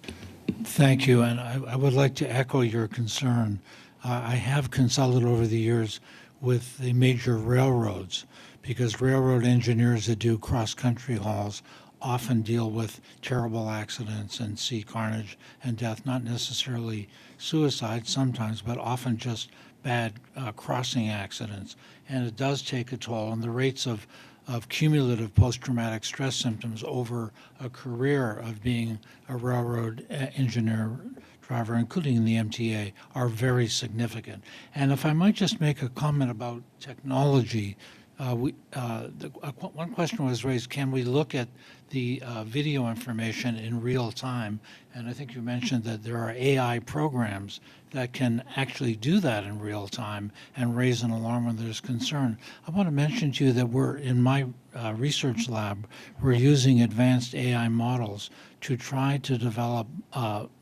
Speaker 13: Thank you, and I would like to echo your concern. I have consulted over the years with the major railroads because railroad engineers that do cross-country hauls often deal with terrible accidents and see carnage and death, not necessarily suicide sometimes, but often just bad crossing accidents, and it does take a toll. And the rates of cumulative post-traumatic stress symptoms over a career of being a railroad engineer driver, including the MTA, are very significant. And if I might just make a comment about technology, one question was raised, can we look at the video information in real time? And I think you mentioned that there are AI programs that can actually do that in real time and raise an alarm when there's concern. I want to mention to you that we're in my research lab, we're using advanced AI models to try to develop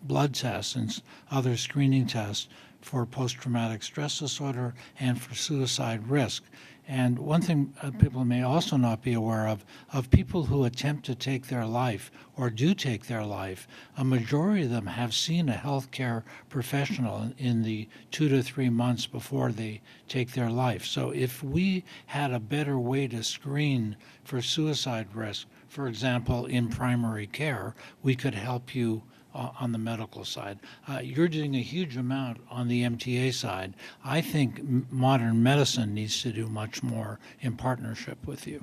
Speaker 13: blood tests and other screening tests for post-traumatic stress disorder and for suicide risk. And one thing people may also not be aware of people who attempt to take their life or do take their life, a majority of them have seen a healthcare professional in the 2 to 3 months before they take their life. So if we had a better way to screen for suicide risk, for example, in primary care, we could help you on the medical side. You're doing a huge amount on the MTA side. I think modern medicine needs to do much more in partnership with you.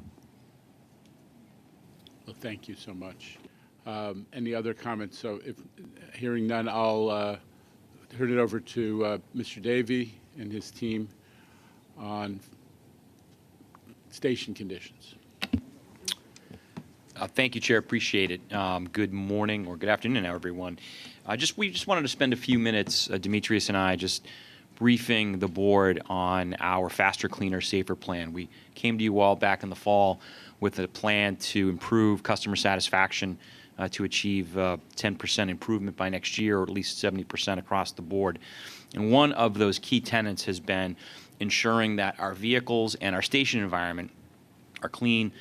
Speaker 11: Well, thank you so much. Any other comments? So if hearing none, I'll turn it over to Mr. Davey and his team on station conditions.
Speaker 2: Thank you, Chair. Appreciate it. Good morning or good afternoon, everyone. We just wanted to spend a few minutes, Demetrius and I, just briefing the board on our Faster, Cleaner, Safer plan. We came to you all back in the fall with a plan to improve customer satisfaction, to achieve 10% improvement by next year, or at least 70% across the board. And one of those key tenets has been ensuring that our vehicles and our station environment are clean.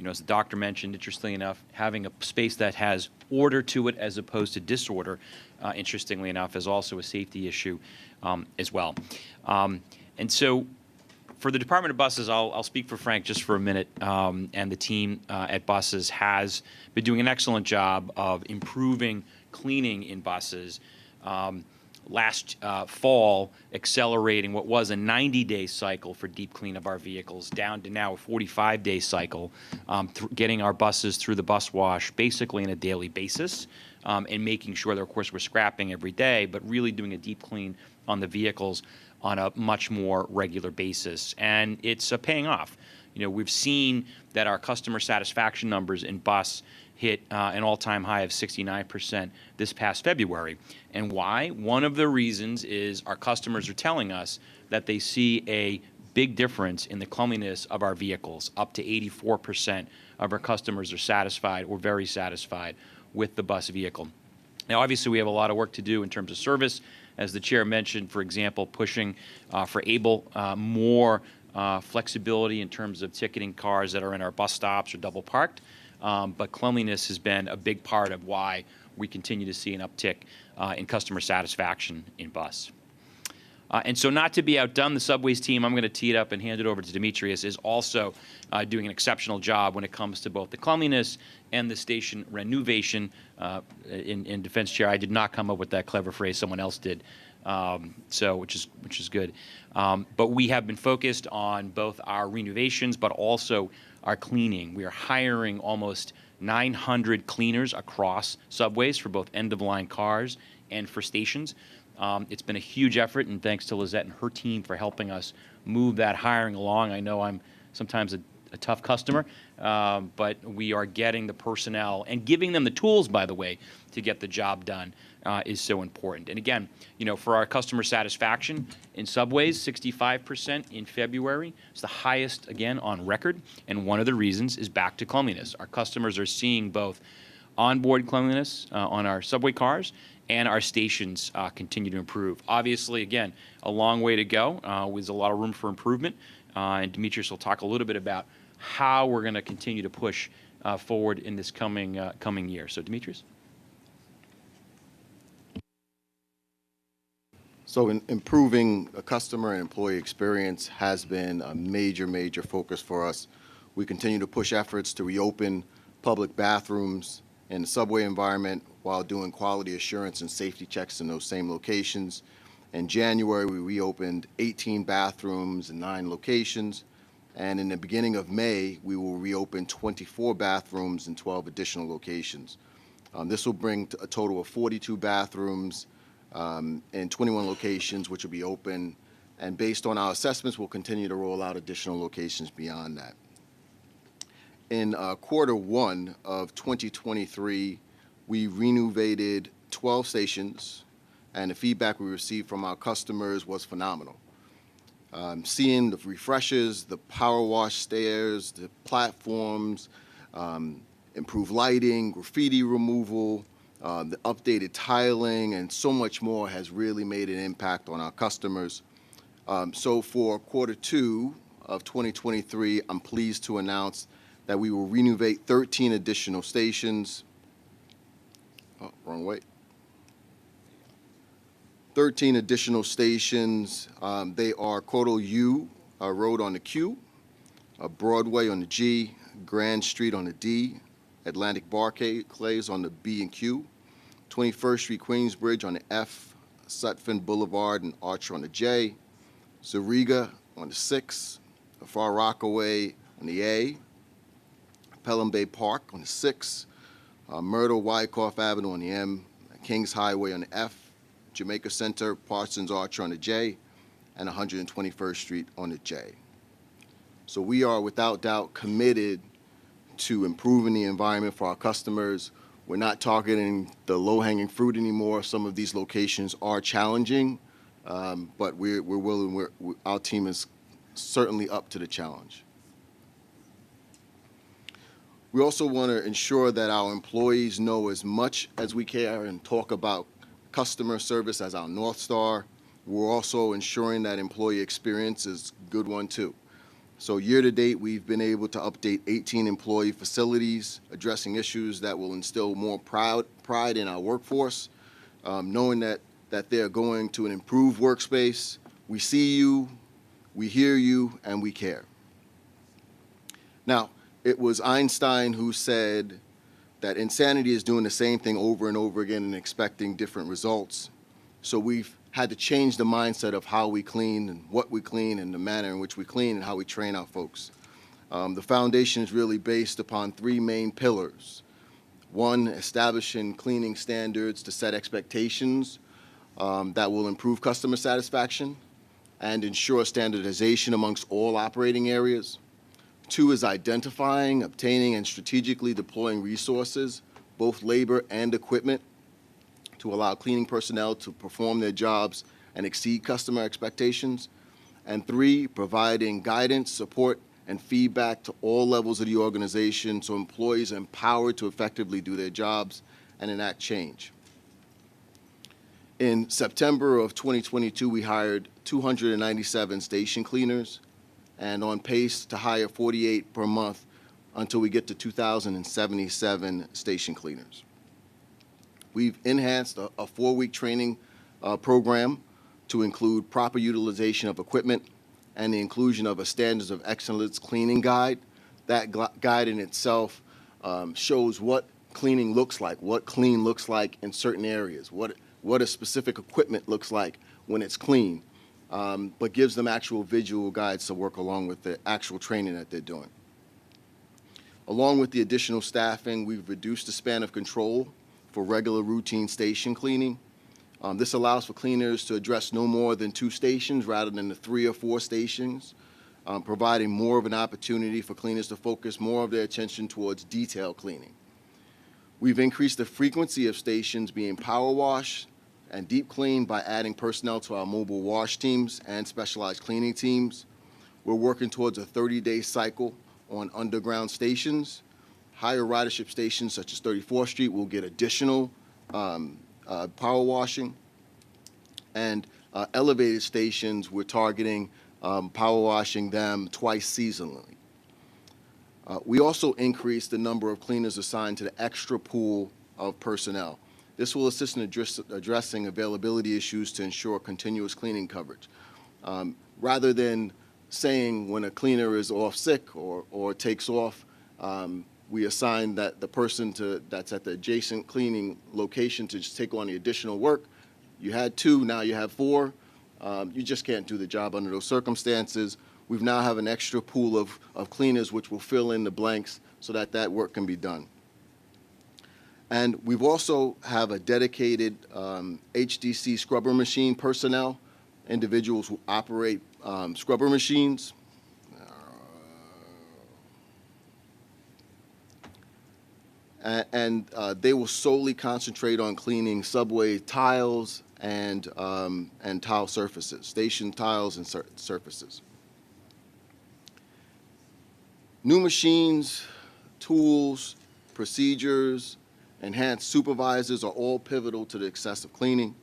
Speaker 2: As the doctor mentioned, interestingly enough, having a space that has order to it as opposed to disorder, interestingly enough, is also a safety issue as well. And so for the Department of Buses, I'll speak for Frank just for a minute, and the team at Buses has been doing an excellent job of improving cleaning in buses. Last fall, accelerating what was a 90-day cycle for deep clean of our vehicles down to now a 45-day cycle, getting our buses through the bus wash basically on a daily basis, and making sure that, of course, we're scrapping every day, but really doing a deep clean on the vehicles on a much more regular basis. And it's paying off. We've seen that our customer satisfaction numbers in bus hit an all-time high of 69% this past February. And why? One of the reasons is our customers are telling us that they see a big difference in the cleanliness of our vehicles. Up to 84% of our customers are satisfied or very satisfied with the bus vehicle. Now, obviously, we have a lot of work to do in terms of service. As the chair mentioned, for example, pushing for more flexibility in terms of ticketing cars that are in our bus stops or double parked. But cleanliness has been a big part of why we continue to see an uptick in customer satisfaction in bus. And so, not to be outdone, the Subways team, I'm going to tee it up and hand it over to Demetrius, is also doing an exceptional job when it comes to both the cleanliness and the station renovation. In defense, Chair, I did not come up with that clever phrase; someone else did. Which is good. But we have been focused on both our renovations, but also our cleaning. We are hiring almost 900 cleaners across Subways for both end-of-line cars and for stations. It's been a huge effort, and thanks to Lizette and her team for helping us move that hiring along. I know I'm sometimes a tough customer, but we are getting the personnel and giving them the tools, by the way, to get the job done is so important. And again, for our customer satisfaction in Subways, 65% in February. It's the highest, again, on record, and one of the reasons is back to cleanliness. Our customers are seeing both onboard cleanliness on our subway cars, and our stations continue to improve. Obviously, again, a long way to go. There's a lot of room for improvement, and Demetrius will talk a little bit about how we're going to continue to push forward in this coming year. So, Demetrius?
Speaker 15: So improving a customer and employee experience has been a major focus for us. We continue to push efforts to reopen public bathrooms in the subway environment while doing quality assurance and safety checks in those same locations. In January, we reopened 18 bathrooms in 9 locations. And in the beginning of May, we will reopen 24 bathrooms in 12 additional locations. This will bring a total of 42 bathrooms in 21 locations, which will be open. And based on our assessments, we'll continue to roll out additional locations beyond that. In quarter 1 of 2023, we renovated 12 stations, and the feedback we received from our customers was phenomenal. Seeing the refreshes, the power wash stairs, the platforms, improved lighting, graffiti removal, the updated tiling, and so much more has really made an impact on our customers. So for quarter 2 of 2023, I'm pleased to announce that we will renovate 13 additional stations. Oh, wrong way. 13 additional stations. They are Cordell U Road on the Q, Broadway on the G, Grand Street on the D, Atlantic Barclays on the B and Q, 21st Street Queensbridge on the F, Sutphin Boulevard and Archer on the J, Zariga on the 6, Far Rockaway on the A, Pelham Bay Park on the 6, Myrtle Wyckoff Avenue on the M, Kings Highway on the F, Jamaica Center, Parsons Archer on the J, and 121st Street on the J. So we are without doubt committed to improving the environment for our customers. We're not targeting the low-hanging fruit anymore. Some of these locations are challenging, but we're willing, our team is certainly up to the challenge. We also want to ensure that our employees know as much as we care and talk about customer service as our North Star. We're also ensuring that employee experience is a good one too. So year to date, we've been able to update 18 employee facilities, addressing issues that will instill more pride in our workforce, knowing that they're going to an improved workspace. We see you, we hear you, and we care. Now, it was Einstein who said that insanity is doing the same thing over and over again and expecting different results. So we've had to change the mindset of how we clean and what we clean and the manner in which we clean and how we train our folks. The foundation is really based upon 3 main pillars. 1, establishing cleaning standards to set expectations that will improve customer satisfaction and ensure standardization amongst all operating areas. 2 is identifying, obtaining, and strategically deploying resources, both labor and equipment, to allow cleaning personnel to perform their jobs and exceed customer expectations. And 3, providing guidance, support, and feedback to all levels of the organization so employees are empowered to effectively do their jobs and enact change. In September of 2022, we hired 297 station cleaners and on pace to hire 48 per month until we get to 2,077 station cleaners. We've enhanced a 4-week training program to include proper utilization of equipment and the inclusion of a Standards of Excellence cleaning guide. That guide in itself shows what cleaning looks like, what clean looks like in certain areas, what a specific equipment looks like when it's clean, but gives them actual visual guides to work along with the actual training that they're doing. Along with the additional staffing, we've reduced the span of control for regular routine station cleaning. This allows for cleaners to address no more than 2 stations rather than the 3 or 4 stations, providing more of an opportunity for cleaners to focus more of their attention towards detail cleaning. We've increased the frequency of stations being power washed and deep cleaned by adding personnel to our mobile wash teams and specialized cleaning teams. We're working towards a 30-day cycle on underground stations. Higher ridership stations such as 34th Street will get additional power washing. And elevated stations, we're targeting power washing them twice seasonally. We also increased the number of cleaners assigned to the extra pool of personnel. This will assist in addressing availability issues to ensure continuous cleaning coverage. Rather than saying when a cleaner is off sick or takes off, we assign that the person that's at the adjacent cleaning location to just take on the additional work. You had 2, now you have 4. You just can't do the job under those circumstances. We now have an extra pool of cleaners which will fill in the blanks so that that work can be done. And we've also have a dedicated HDC scrubber machine personnel, individuals who operate scrubber machines. And they will solely concentrate on cleaning subway tiles and tile surfaces, station tiles and surfaces. New machines, tools, procedures, enhanced supervisors are all pivotal to the excessive cleaning.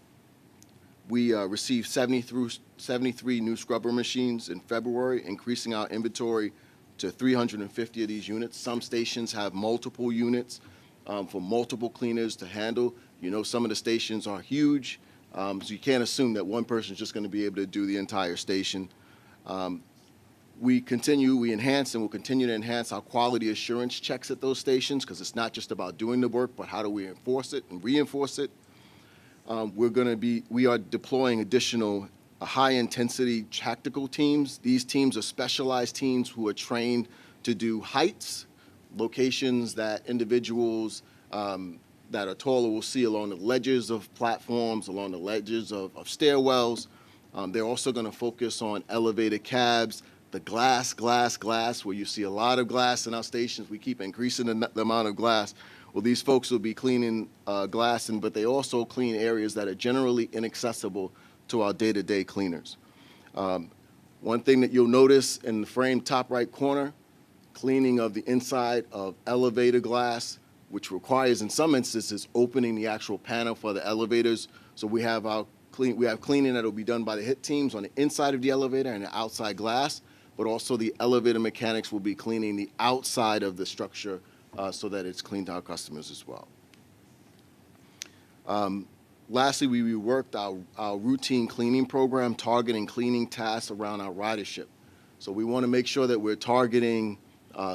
Speaker 15: We received 73 new scrubber machines in February, increasing our inventory to 350 of these units. Some stations have multiple units for multiple cleaners to handle. You know, some of the stations are huge, so you can't assume that one person is just going to be able to do the entire station. We enhance and will continue to enhance our quality assurance checks at those stations, because it's not just about doing the work, but how do we enforce it and reinforce it. We are deploying additional high-intensity tactical teams. These teams are specialized teams who are trained to do heights, locations that individuals that are taller will see along the ledges of platforms, along the ledges of stairwells. They're also going to focus on elevated cabs, the glass, where you see a lot of glass in our stations. We keep increasing the amount of glass. Well, these folks will be cleaning glass, but they also clean areas that are generally inaccessible to our day-to-day cleaners. One thing that you'll notice in the frame top right corner, cleaning of the inside of elevator glass, which requires, in some instances, opening the actual panel for the elevators. So we have cleaning that will be done by the HIT teams on the inside of the elevator and the outside glass, but also the elevator mechanics will be cleaning the outside of the structure so that it's clean to our customers as well. Lastly, we reworked our routine cleaning program, targeting cleaning tasks around our ridership. So we want to make sure that we're targeting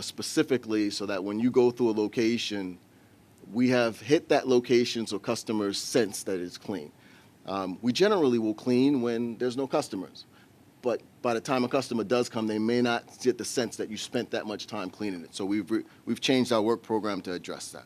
Speaker 15: specifically so that when you go through a location, we have hit that location so customers sense that it's clean. We generally will clean when there's no customers, but by the time a customer does come, they may not get the sense that you spent that much time cleaning it. So we've changed our work program to address that.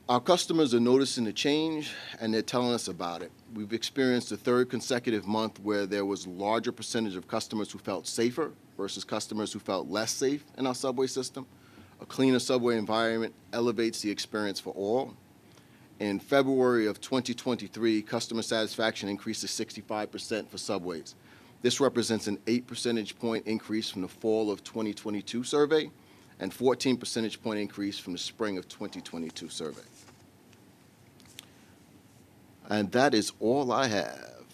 Speaker 15: Our customers are noticing the change, and they're telling us about it. We've experienced a 3rd consecutive month where there was a larger percentage of customers who felt safer versus customers who felt less safe in our subway system. A cleaner subway environment elevates the experience for all. In February of 2023, customer satisfaction increased to 65% for subways. This represents an 8 percentage point increase from the fall of 2022 survey and 14 percentage point increase from the spring of 2022 survey. And that is all I have.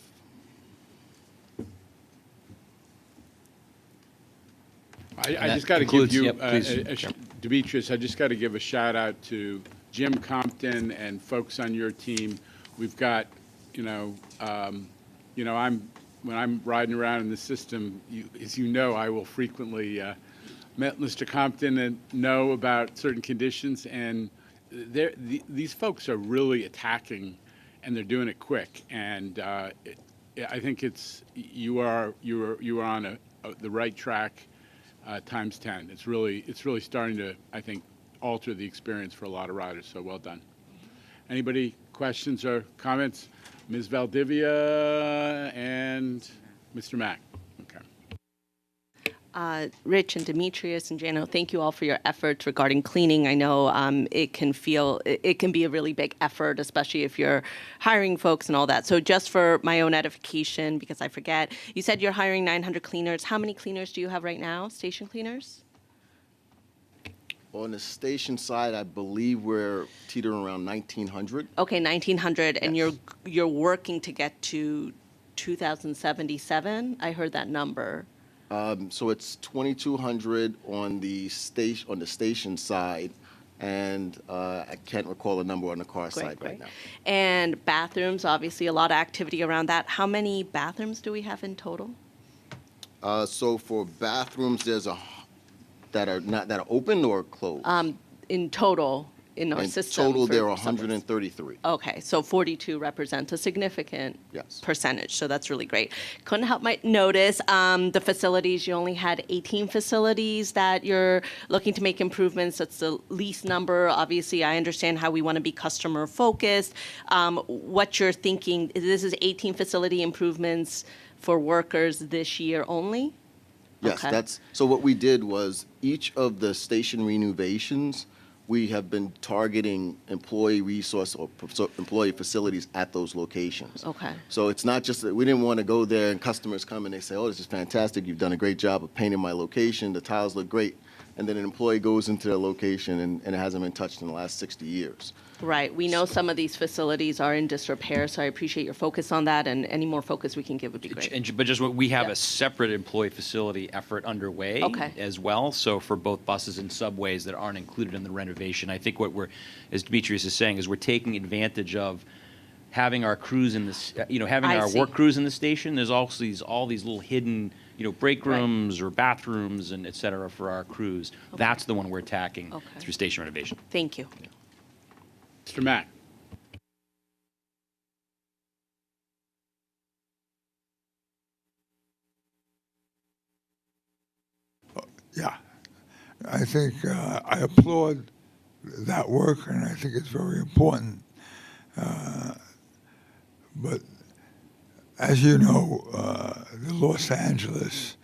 Speaker 11: I just got to give you, Demetrius, I just got to give a shout out to Jim Compton and folks on your team. We've got, when I'm riding around in the system, as you know, I will frequently met Mr. Compton and know about certain conditions, and these folks are really attacking, and they're doing it quick. And I think you are on the right track times 10. It's really starting to, I think, alter the experience for a lot of riders. So well done. Anybody questions or comments? Ms. Valdivia and Mr. Mack.
Speaker 16: Rich and Demetrius and Jano, thank you all for your efforts regarding cleaning. I know it can be a really big effort, especially if you're hiring folks and all that. So just for my own edification, because I forget, you said you're hiring 900 cleaners. How many cleaners do you have right now, station cleaners?
Speaker 15: On the station side, I believe we're teetering around 1,900.
Speaker 16: Okay, 1,900,
Speaker 15: yes.
Speaker 16: And you're working to get to 2,077. I heard that number.
Speaker 15: So it's 2,200 on the station side, and I can't recall a number on the car side right now.
Speaker 16: And bathrooms, obviously a lot of activity around that. How many bathrooms do we have in total?
Speaker 15: So for bathrooms, there's that are open or closed?
Speaker 16: In total, in our
Speaker 15: In
Speaker 16: system.
Speaker 15: total,
Speaker 16: for
Speaker 15: there are
Speaker 16: subways.
Speaker 15: 133.
Speaker 16: Okay, so 42 represents a significant
Speaker 15: Yes.
Speaker 16: percentage, so that's really great. Couldn't help but notice the facilities, you only had 18 facilities that you're looking to make improvements. That's the least number. Obviously, I understand how we want to be customer focused. What you're thinking, this is 18 facility improvements for workers this year only?
Speaker 15: Yes,
Speaker 16: Okay.
Speaker 15: so what we did was each of the station renovations, we have been targeting employee resource or employee facilities at those locations.
Speaker 16: Okay.
Speaker 15: So it's not just that we didn't want to go there and customers come and they say, oh, this is fantastic. You've done a great job of painting my location. The tiles look great. And then an employee goes into their location and it hasn't been touched in the last 60 years.
Speaker 16: Right. We know some of these facilities are in disrepair, so I appreciate your focus on that, and any more focus we can give would be great.
Speaker 2: But just what we have a separate employee facility effort underway as well. So for both buses and subways that aren't included in the renovation, I think what we're, as Demetrius is saying, is we're taking advantage of having our crews in this, having our work crews in the station. There's also all these little hidden, break rooms or bathrooms and et cetera for our crews. That's the one we're attacking through station renovation.
Speaker 16: Thank you.
Speaker 11: Mr. Mack.
Speaker 3: Yeah, I think I applaud that work, and I think it's very important. But as you know, the Los Angeles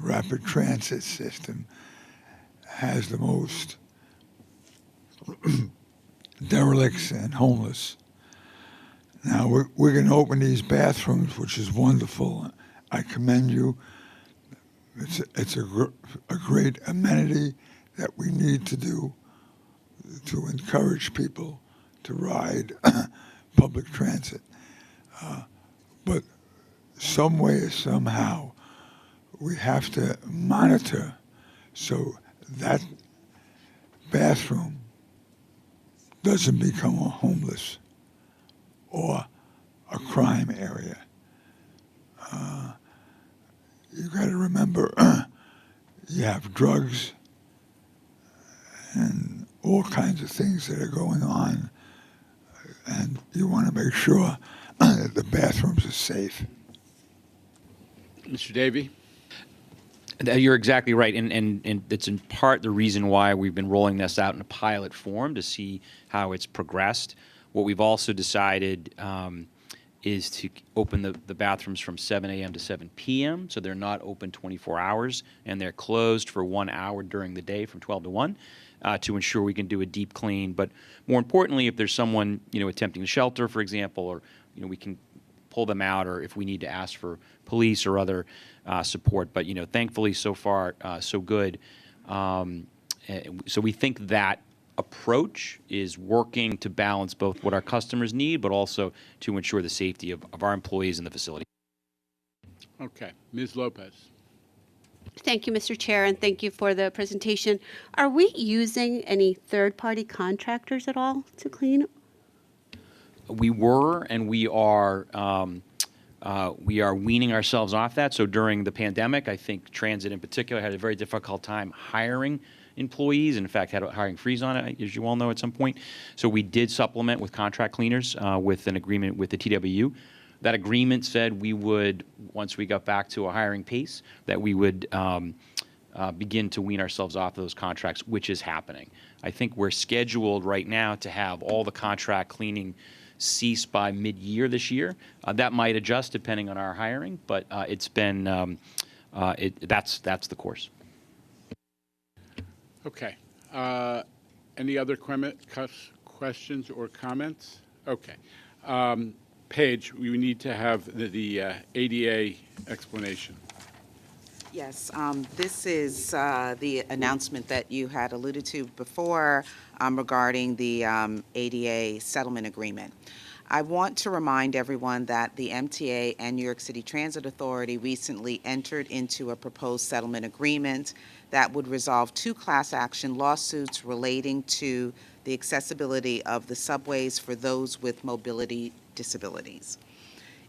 Speaker 3: rapid transit system has the most derelicts and homeless. Now, we're going to open these bathrooms, which is wonderful. I commend you. It's a great amenity that we need to do to encourage people to ride public transit. But some way, somehow, we have to monitor so that bathroom doesn't become a homeless or a crime area. You got to remember, you have drugs and all kinds of things that are going on, and you want to make sure that the bathrooms are safe.
Speaker 11: Mr. Davey?
Speaker 2: You're exactly right, and it's in part the reason why we've been rolling this out in a pilot form to see how it's progressed. What we've also decided is to open the bathrooms from 7 a.m. to 7 p.m., so they're not open 24 hours, and they're closed for 1 hour during the day from 12 to 1 to ensure we can do a deep clean. But more importantly, if there's someone attempting to shelter, for example, or we can pull them out, or if we need to ask for police or other support. But thankfully, so far, so good. So we think that approach is working to balance both what our customers need, but also to ensure the safety of our employees in the facility.
Speaker 11: Okay. Ms. Lopez.
Speaker 21: Thank you, Mr. Chair, and thank you for the presentation. Are we using any third-party contractors at all to clean?
Speaker 2: We were, and we are weaning ourselves off that. So during the pandemic, I think transit in particular had a very difficult time hiring employees. In fact, had a hiring freeze on it, as you all know, at some point. So we did supplement with contract cleaners with an agreement with the TWU. That agreement said we would, once we got back to a hiring pace, that we would begin to wean ourselves off those contracts, which is happening. I think we're scheduled right now to have all the contract cleaning cease by mid-year this year. That might adjust depending on our hiring, but it's been that's the course.
Speaker 11: Okay. Any other questions or comments? Okay. Paige, we need to have the ADA explanation.
Speaker 22: Yes, this is the announcement that you had alluded to before regarding the ADA settlement agreement. I want to remind everyone that the MTA and New York City Transit Authority recently entered into a proposed settlement agreement that would resolve 2 class action lawsuits relating to the accessibility of the subways for those with mobility disabilities.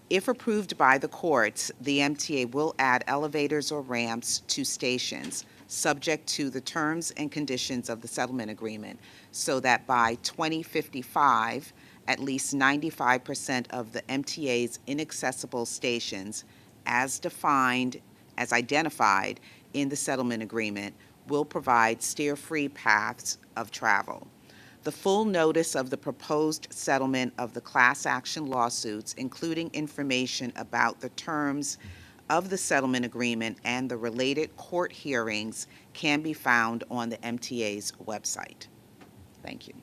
Speaker 22: If approved by the courts, the MTA will add elevators or ramps to stations, subject to the terms and conditions of the settlement agreement, so that by 2055, at least 95% of the MTA's inaccessible stations, as identified in the settlement agreement, will provide steer-free paths of travel. The full notice of the proposed settlement of the class action lawsuits, including information about the terms of the settlement agreement and the related court hearings, can be found on the MTA's website. Thank you.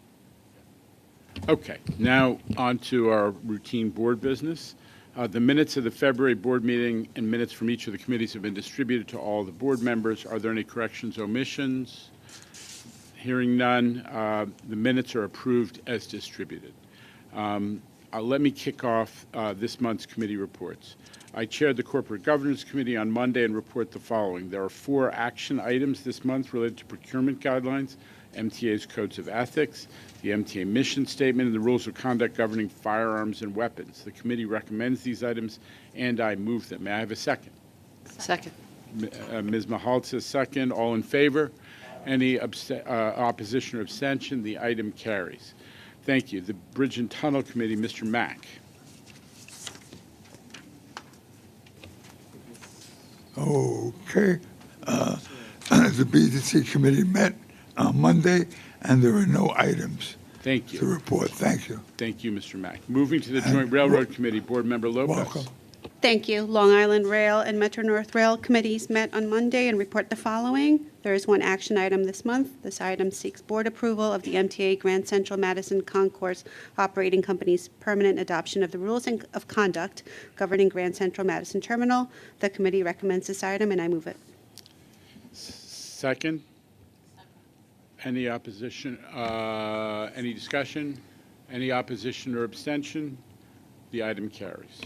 Speaker 11: Okay, now on to our routine board business. The minutes of the February board meeting and minutes from each of the committees have been distributed to all the board members. Are there any corrections, omissions? Hearing none, the minutes are approved as distributed. Let me kick off this month's committee reports. I chaired the Corporate Governance Committee on Monday and report the following. There are 4 action items this month related to procurement guidelines, MTA's codes of ethics, the MTA mission statement, and the rules of conduct governing firearms and weapons. The committee recommends these items, and I move them. May I have a second?
Speaker 14: Second.
Speaker 11: Ms. Mahaltz, second. All in favor? Any opposition or abstention? The item carries. Thank you. The Bridge and Tunnel Committee, Mr. Mack.
Speaker 3: Okay. The BDC committee met on Monday, and there are no items
Speaker 11: Thank you.
Speaker 3: to report. Thank you.
Speaker 11: Thank you, Mr. Mack. Moving to the Joint Railroad Committee, Board Member Lopez.
Speaker 3: Welcome.
Speaker 21: Thank you. Long Island Rail and Metro North Rail committees met on Monday and report the following. There is 1 action item this month. This item seeks board approval of the MTA Grand Central Madison Concourse Operating Company's permanent adoption of the rules of conduct governing Grand Central Madison Terminal. The committee recommends this item, and I move it.
Speaker 11: Second. Any opposition? Any discussion? Any opposition or abstention? The item carries.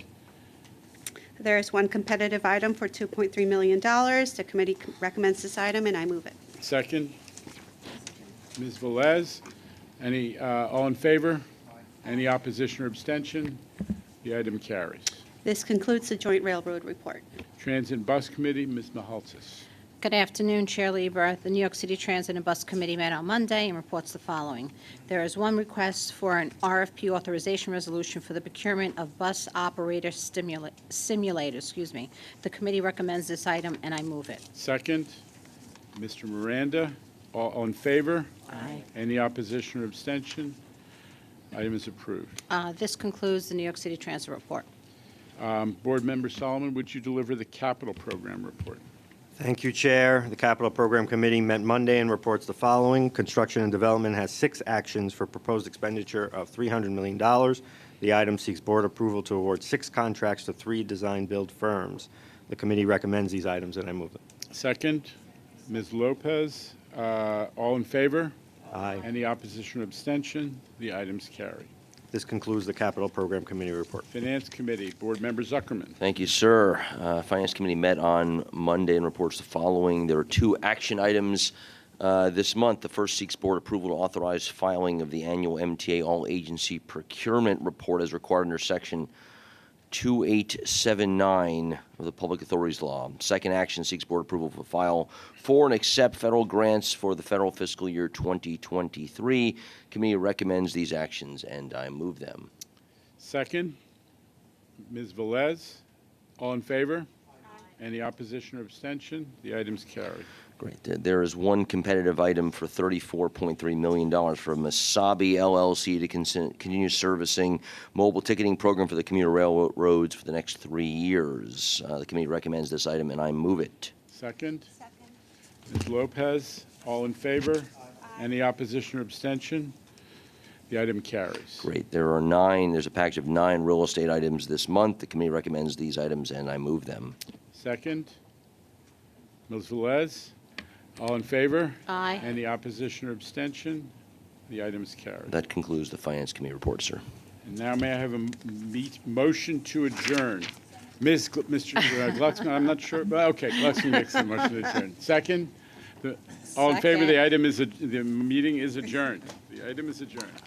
Speaker 21: There is 1 competitive item for $2.3 million. The committee recommends this item, and I move it.
Speaker 11: Second. Ms. Velez. Any, all in favor? Any opposition or abstention? The item carries.
Speaker 21: This concludes the Joint Railroad Report.
Speaker 11: Transit and Bus Committee, Ms. Mahaltzis.
Speaker 14: Good afternoon, Chair Lieber. The New York City Transit and Bus Committee met on Monday and reports the following. There is 1 request for an RFP authorization resolution for the procurement of bus operator simulators. The committee recommends this item, and I move it.
Speaker 11: Second. Mr. Miranda. All in favor?
Speaker 14: Aye.
Speaker 11: Any opposition or abstention? Item is approved.
Speaker 14: This concludes the New York City Transit report.
Speaker 11: Board Member Solomon, would you deliver the capital program report?
Speaker 17: Thank you, Chair. The Capital Program Committee met Monday and reports the following. Construction and Development has 6 actions for proposed expenditure of $300 million. The item seeks board approval to award 6 contracts to 3 design-build firms. The committee recommends these items, and I move it.
Speaker 11: Second. Ms. Lopez. All in favor?
Speaker 17: Aye.
Speaker 11: Any opposition or abstention? The items carry.
Speaker 17: This concludes the Capital Program Committee report.
Speaker 11: Finance Committee, Board Member Zuckerman.
Speaker 1: Thank you, sir. Finance Committee met on Monday and reports the following. There are 2 action items this month. The first seeks board approval to authorize filing of the annual MTA all-agency procurement report as required under Section 2879 of the Public Authorities Law. Second action seeks board approval to file for and accept federal grants for the federal fiscal year 2023. Committee recommends these actions, and I move them.
Speaker 11: Second. Ms. Velez. All in favor? Any opposition or abstention? The items carry.
Speaker 1: Great. There is 1 competitive item for $34.3 million from Masabi LLC to continue servicing mobile ticketing program for the commuter railroads for the next 3 years. The committee recommends this item, and I move it.
Speaker 11: Second. Ms. Lopez. All in favor? Any opposition or abstention? The item carries.
Speaker 1: Great. There's a package of 9 real estate items this month. The committee recommends these items, and I move them.
Speaker 11: Second. Ms. Velez. All in favor?
Speaker 14: Aye.
Speaker 11: Any opposition or abstention? The item is carried.
Speaker 1: That concludes the Finance Committee report, sir.
Speaker 11: And now may I have a motion to adjourn? Mr. Glucksman, I'm not sure. Okay, Glucksman makes the motion to adjourn. Second? All in favor? The meeting is adjourned. The item is adjourned.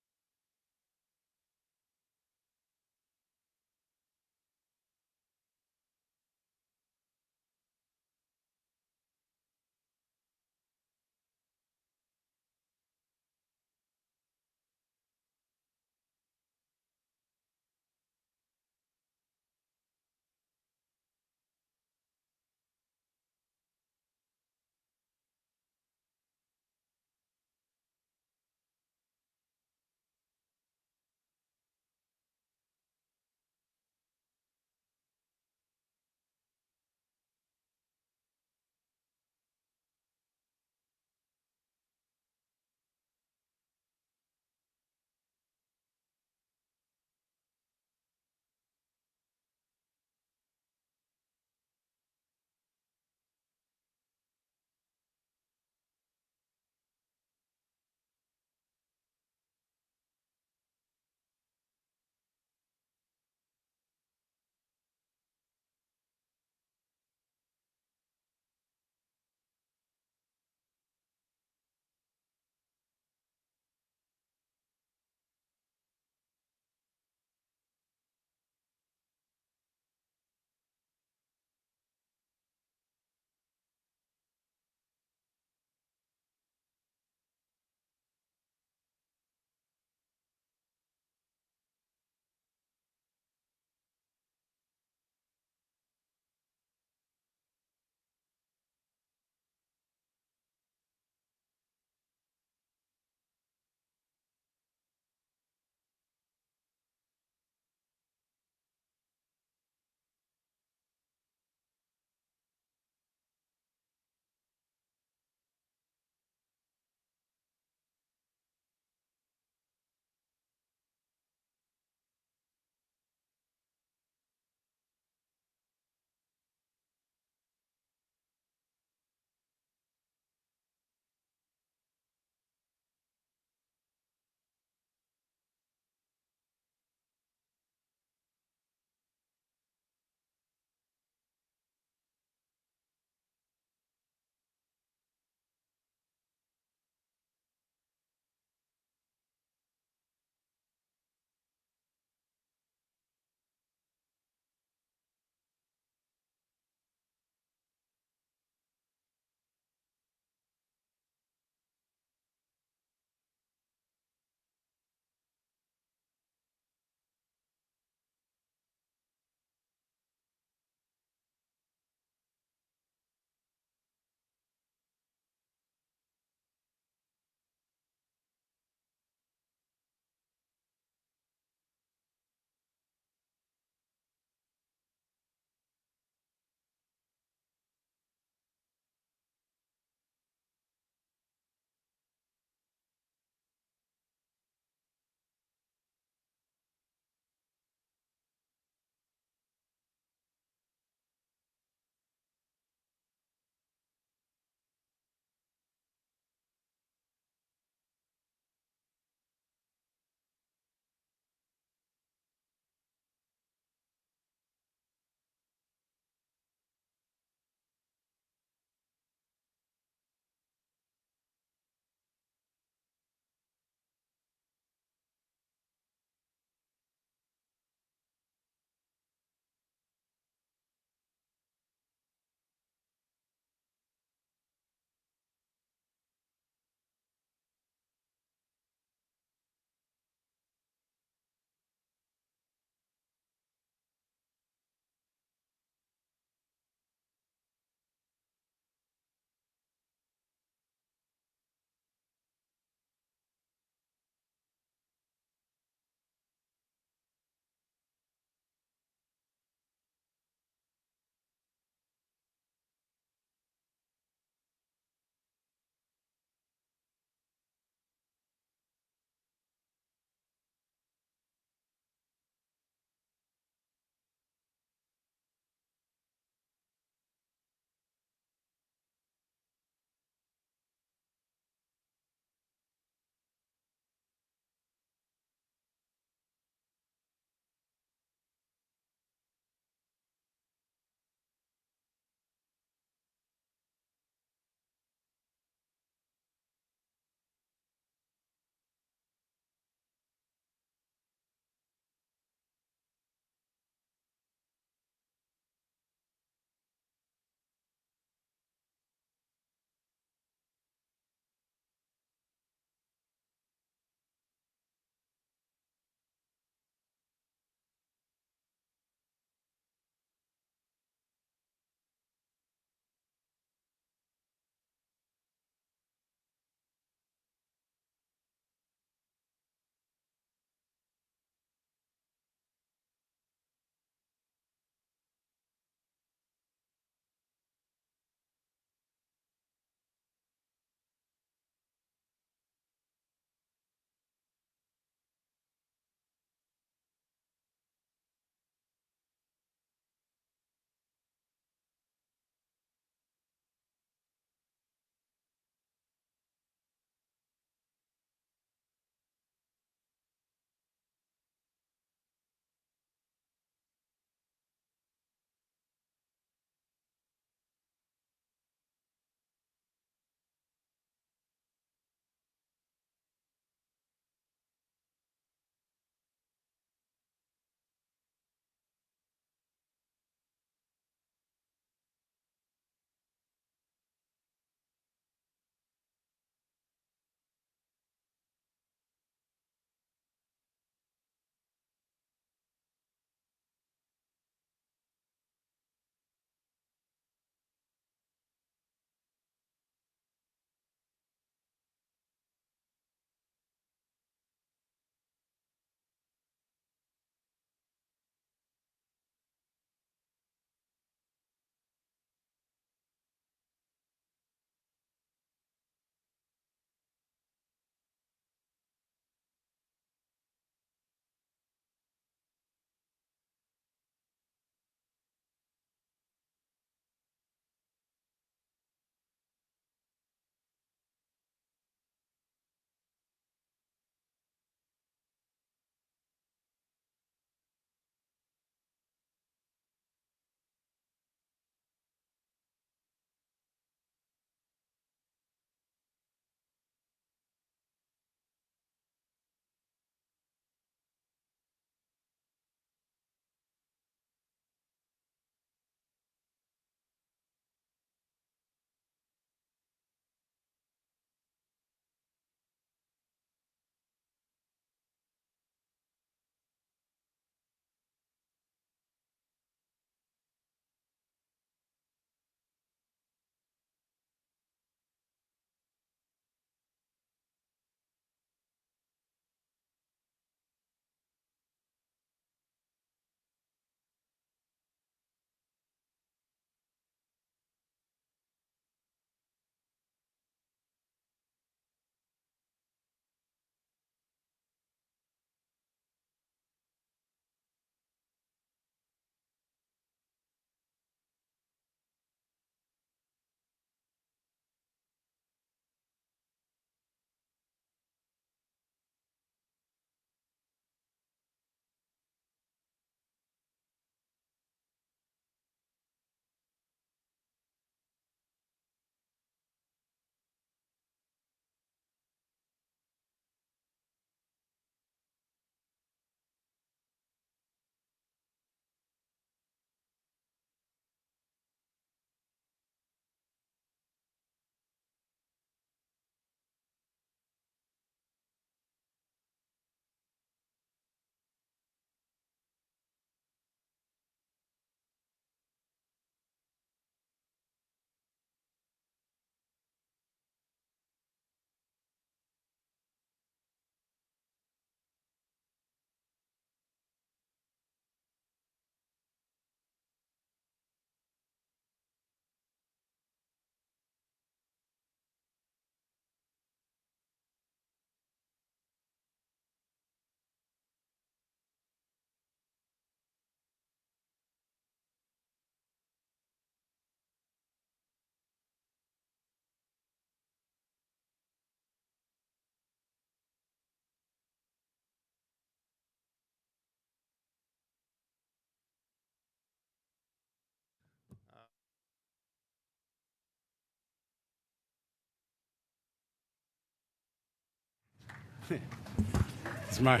Speaker 11: It's my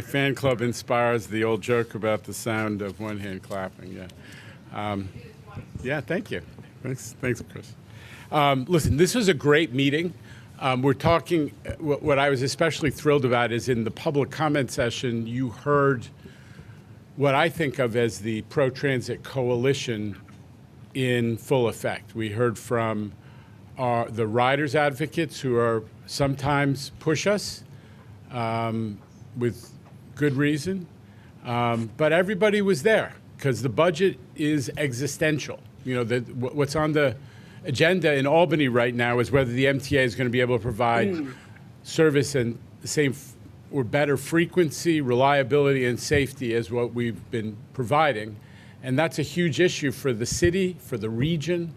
Speaker 11: fan club inspires the old joke about the sound of one hand clapping. Yeah, thank you. Thanks, Chris. Listen, this was a great meeting. We're talking, what I was especially thrilled about is in the public comment session, you heard what I think of as the pro-transit coalition in full effect. We heard from the riders advocates who are sometimes push us with good reason, but everybody was there because the budget is existential. You know, what's on the agenda in Albany right now is whether the MTA is going to be able to provide service and the same or better frequency, reliability, and safety as what we've been providing. And that's a huge issue for the city, for the region,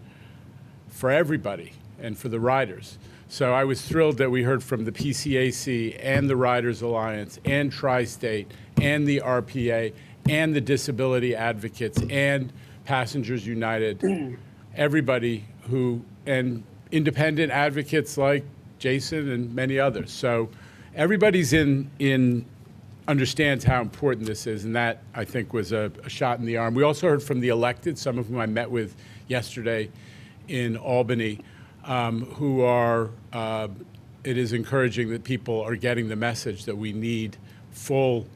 Speaker 11: for everybody, and for the riders. So I was thrilled that we heard from the PCAC and the Riders Alliance and Tri-State and the RPA and the disability advocates and Passengers United, everybody and independent advocates like Jason and many others. So everybody's understands how important this is, and that, I think, was a shot in the arm. We also heard from the elected, some of whom I met with yesterday in Albany, who are, it is encouraging that people are getting the message that we need full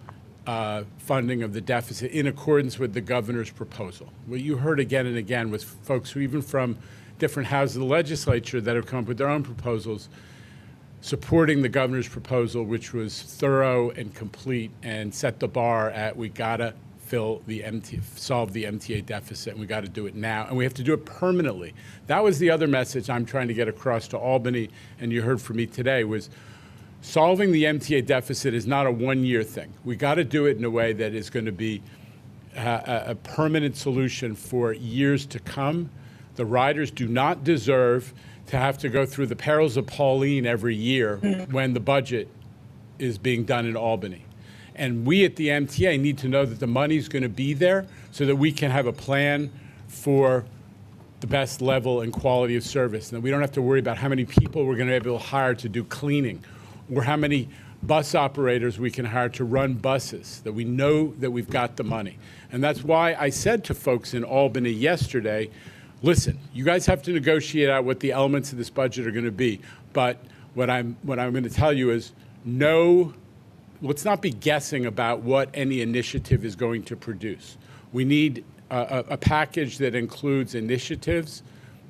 Speaker 11: funding of the deficit in accordance with the governor's proposal. What you heard again and again was folks who, even from different houses of the legislature, that have come up with their own proposals, supporting the governor's proposal, which was thorough and complete and set the bar at we gotta solve the MTA deficit, and we got to do it now, and we have to do it permanently. That was the other message I'm trying to get across to Albany, and you heard from me today, was solving the MTA deficit is not a one-year thing. We got to do it in a way that is going to be a permanent solution for years to come. The riders do not deserve to have to go through the perils of Pauline every year when the budget is being done in Albany. And we at the MTA need to know that the money's going to be there so that we can have a plan for the best level and quality of service. And that we don't have to worry about how many people we're going to be able to hire to do cleaning or how many bus operators we can hire to run buses, that we know that we've got the money. And that's why I said to folks in Albany yesterday, listen, you guys have to negotiate out what the elements of this budget are going to be. But what I'm going to tell you is let's not be guessing about what any initiative is going to produce. We need a package that includes initiatives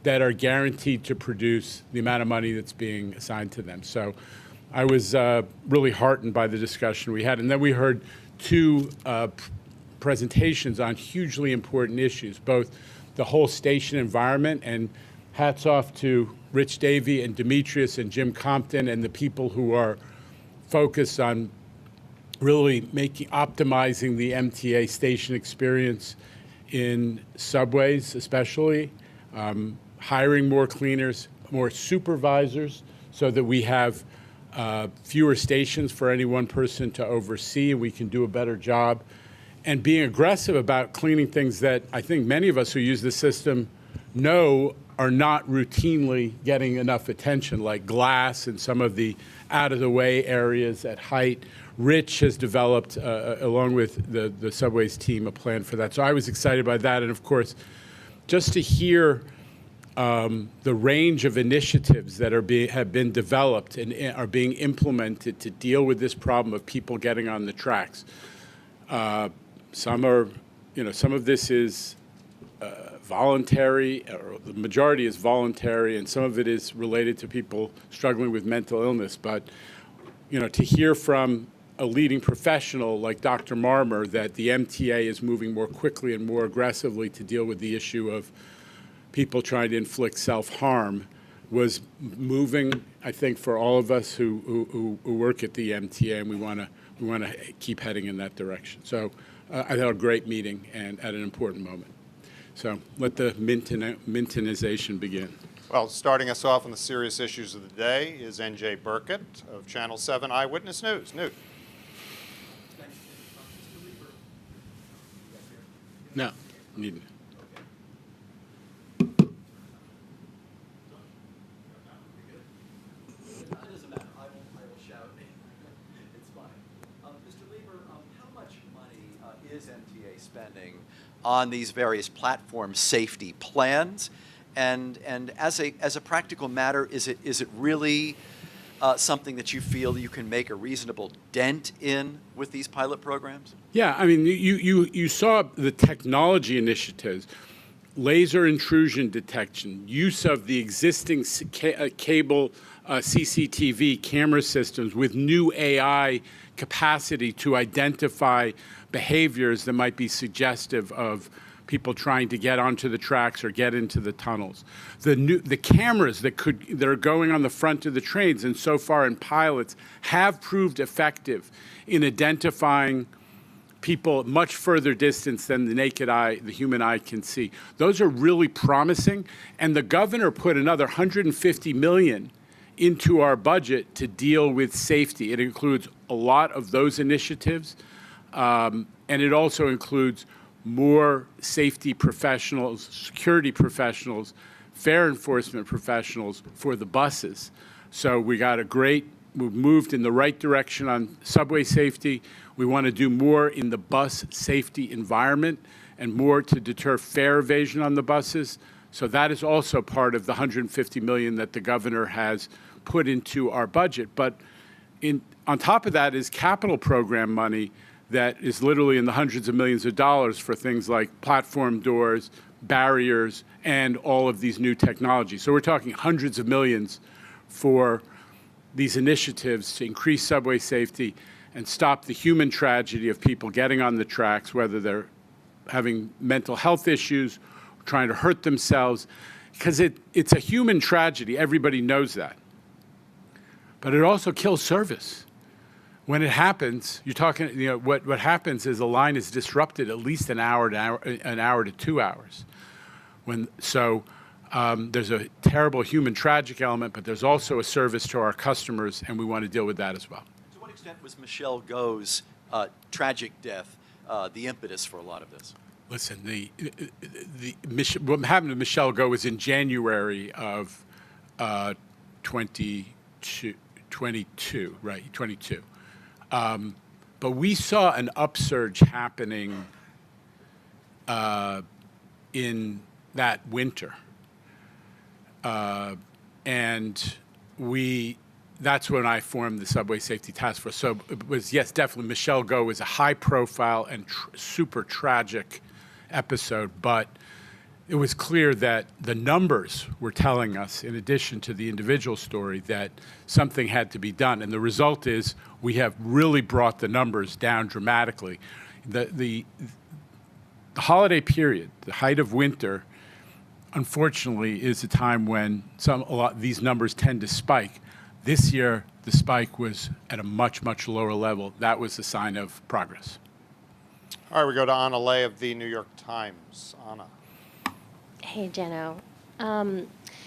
Speaker 11: that are guaranteed to produce the amount of money that's being assigned to them. So I was really heartened by the discussion we had. And then we heard two presentations on hugely important issues, both the whole station environment, and hats off to Rich Davey and Demetrius and Jim Compton and the people who are focused on really optimizing the MTA station experience in subways, especially hiring more cleaners, more supervisors, so that we have fewer stations for any one person to oversee, and we can do a better job, and being aggressive about cleaning things that I think many of us who use the system know are not routinely getting enough attention, like glass and some of the out-of-the-way areas at height. Rich has developed, along with the Subways team, a plan for that. So I was excited by that. And, of course, just to hear the range of initiatives that have been developed and are being implemented to deal with this problem of people getting on the tracks. Some of this is voluntary, or the majority is voluntary, and some of it is related to people struggling with mental illness. But, to hear from a leading professional like Dr. Marmer that the MTA is moving more quickly and more aggressively to deal with the issue of people trying to inflict self-harm was moving, I think, for all of us who work at the MTA, and we want to keep heading in that direction. So I had a great meeting and at an important moment. So let the Mintonization begin.
Speaker 5: Well, starting us off on the serious issues of the day is N.J. Burkett of Channel 7 Eyewitness News. Newt.
Speaker 11: No, needn't.
Speaker 6: spending on these various platform safety plans? And as a practical matter, is it really something that you feel you can make a reasonable dent in with these pilot programs?
Speaker 11: Yeah, I mean, you saw the technology initiatives, laser intrusion detection, use of the existing cable CCTV camera systems with new AI capacity to identify behaviors that might be suggestive of people trying to get onto the tracks or get into the tunnels. The cameras that are going on the front of the trains, and so far in pilots, have proved effective in identifying people at much further distance than the naked eye, the human eye, can see. Those are really promising, and the governor put another $150 million into our budget to deal with safety. It includes a lot of those initiatives, and it also includes more safety professionals, security professionals, fare enforcement professionals for the buses. So we've moved in the right direction on subway safety. We want to do more in the bus safety environment and more to deter fare evasion on the buses. So that is also part of the $150 million that the governor has put into our budget. But on top of that is capital program money that is literally in the hundreds of millions of dollars for things like platform doors, barriers, and all of these new technologies. So we're talking hundreds of millions for these initiatives to increase subway safety and stop the human tragedy of people getting on the tracks, whether they're having mental health issues, trying to hurt themselves, because it's a human tragedy. Everybody knows that. But it also kills service. When it happens, you're talking, what happens is a line is disrupted at least an hour to 2 hours. There's a terrible human tragic element, but there's also a service to our customers, and we want to deal with that as well.
Speaker 6: To what extent was Michelle Go's tragic death the impetus for a lot of this?
Speaker 11: Listen, what happened to Michelle Go was in January of 2022, right? 22. But we saw an upsurge happening in that winter. And that's when I formed the Subway Safety Task Force. So it was, yes, definitely, Michelle Go was a high-profile and super tragic episode, but it was clear that the numbers were telling us, in addition to the individual story, that something had to be done. And the result is we have really brought the numbers down dramatically. The holiday period, the height of winter, unfortunately, is a time when these numbers tend to spike. This year, the spike was at a much, much lower level. That was a sign of progress.
Speaker 5: All right, we go to Anna Lay of the New York Times. Anna.
Speaker 7: Hey, Jano.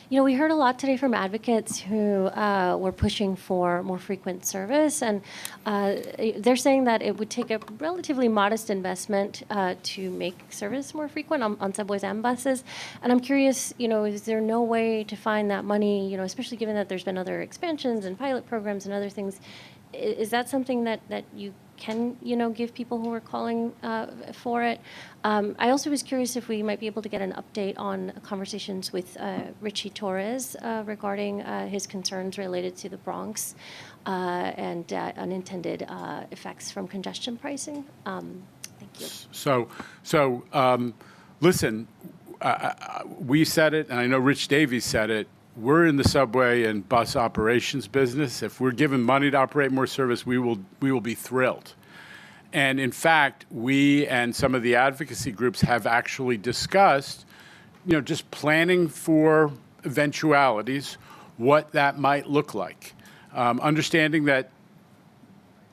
Speaker 7: We heard a lot today from advocates who were pushing for more frequent service, and they're saying that it would take a relatively modest investment to make service more frequent on subways and buses. And I'm curious, is there no way to find that money, especially given that there's been other expansions and pilot programs and other things? Is that something that you can, give people who are calling for it? I also was curious if we might be able to get an update on conversations with Richie Torres regarding his concerns related to the Bronx and unintended effects from congestion pricing. Thank you.
Speaker 11: Listen, we said it, and I know Rich Davies said it. We're in the subway and bus operations business. If we're given money to operate more service, we will be thrilled. And in fact, we and some of the advocacy groups have actually discussed, just planning for eventualities, what that might look like. Understanding that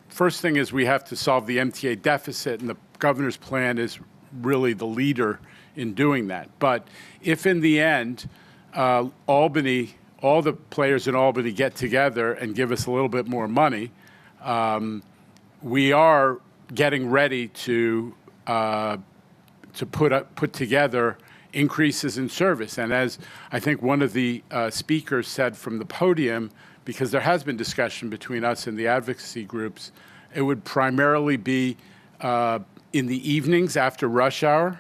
Speaker 11: first thing is we have to solve the MTA deficit, and the governor's plan is really the leader in doing that. But if in the end, Albany, all the players in Albany get together and give us a little bit more money, we are getting ready to put together increases in service. And as I think one of the speakers said from the podium, because there has been discussion between us and the advocacy groups, it would primarily be in the evenings after rush hour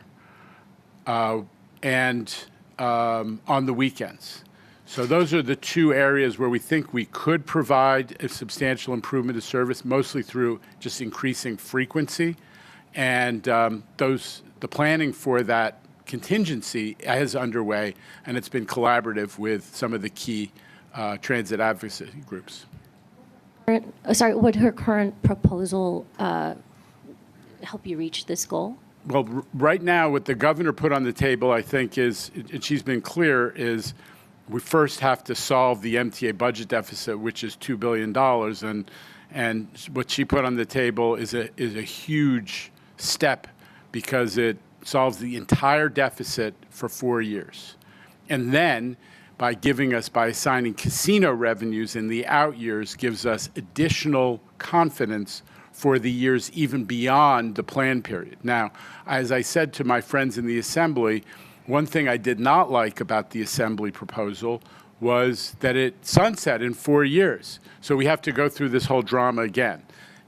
Speaker 11: and on the weekends. So those are the two areas where we think we could provide a substantial improvement of service, mostly through just increasing frequency. And the planning for that contingency is underway, and it's been collaborative with some of the key transit advocacy groups.
Speaker 7: Would her current proposal help you reach this goal?
Speaker 11: Well, right now, what the governor put on the table, I think, is, and she's been clear, is we first have to solve the MTA budget deficit, which is $2 billion. And what she put on the table is a huge step because it solves the entire deficit for 4 years. And then by assigning casino revenues in the out years, gives us additional confidence for the years even beyond the plan period. Now, as I said to my friends in the Assembly, one thing I did not like about the Assembly proposal was that it sunset in 4 years. So we have to go through this whole drama again.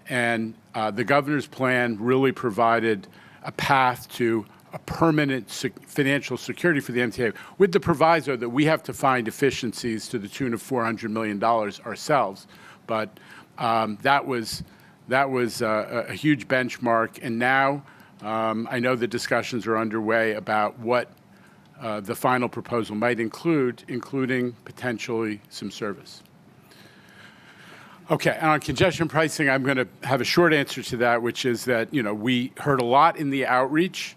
Speaker 11: And the governor's plan really provided a path to a permanent financial security for the MTA, with the proviso that we have to find efficiencies to the tune of $400 million ourselves. But that was a huge benchmark. And now I know the discussions are underway about what the final proposal might include, including potentially some service. Okay, and on congestion pricing, I'm going to have a short answer to that, which is that, we heard a lot in the outreach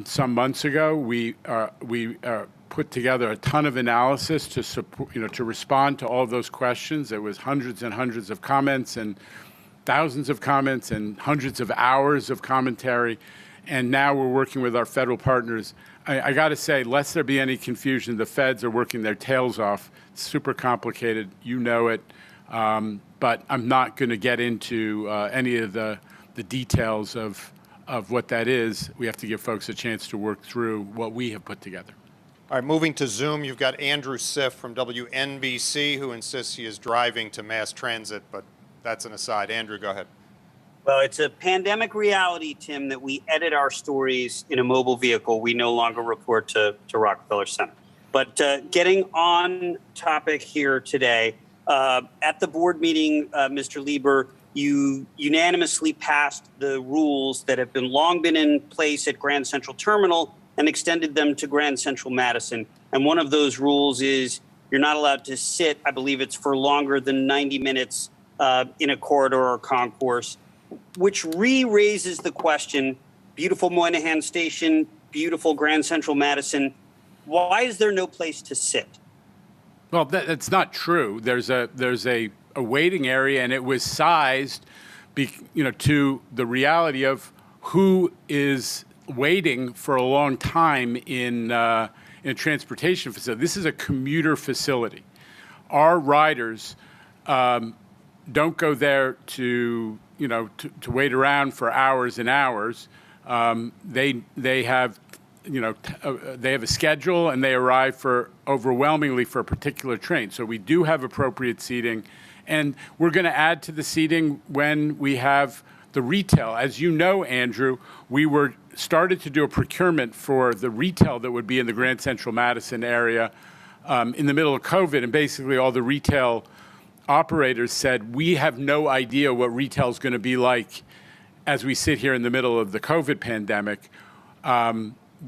Speaker 11: some months ago. We put together a ton of analysis to support, to respond to all of those questions. There was hundreds and hundreds of comments and thousands of comments and hundreds of hours of commentary. And now we're working with our federal partners. I got to say, lest there be any confusion, the feds are working their tails off. It's super complicated. You know it. But I'm not going to get into any of the details of what that is. We have to give folks a chance to work through what we have put together.
Speaker 5: All right, moving to Zoom, you've got Andrew Siff from WNBC, who insists he is driving to mass transit, but that's an aside. Andrew, go ahead.
Speaker 8: Well, it's a pandemic reality, Tim, that we edit our stories in a mobile vehicle. We no longer report to Rockefeller Center. But getting on topic here today, at the board meeting, Mr. Lieber, you unanimously passed the rules that have long been in place at Grand Central Terminal and extended them to Grand Central Madison. And one of those rules is you're not allowed to sit, I believe it's for longer than 90 minutes in a corridor or concourse, which re-raises the question, beautiful Moynihan Station, beautiful Grand Central Madison, why is there no place to sit?
Speaker 11: Well, that's not true. There's a waiting area, and it was sized, to the reality of who is waiting for a long time in a transportation facility. This is a commuter facility. Our riders don't go there to wait around for hours and hours. They have a schedule, and they arrive overwhelmingly for a particular train. So we do have appropriate seating, and we're going to add to the seating when we have the retail. As you know, Andrew, we started to do a procurement for the retail that would be in the Grand Central Madison area in the middle of COVID, and basically all the retail operators said, we have no idea what retail is going to be like as we sit here in the middle of the COVID pandemic.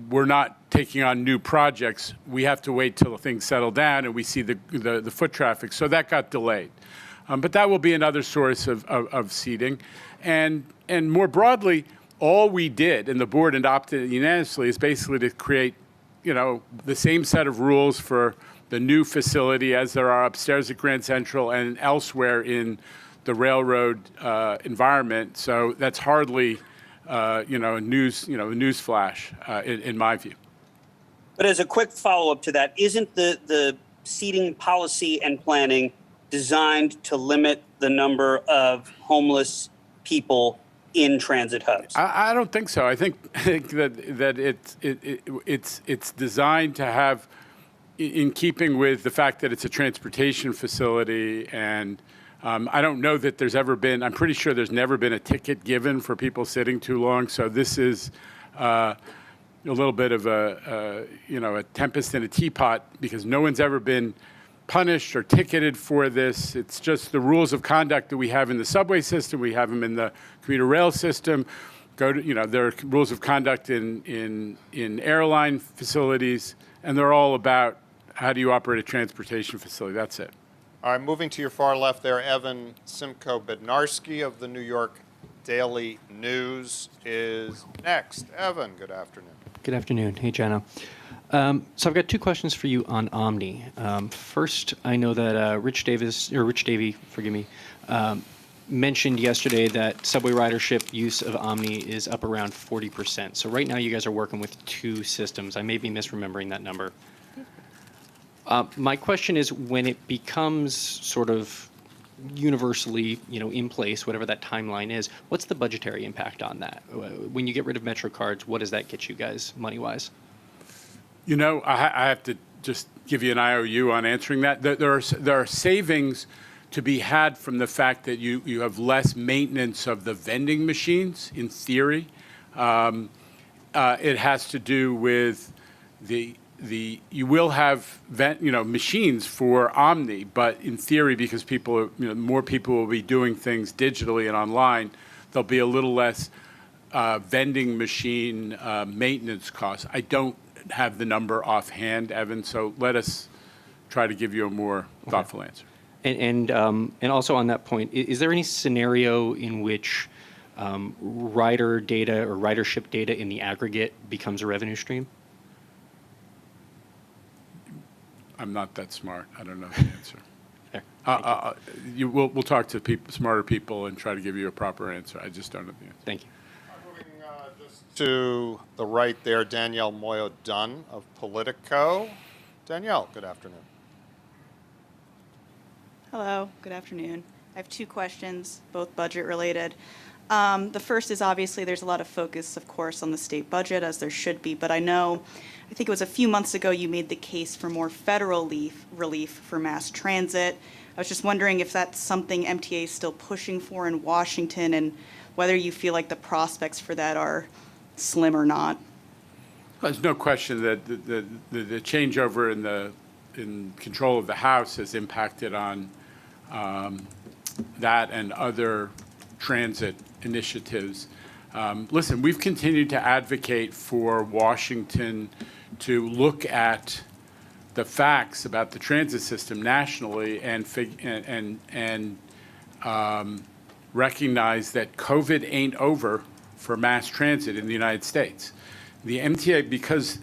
Speaker 11: We're not taking on new projects. We have to wait till things settle down and we see the foot traffic. So that got delayed. But that will be another source of seating. And more broadly, all we did, and the board adopted it unanimously, is basically to create, the same set of rules for the new facility as there are upstairs at Grand Central and elsewhere in the railroad environment. So that's hardly a news flash in my view.
Speaker 8: But as a quick follow-up to that, isn't the seating policy and planning designed to limit the number of homeless people in transit hubs?
Speaker 11: I don't think so. I think that it's designed to have, in keeping with the fact that it's a transportation facility and I don't know that there's ever been, I'm pretty sure there's never been a ticket given for people sitting too long. So this is a little bit of a tempest in a teapot, because no one's ever been punished or ticketed for this. It's just the rules of conduct that we have in the subway system. We have them in the commuter rail system. There are rules of conduct in airline facilities, and they're all about how do you operate a transportation facility. That's it.
Speaker 5: All right, moving to your far left there, Evan Simko-Bednarski of the New York Daily News is next. Evan, good afternoon.
Speaker 4: Good afternoon. Hey, Jano. So I've got two questions for you on Omni. First, I know that Rich Davey, mentioned yesterday that subway ridership use of Omni is up around 40%. So right now you guys are working with two systems. I may be misremembering that number. My question is, when it becomes sort of universally, in place, whatever that timeline is, what's the budgetary impact on that? When you get rid of Metro cards, what does that get you guys money-wise?
Speaker 11: I have to just give you an IOU on answering that. There are savings to be had from the fact that you have less maintenance of the vending machines, in theory. It has to do with you will have machines for Omni, but in theory, because more people will be doing things digitally and online, there'll be a little less vending machine maintenance costs. I don't have the number offhand, Evan, so let us try to give you a more thoughtful answer.
Speaker 4: And also on that point, is there any scenario in which rider data or ridership data in the aggregate becomes a revenue stream?
Speaker 11: I'm not that smart. I don't know the answer. We'll talk to smarter people and try to give you a proper answer. I just don't know the answer.
Speaker 4: Thank you.
Speaker 5: Moving just to the right there, Danielle Moyo-Dunn of Politico. Danielle, good afternoon.
Speaker 9: Hello, good afternoon. I have two questions, both budget related. The first is obviously there's a lot of focus, of course, on the state budget, as there should be, but I think it was a few months ago you made the case for more federal relief for mass transit. I was just wondering if that's something MTA is still pushing for in Washington, and whether you feel like the prospects for that are slim or not.
Speaker 11: There's no question that the changeover in control of the House has impacted on that and other transit initiatives. Listen, we've continued to advocate for Washington to look at the facts about the transit system nationally and recognize that COVID ain't over for mass transit in the United States. The MTA, because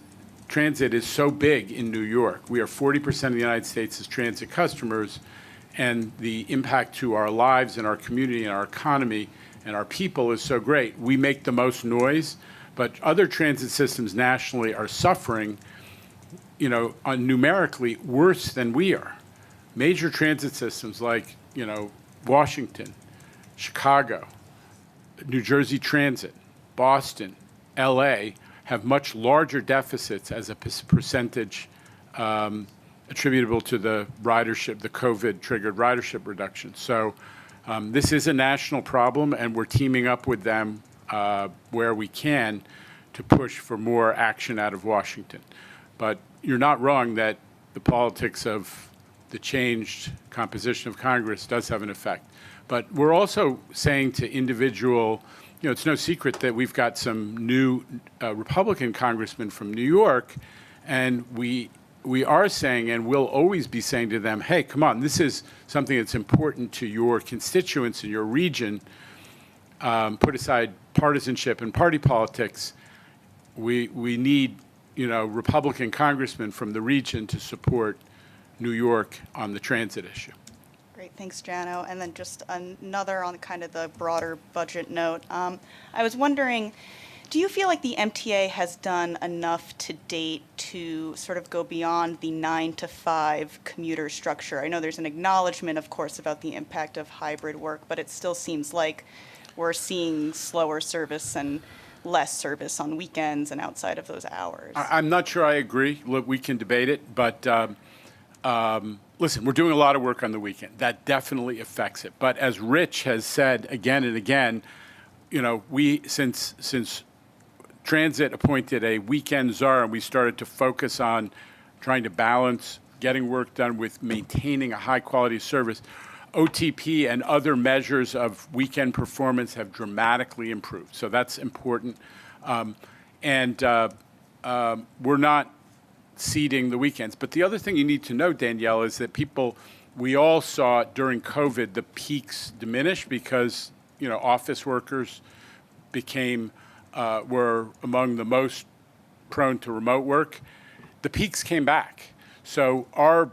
Speaker 11: transit is so big in New York, we are 40% of the United States' transit customers, and the impact to our lives and our community and our economy and our people is so great. We make the most noise, but other transit systems nationally are suffering, numerically worse than we are. Major transit systems like, Washington, Chicago, New Jersey Transit, Boston, LA have much larger deficits as a percentage attributable to the ridership, the COVID-triggered ridership reduction. So this is a national problem, and we're teaming up with them where we can to push for more action out of Washington. But you're not wrong that the politics of the changed composition of Congress does have an effect. But we're also saying to individual, it's no secret that we've got some new Republican congressmen from New York, and we are saying and will always be saying to them, hey, come on, this is something that's important to your constituents in your region. Put aside partisanship and party politics. We need, Republican congressmen from the region to support New York on the transit issue.
Speaker 9: Great, thanks, Jano. And then just another on kind of the broader budget note. I was wondering, do you feel like the MTA has done enough to date to sort of go beyond the 9 to 5 commuter structure? I know there's an acknowledgement, of course, about the impact of hybrid work, but it still seems like we're seeing slower service and less service on weekends and outside of those hours.
Speaker 11: I'm not sure I agree. Look, we can debate it, but Listen, we're doing a lot of work on the weekend. That definitely affects it. But as Rich has said again and again, you know, we since Transit appointed a weekend czar, and we started to focus on trying to balance getting work done with maintaining a high quality service. OTP and other measures of weekend performance have dramatically improved. So that's important. We're not ceding the weekends. But the other thing you need to know, Danielle, is that we all saw during COVID the peaks diminish because, you know, office workers were among the most prone to remote work. The peaks came back. So our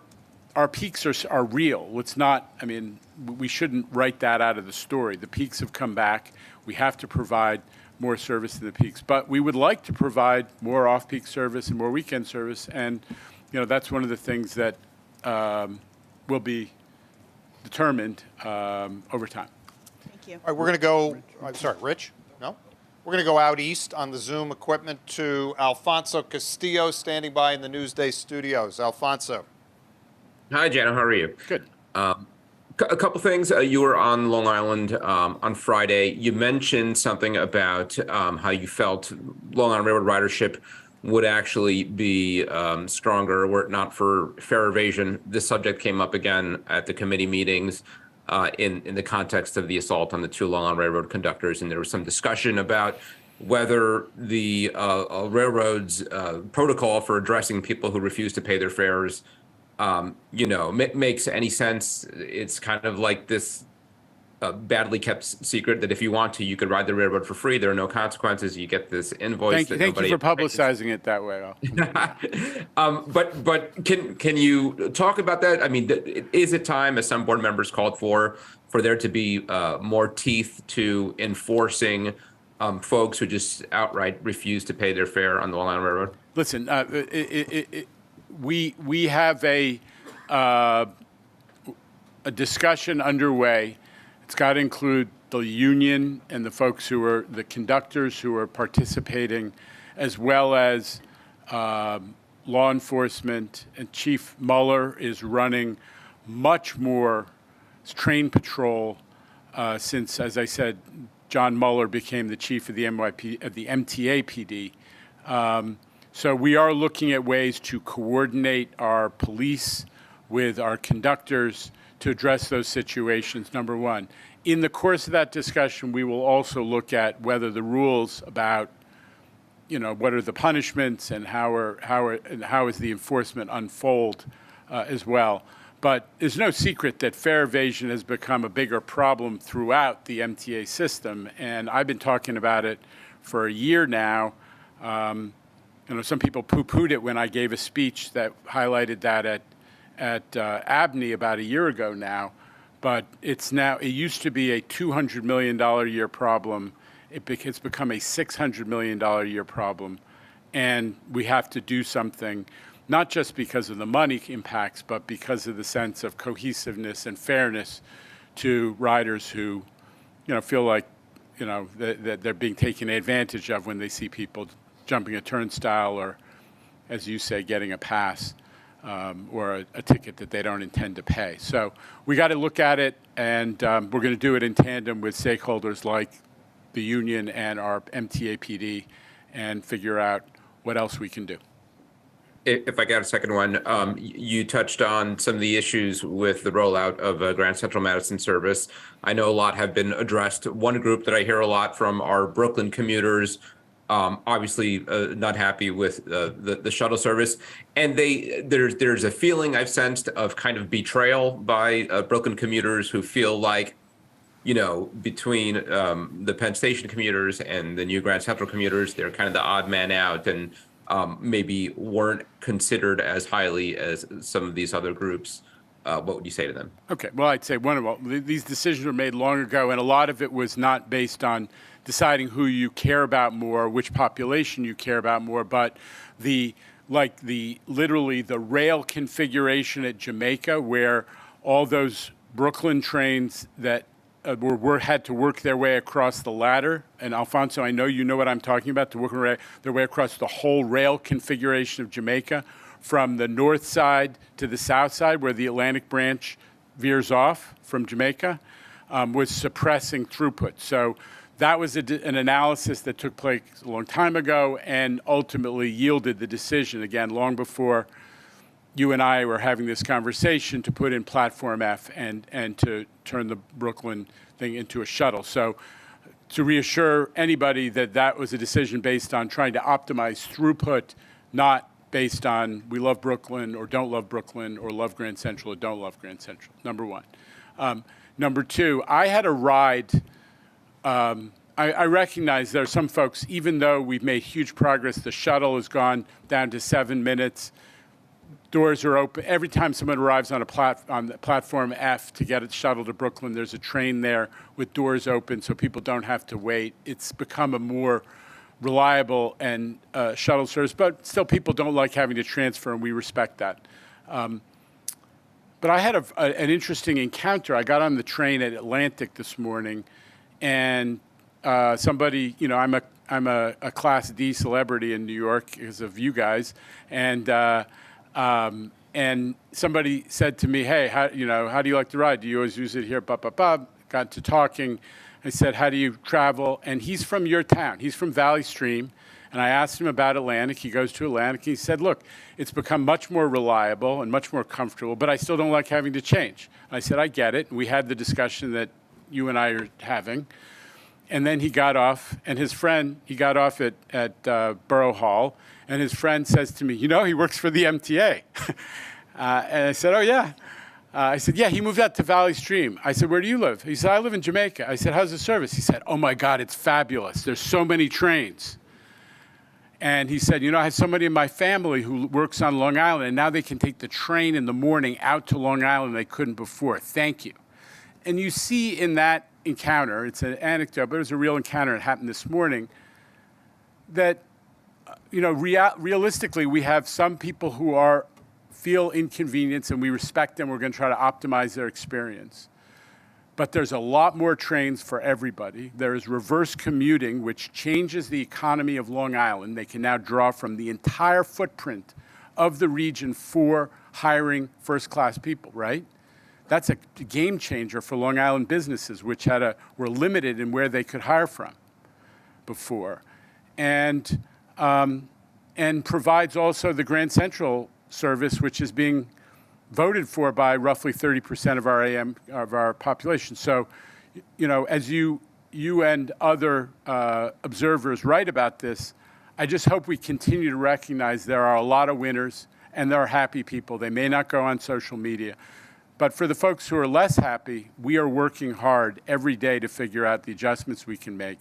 Speaker 11: peaks are real. It's not, I mean, we shouldn't write that out of the story. The peaks have come back. We have to provide more service to the peaks. But we would like to provide more off-peak service and more weekend service. And, you know, that's one of the things that will be determined over time.
Speaker 9: Thank you.
Speaker 5: All right, we're going to go, I'm sorry, Rich? No? We're going to go out east on the Zoom equipment to Alfonso Castillo, standing by in the Newsday studios. Alfonso.
Speaker 10: Hi, Jano. How are you?
Speaker 11: Good.
Speaker 10: A couple things. You were on Long Island on Friday. You mentioned something about how you felt Long Island Railroad ridership would actually be stronger were it not for fare evasion. This subject came up again at the committee meetings in the context of the assault on the 2 Long Island Railroad conductors, and there was some discussion about whether the railroad's protocol for addressing people who refuse to pay their fares makes any sense. It's kind of like this badly kept secret that if you want to, you could ride the railroad for free. There are no consequences. You get this invoice.
Speaker 11: Thank you for publicizing it that way.
Speaker 10: But can you talk about that? I mean, is it time, as some board members called for there to be more teeth to enforcing folks who just outright refuse to pay their fare on the Long Island Railroad?
Speaker 11: Listen, we have a discussion underway. It's got to include the union and the folks who are the conductors who are participating, as well as law enforcement. And Chief Mueller is running much more train patrol since, as I said, John Mueller became the chief of the MTA PD. So we are looking at ways to coordinate our police with our conductors to address those situations, number one. In the course of that discussion, we will also look at whether the rules about, you know, what are the punishments and how is the enforcement unfold as well. But there's no secret that fare evasion has become a bigger problem throughout the MTA system, and I've been talking about it for a year now. You know, some people poo-pooed it when I gave a speech that highlighted that at Abney about a year ago now, but it used to be a $200 million a year problem. It's become a $600 million a year problem, and we have to do something, not just because of the money impacts, but because of the sense of cohesiveness and fairness to riders who, you know, feel like, you know, that they're being taken advantage of when they see people jumping a turnstile or, as you say, getting a pass. Or a ticket that they don't intend to pay. So we got to look at it, and we're going to do it in tandem with stakeholders like the union and our MTA PD and figure out what else we can do.
Speaker 10: If I got a second one, you touched on some of the issues with the rollout of Grand Central Madison service. I know a lot have been addressed. One group that I hear a lot from are Brooklyn commuters, obviously not happy with the shuttle service, and there's a feeling I've sensed of kind of betrayal by Brooklyn commuters who feel like, you know, between the Penn Station commuters and the new Grand Central commuters, they're kind of the odd man out and maybe weren't considered as highly as some of these other groups. What would you say to them?
Speaker 11: Okay, well, I'd say these decisions were made long ago, and a lot of it was not based on deciding who you care about more, which population you care about more, but literally the rail configuration at Jamaica, where all those Brooklyn trains that had to work their way across the ladder. And Alfonso, I know you know what I'm talking about, to work their way across the whole rail configuration of Jamaica from the north side to the south side, where the Atlantic branch veers off from Jamaica, was suppressing throughput. So that was an analysis that took place a long time ago and ultimately yielded the decision, again, long before you and I were having this conversation, to put in Platform F and to turn the Brooklyn thing into a shuttle. So to reassure anybody that that was a decision based on trying to optimize throughput, not based on we love Brooklyn or don't love Brooklyn or love Grand Central or don't love Grand Central, number one. Number two, I had a ride. I recognize there are some folks, even though we've made huge progress, the shuttle has gone down to 7 minutes. Doors are open. Every time someone arrives on the platform F to get a shuttle to Brooklyn, there's a train there with doors open so people don't have to wait. It's become a more reliable and shuttle service, but still people don't like having to transfer, and we respect that. But I had an interesting encounter. I got on the train at Atlantic this morning, and somebody, you know, I'm a Class D celebrity in New York because of you guys, and somebody said to me, "Hey, how do you like to ride? Do you always use it here?" Got to talking. I said, "How do you travel?" And he's from your town. He's from Valley Stream. And I asked him about Atlantic. He goes to Atlantic. He said, "Look, it's become much more reliable and much more comfortable, but I still don't like having to change." I said, "I get it." And we had the discussion that you and I are having. And then he got off, and his friend, he got off at Borough Hall, and his friend says to me, "You know, he works for the MTA." And I said, "Oh, yeah." I said, "Yeah, he moved out to Valley Stream." I said, "Where do you live?" He said, "I live in Jamaica." I said, "How's the service?" He said, "Oh, my God, it's fabulous. There's so many trains." And he said, "You know, I have somebody in my family who works on Long Island, and now they can take the train in the morning out to Long Island they couldn't before. Thank you." And you see in that encounter, it's an anecdote, but it was a real encounter. It happened this morning, that, you know, realistically, we have some people who feel inconvenienced, and we respect them. We're going to try to optimize their experience. But there's a lot more trains for everybody. There is reverse commuting, which changes the economy of Long Island. They can now draw from the entire footprint of the region for hiring first-class people, right? That's a game changer for Long Island businesses, which were limited in where they could hire from before. And provides also the Grand Central service, which is being voted for by roughly 30% of our population. So, you know, as you and other observers write about this, I just hope we continue to recognize there are a lot of winners and there are happy people. They may not go on social media. But for the folks who are less happy, we are working hard every day to figure out the adjustments we can make.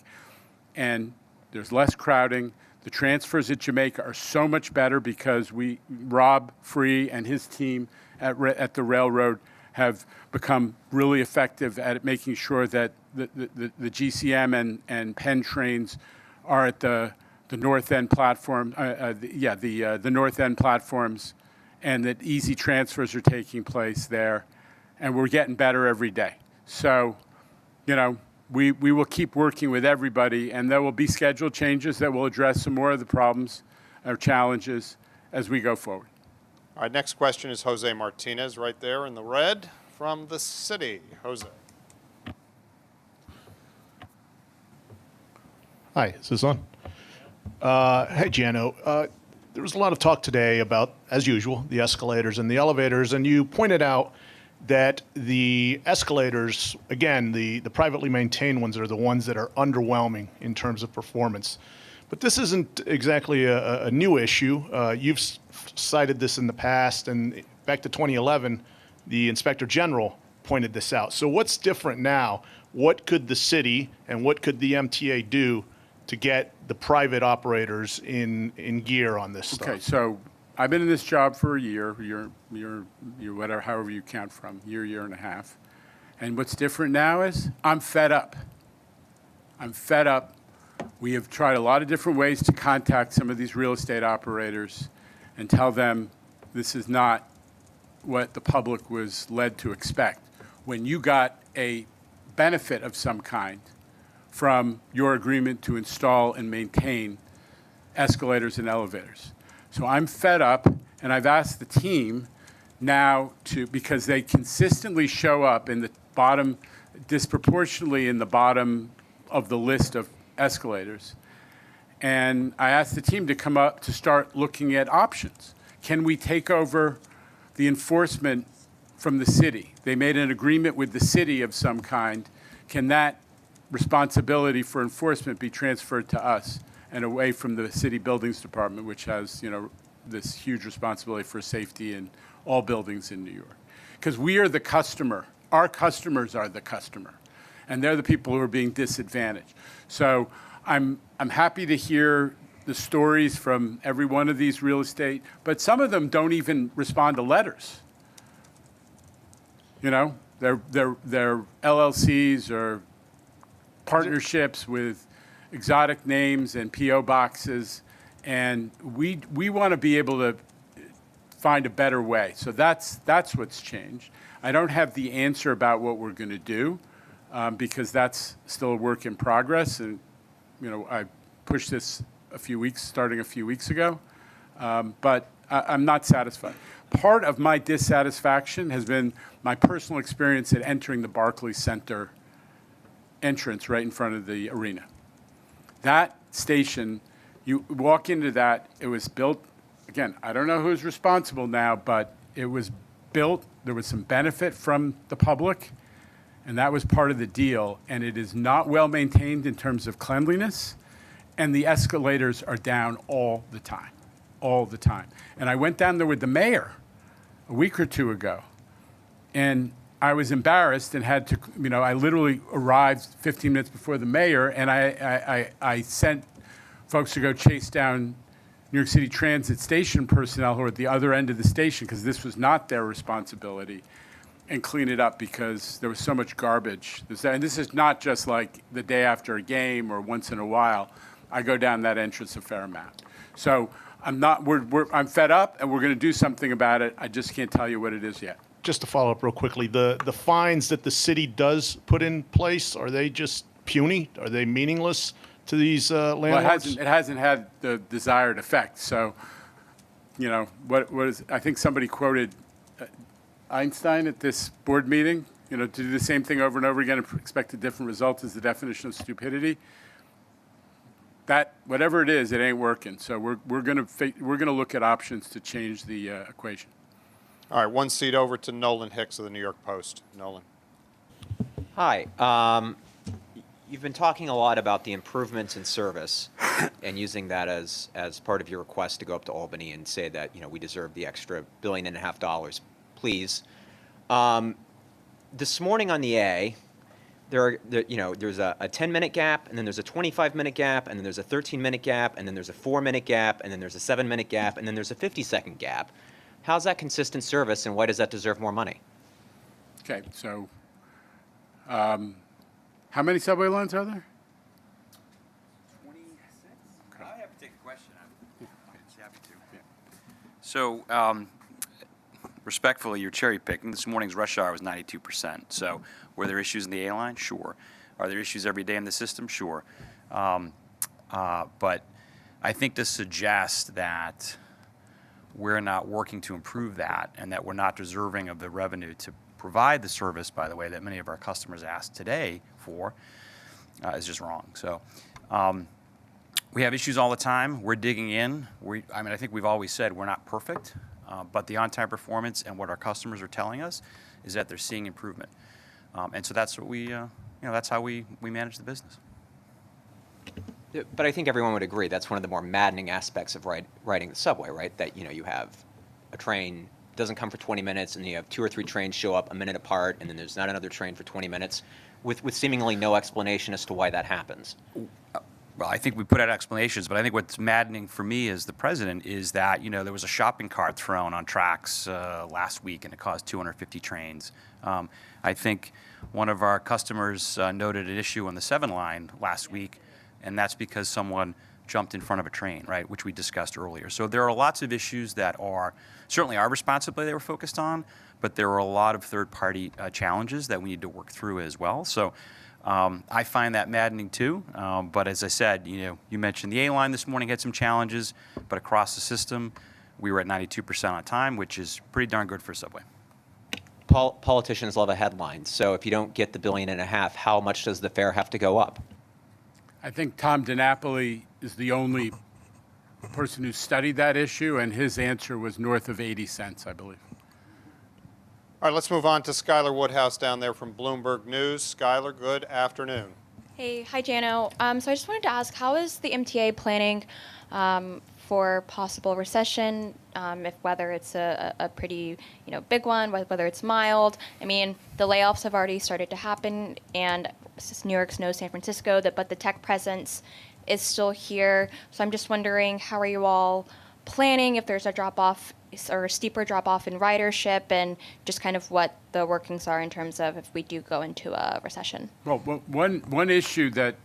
Speaker 11: And there's less crowding. The transfers at Jamaica are so much better because Rob Free and his team at the railroad have become really effective at making sure that the GCM and Penn trains are at the north end platform, the north end platforms, and that easy transfers are taking place there, and we're getting better every day. So, you know, we will keep working with everybody, and there will be schedule changes that will address some more of the problems or challenges as we go forward.
Speaker 5: All right, next question is Jose Martinez right there in the red from the city. Jose.
Speaker 12: Hi, is this on? Hey, Jano. There was a lot of talk today about, as usual, the escalators and the elevators, and you pointed out that the escalators, again, the privately maintained ones are the ones that are underwhelming in terms of performance. But this isn't exactly a new issue. You've cited this in the past, and back to 2011, the Inspector General pointed this out. So what's different now? What could the city and what could the MTA do to get the private operators in gear on this stuff?
Speaker 11: Okay, so I've been in this job for a year, whatever, however you count from, year and a half. And what's different now is I'm fed up. I'm fed up. We have tried a lot of different ways to contact some of these real estate operators and tell them this is not what the public was led to expect. When you got a benefit of some kind from your agreement to install and maintain escalators and elevators. So I'm fed up, And I've asked the team now because they consistently show up in the bottom, disproportionately in the bottom of the list of escalators. And I asked the team to come up to start looking at options. Can we take over the enforcement from the city? They made an agreement with the city of some kind. Can that responsibility for enforcement be transferred to us and away from the city buildings department, which has, this huge responsibility for safety in all buildings in New York? Because we are the customer. Our customers are the customer, and they're the people who are being disadvantaged. So I'm happy to hear the stories from every one of these real estate, but some of them don't even respond to letters. They're LLCs or partnerships with exotic names and P.O. boxes, and we want to be able to find a better way. So that's what's changed. I don't have the answer about what we're going to do because that's still a work in progress. And I pushed this starting a few weeks ago, but I'm not satisfied. Part of my dissatisfaction has been my personal experience at entering the Barclays Center entrance right in front of the arena. That station, you walk into that, it was built, again, I don't know who's responsible now, but it was built, there was some benefit from the public, and that was part of the deal, and it is not well maintained in terms of cleanliness, and the escalators are down all the time. And I went down there with the mayor a week or two ago, and I was embarrassed and had to, I literally arrived 15 minutes before the mayor, and I sent folks to go chase down New York City Transit station personnel who are at the other end of the station, because this was not their responsibility, and clean it up because there was so much garbage. And this is not just like the day after a game or once in a while. I go down that entrance a fair amount. So I'm fed up, and we're going to do something about it. I just can't tell you what it is yet.
Speaker 12: Just to follow up real quickly, the fines that the city does put in place, are they just puny? Are they meaningless to these landlords?
Speaker 11: Well, it hasn't had the desired effect. So, what is? I think somebody quoted Einstein at this board meeting. To do the same thing over and over again and expect a different result is the definition of stupidity. That whatever it is, it ain't working. So we're gonna look at options to change the equation.
Speaker 5: All right, one seat over to Nolan Hicks of the New York Post. Nolan.
Speaker 18: Hi. You've been talking a lot about the improvements in service and using that as part of your request to go up to Albany and say that we deserve the extra $1.5 billion. Please. This morning on the A, there's a 10-minute gap, and then there's a 25-minute gap, and then there's a 13-minute gap, and then there's a 4-minute gap, and then there's a 7-minute gap, and then there's a 50-second gap. How's that consistent service, and why does that deserve more money?
Speaker 11: Okay, so how many subway lines are there?
Speaker 19: 26. I have to take a question. I'm happy to. So, respectfully, you're cherry picking. This morning's rush hour was 92%. So, were there issues in the A line? Sure. Are there issues every day in the system? Sure. But I think this suggests that we're not working to improve that, and that we're not deserving of the revenue to provide the service, by the way, that many of our customers asked today for, is just wrong. So we have issues all the time. We're digging in. I think we've always said we're not perfect, but the on-time performance and what our customers are telling us is that they're seeing improvement. And so that's what that's how we manage the business.
Speaker 18: But I think everyone would agree that's one of the more maddening aspects of riding the subway, right? That you have a train doesn't come for 20 minutes, and then you have 2 or 3 trains show up a minute apart, and then there's not another train for 20 minutes, with seemingly no explanation as to why that happens.
Speaker 19: Well, I think we put out explanations, but I think what's maddening for me as the president is that there was a shopping cart thrown on tracks last week, and it caused 250 trains. I think one of our customers noted an issue on the 7 line last week, and that's because someone jumped in front of a train, right, which we discussed earlier. So there are lots of issues that are certainly our responsibility that we're focused on, but there are a lot of third-party challenges that we need to work through as well. So I find that maddening too. But as I said, you mentioned the A line this morning had some challenges, but across the system, we were at 92% on time, which is pretty darn good for a subway.
Speaker 18: Politicians love a headline. So if you don't get the $1.5 billion, how much does the fare have to go up?
Speaker 11: I think Tom DiNapoli is the only person who studied that issue, and his answer was north of 80 cents, I believe.
Speaker 5: All right, let's move on to Skylar Woodhouse down there from Bloomberg News. Skylar, good afternoon.
Speaker 13: Hey, hi, Jano. So I just wanted to ask, how is the MTA planning for possible recession, if whether it's a pretty big one, whether it's mild? I mean, the layoffs have already started to happen, and New York knows San Francisco, but the tech presence is still here. So I'm just wondering, how are you all planning if there's a drop-off or a steeper drop-off in ridership, and just kind of what the workings are in terms of if we do go into a recession?
Speaker 11: Well, one issue that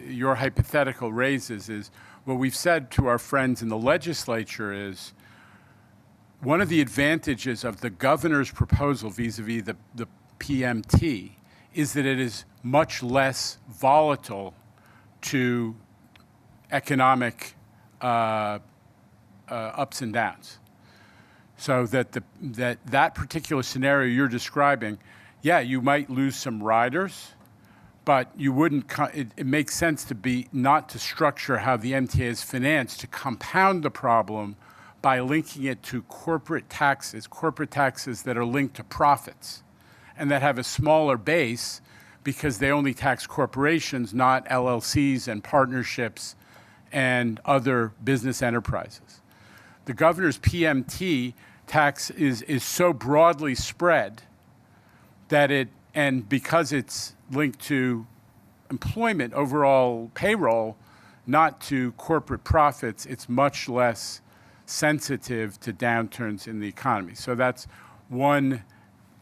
Speaker 11: your hypothetical raises is what we've said to our friends in the legislature is one of the advantages of the governor's proposal vis-a-vis the PMT is that it is much less volatile to economic ups and downs. So that particular scenario you're describing, yeah, you might lose some riders, but you wouldn't. It makes sense not to structure how the MTA is financed to compound the problem by linking it to corporate taxes that are linked to profits, and that have a smaller base because they only tax corporations, not LLCs and partnerships and other business enterprises. The governor's PMT tax is so broadly spread that and because it's linked to employment, overall payroll, not to corporate profits, it's much less sensitive to downturns in the economy. So that's one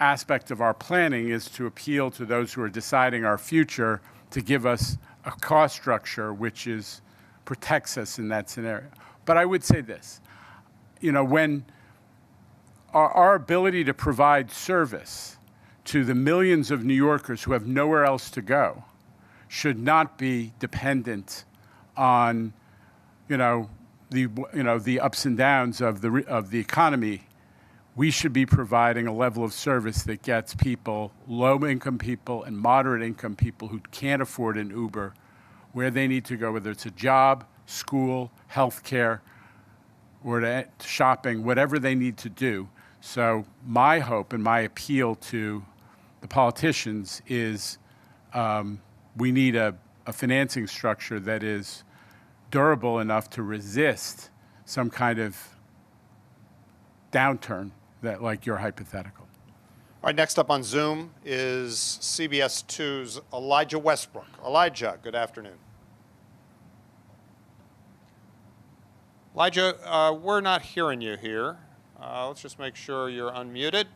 Speaker 11: aspect of our planning, is to appeal to those who are deciding our future to give us a cost structure which protects us in that scenario. But I would say this, when our ability to provide service to the millions of New Yorkers who have nowhere else to go should not be dependent on, the ups and downs of the economy. We should be providing a level of service that gets people, low-income people and moderate-income people who can't afford an Uber, where they need to go, whether it's a job, school, health care, or to shopping, whatever they need to do. So my hope and my appeal to the politicians is we need a financing structure that is durable enough to resist some kind of downturn like your hypothetical.
Speaker 5: All right, next up on Zoom is CBS 2's Elijah Westbrook. Elijah, good afternoon. Elijah, we're not hearing you here. Let's just make sure you're unmuted.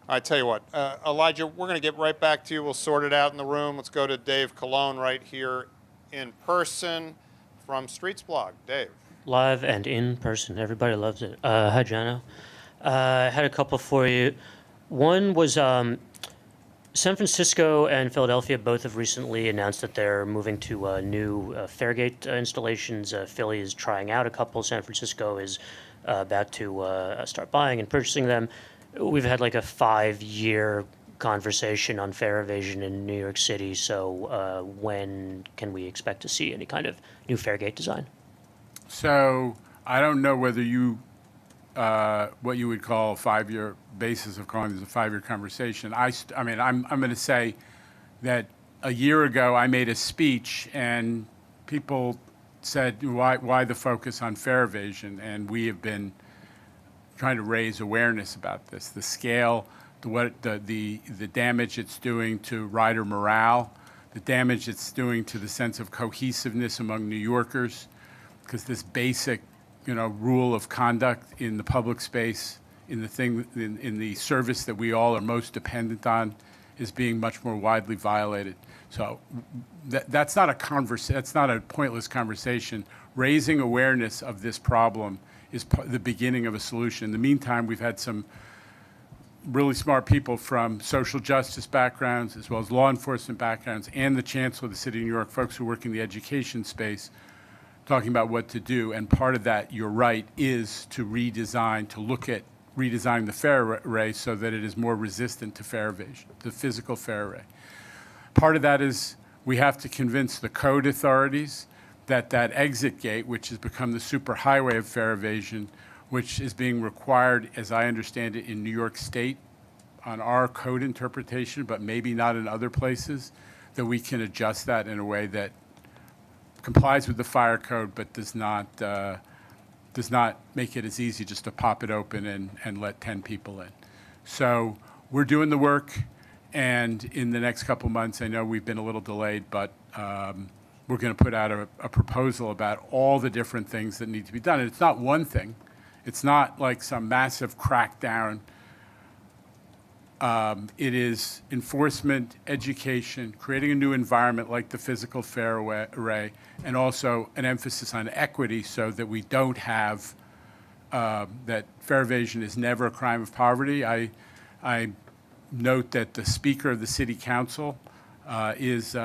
Speaker 5: I tell you what, Elijah, we're going to get right back to you. We'll sort it out in the room. Let's go to Dave Colon right here in person from Streets Blog. Dave.
Speaker 20: Live and in person. Everybody loves it. Hi, Jano. I had a couple for you. One was San Francisco and Philadelphia both have recently announced that they're moving to new Fairgate installations. Philly is trying out a couple. San Francisco is about to start buying and purchasing them. We've had like a 5-year conversation on fare evasion in New York City. So when can we expect to see any kind of new Fairgate design?
Speaker 11: So I don't know whether what you would call a 5-year basis of calling this a 5-year conversation. I'm going to say that a year ago I made a speech and people said, why the focus on fare evasion? And we have been trying to raise awareness about this, the scale, the damage it's doing to rider morale, the damage it's doing to the sense of cohesiveness among New Yorkers, because this basic, rule of conduct in the public space, in the service that we all are most dependent on, is being much more widely violated. So that's not a pointless conversation. Raising awareness of this problem is the beginning of a solution. In the meantime, we've had some really smart people from social justice backgrounds as well as law enforcement backgrounds and the Chancellor of the City of New York, folks who work in the education space, talking about what to do. And part of that, you're right, is to look at redesigning the fare array so that it is more resistant to fare evasion, the physical fare array. Part of that is we have to convince the code authorities that that exit gate, which has become the superhighway of fare evasion, which is being required, as I understand it, in New York State on our code interpretation, but maybe not in other places, that we can adjust that in a way that complies with the fire code, but does not make it as easy just to pop it open and let 10 people in. So we're doing the work, and in the next couple months, I know we've been a little delayed, but we're going to put out a proposal about all the different things that need to be done. And it's not one thing. It's not like some massive crackdown. It is enforcement, education, creating a new environment like the physical fare array, and also an emphasis on equity so that we don't have, that fare evasion is never a crime of poverty. I note that the Speaker of the City Council has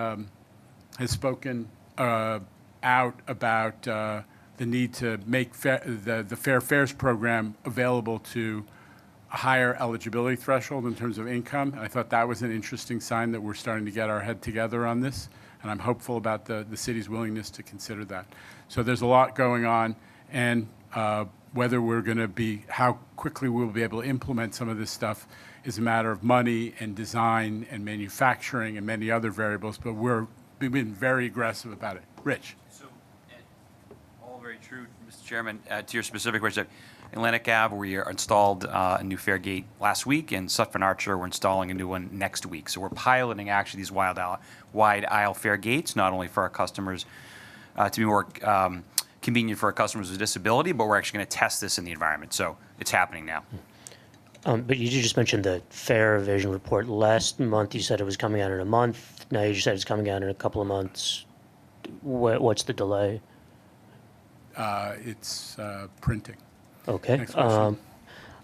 Speaker 11: spoken out about the need to make the Fair Fares program available to a higher eligibility threshold in terms of income. And I thought that was an interesting sign that we're starting to get our head together on this. And I'm hopeful about the city's willingness to consider that. So there's a lot going on. And whether we're going to be, how quickly we'll be able to implement some of this stuff is a matter of money and design and manufacturing and many other variables. But we've been very aggressive about it. Rich.
Speaker 19: So, all very true, Mr. Chairman. To your specific question, Atlantic Ave, we installed a new fare gate last week, and Sutphen Archer, we're installing a new one next week. So we're piloting actually these wide aisle fare gates, not only for our customers to be more convenient for our customers with disability, but we're actually going to test this in the environment. So it's happening now.
Speaker 20: But you just mentioned the fare evasion report. Last month you said it was coming out in a month. Now you just said it's coming out in a couple of months. What's the delay?
Speaker 11: It's printing.
Speaker 20: Okay.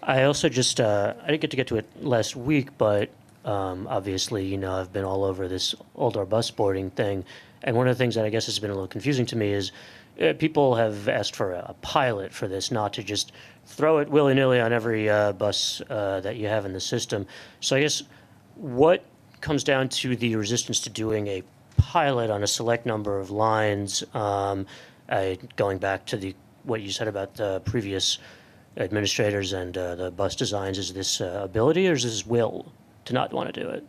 Speaker 20: I also just, I didn't get to it last week, but obviously, you know, I've been all over this older bus boarding thing. And one of the things that I guess has been a little confusing to me is people have asked for a pilot for this, not to just throw it willy-nilly on every bus that you have in the system. So I guess what comes down to the resistance to doing a pilot on a select number of lines, going back to what you said about the previous administrators and the bus designs, is this ability or is this will to not want to do it?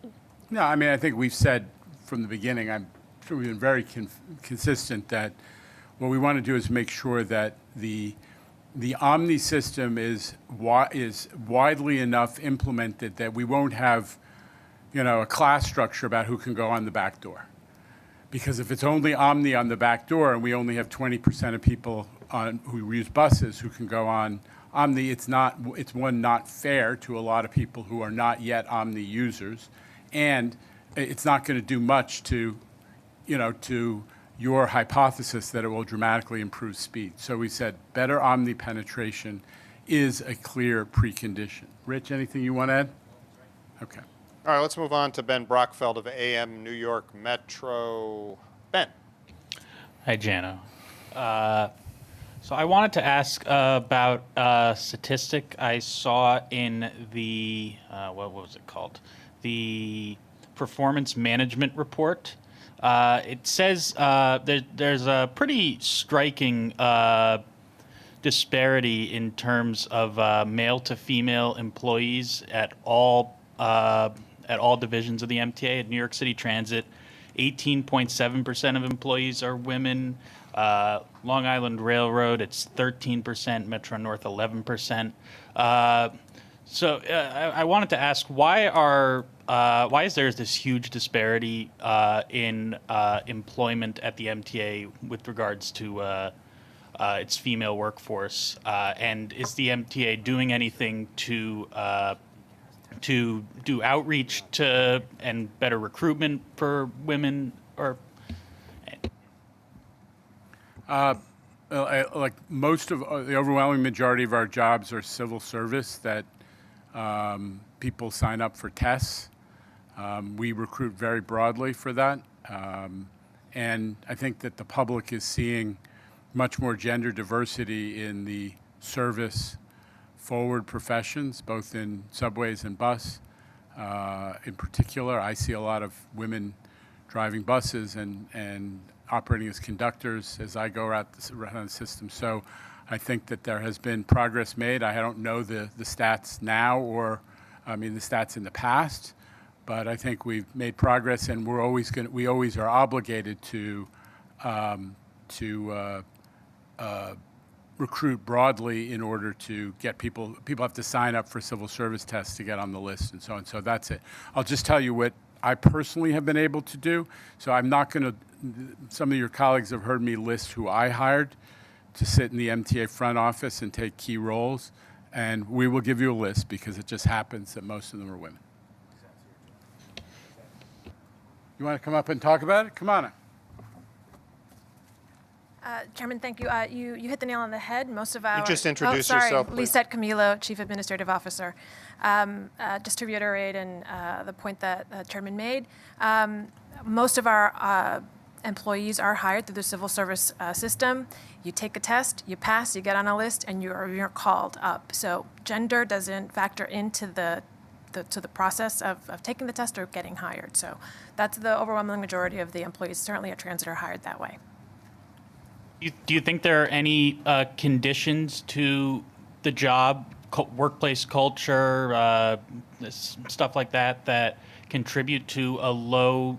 Speaker 11: No, I mean, I think we've said from the beginning, I'm sure we've been very consistent that what we want to do is make sure that the Omni system is widely enough implemented that we won't have, you know, a class structure about who can go on the back door. Because if it's only Omni on the back door and we only have 20% of people who use buses who can go on Omni, it's not fair to a lot of people who are not yet Omni users, and it's not going to do much to your hypothesis that it will dramatically improve speed. So we said better Omni penetration is a clear precondition. Rich, anything you want to add? Okay.
Speaker 5: All right, let's move on to Ben Brockfeld of AM New York Metro. Ben.
Speaker 15: Hi, Jano. So I wanted to ask about a statistic I saw in the, what was it called? The Performance Management Report. It says there's a pretty striking disparity in terms of male to female employees at all divisions of the MTA. At New York City Transit, 18.7% of employees are women. Long Island Railroad, it's 13%. Metro North, 11%. So I wanted to ask, why is there this huge disparity in employment at the MTA with regards to its female workforce? And is the MTA doing anything to do outreach to and better recruitment for women? Or
Speaker 11: like most of the overwhelming majority of our jobs are civil service that people sign up for tests. We recruit very broadly for that. And I think that the public is seeing much more gender diversity in the service forward professions, both in subways and bus. In particular, I see a lot of women driving buses and operating as conductors as I go around the system. So I think that there has been progress made. I don't know the stats now or, the stats in the past, but I think we've made progress, and we always are obligated to recruit broadly in order to get people have to sign up for civil service tests to get on the list and so on. So that's it. I'll just tell you what I personally have been able to do. So I'm not going to, some of your colleagues have heard me list who I hired to sit in the MTA front office and take key roles. And we will give you a list because it just happens that most of them are women. You want to come up and talk about it? Come on up.
Speaker 2: Chairman, thank you. You hit the nail on the head. Most of our...
Speaker 5: You just introduce
Speaker 2: sorry.
Speaker 5: yourself, please.
Speaker 2: Lisette Camilo, Chief Administrative Officer. Just to reiterate the point that Chairman made, most of our employees are hired through the civil service system. You take a test, you pass, you get on a list, and you're called up. So gender doesn't factor into the process of taking the test or getting hired. So that's the overwhelming majority of the employees, certainly at Transit, are hired that way.
Speaker 15: Do you think there are any conditions to the job, workplace culture, stuff like that contribute to a low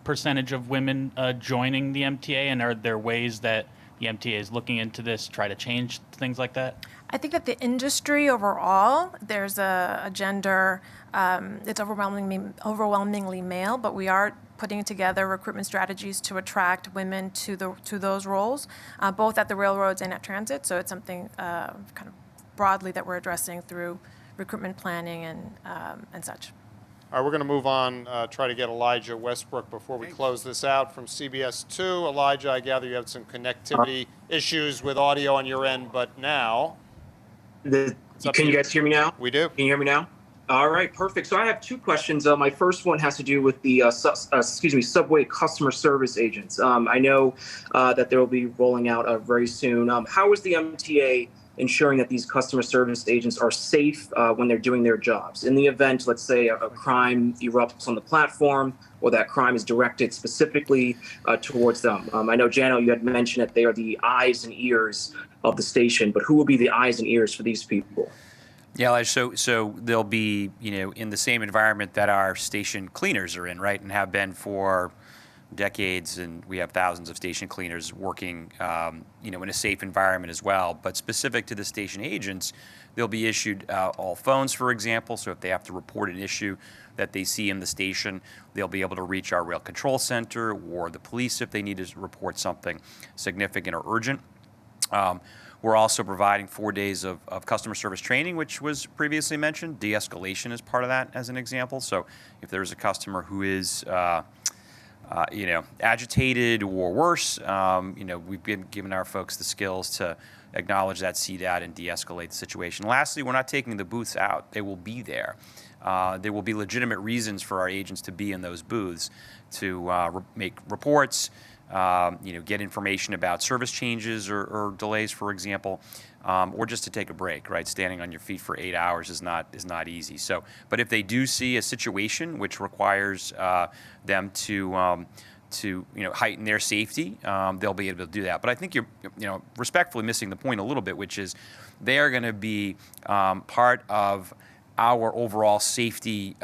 Speaker 15: percentage of women joining the MTA? And are there ways that the MTA is looking into this, try to change things like that?
Speaker 2: I think that the industry overall, there's a gender, it's overwhelmingly male, but we are putting together recruitment strategies to attract women to those roles, both at the railroads and at Transit. So it's something kind of broadly that we're addressing through recruitment planning and such.
Speaker 5: All right, we're going to move on, try to get Elijah Westbrook before we close this out from CBS 2. Elijah, I gather you have some connectivity issues with audio on your end, but now...
Speaker 16: Can you guys hear me now?
Speaker 5: We do.
Speaker 16: Can you hear me now? All right, perfect. So I have two questions. My first one has to do with the subway customer service agents. I know that they will be rolling out very soon. How is the MTA ensuring that these customer service agents are safe when they're doing their jobs? In the event, let's say, a crime erupts on the platform, or that crime is directed specifically towards them. I know, Jano, you had mentioned that they are the eyes and ears of the station, but who will be the eyes and ears for these people?
Speaker 19: Yeah, Elijah, so they'll be, in the same environment that our station cleaners are in, right, and have been for decades, and we have thousands of station cleaners working, in a safe environment as well. But specific to the station agents, they'll be issued all phones, for example. So if they have to report an issue that they see in the station, they'll be able to reach our rail control center or the police if they need to report something significant or urgent. We're also providing 4 days of customer service training, which was previously mentioned. De-escalation is part of that, as an example. So if there's a customer who is agitated or worse, we've been giving our folks the skills to acknowledge that, see that, and de-escalate the situation. Lastly, we're not taking the booths out. They will be there. There will be legitimate reasons for our agents to be in those booths to make reports, get information about service changes or delays, for example, or just to take a break, right? Standing on your feet for 8 hours is not easy. So, but if they do see a situation which requires them to heighten their safety, they'll be able to do that. But I think you're respectfully missing the point a little bit, which is they are going to be part of our overall safety,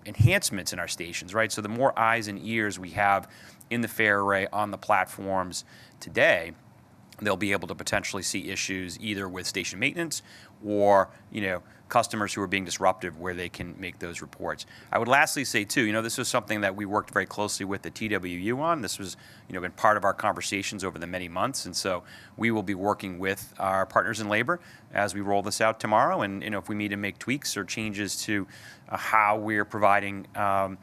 Speaker 19: enhancements in our stations, right? So the more eyes and ears we have in the fare array on the platforms today, they'll be able to potentially see issues either with station maintenance or, customers who are being disruptive where they can make those reports. I would lastly say, too, this was something that we worked very closely with the TWU on. This was, been part of our conversations over the many months. And so we will be working with our partners in labor as we roll this out tomorrow. And, if we need to make tweaks or changes to how we're providing, a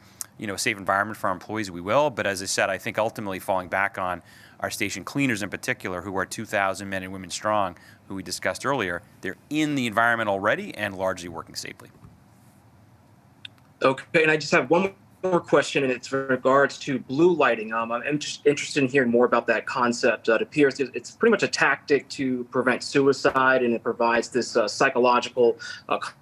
Speaker 19: safe environment for our employees, we will. But as I said, I think ultimately falling back on our station cleaners in particular, who are 2,000 men and women strong, who we discussed earlier, they're in the environment already and largely working safely.
Speaker 16: Okay, and I just have one more question, and it's in regards to blue lighting. I'm just interested in hearing more about that concept. It appears it's pretty much a tactic to prevent suicide, and it provides this psychological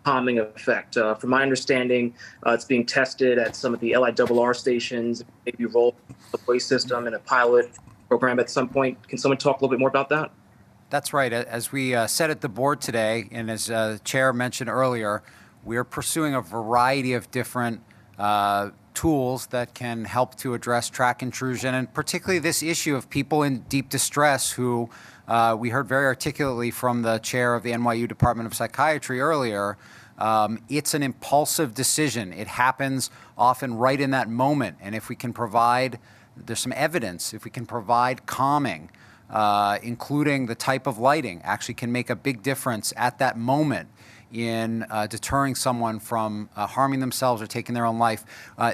Speaker 16: calming effect. From my understanding, it's being tested at some of the LIRR stations, maybe rolled the way system in a pilot program at some point. Can someone talk a little bit more about that?
Speaker 3: That's right. As we said at the board today, and as the chair mentioned earlier, we are pursuing a variety of different tools that can help to address track intrusion, and particularly this issue of people in deep distress who we heard very articulately from the chair of the NYU Department of Psychiatry earlier. It's an impulsive decision. It happens often right in that moment, and if we can provide, there's some evidence, if we can provide calming, including the type of lighting, actually can make a big difference at that moment in deterring someone from harming themselves or taking their own life.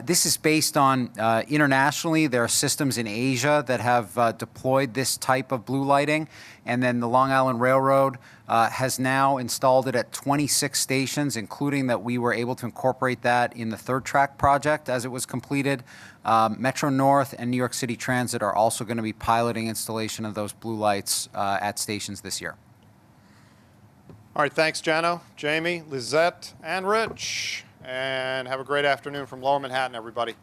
Speaker 3: This is based on, internationally, there are systems in Asia that have deployed this type of blue lighting, and then the Long Island Railroad has now installed it at 26 stations, including that we were able to incorporate that in the third track project as it was completed. Metro North and New York City Transit are also going to be piloting installation of those blue lights at stations this year.
Speaker 5: All right, thanks, Jano, Jamie, Lizette, and Rich. And have a great afternoon from Lower Manhattan, everybody.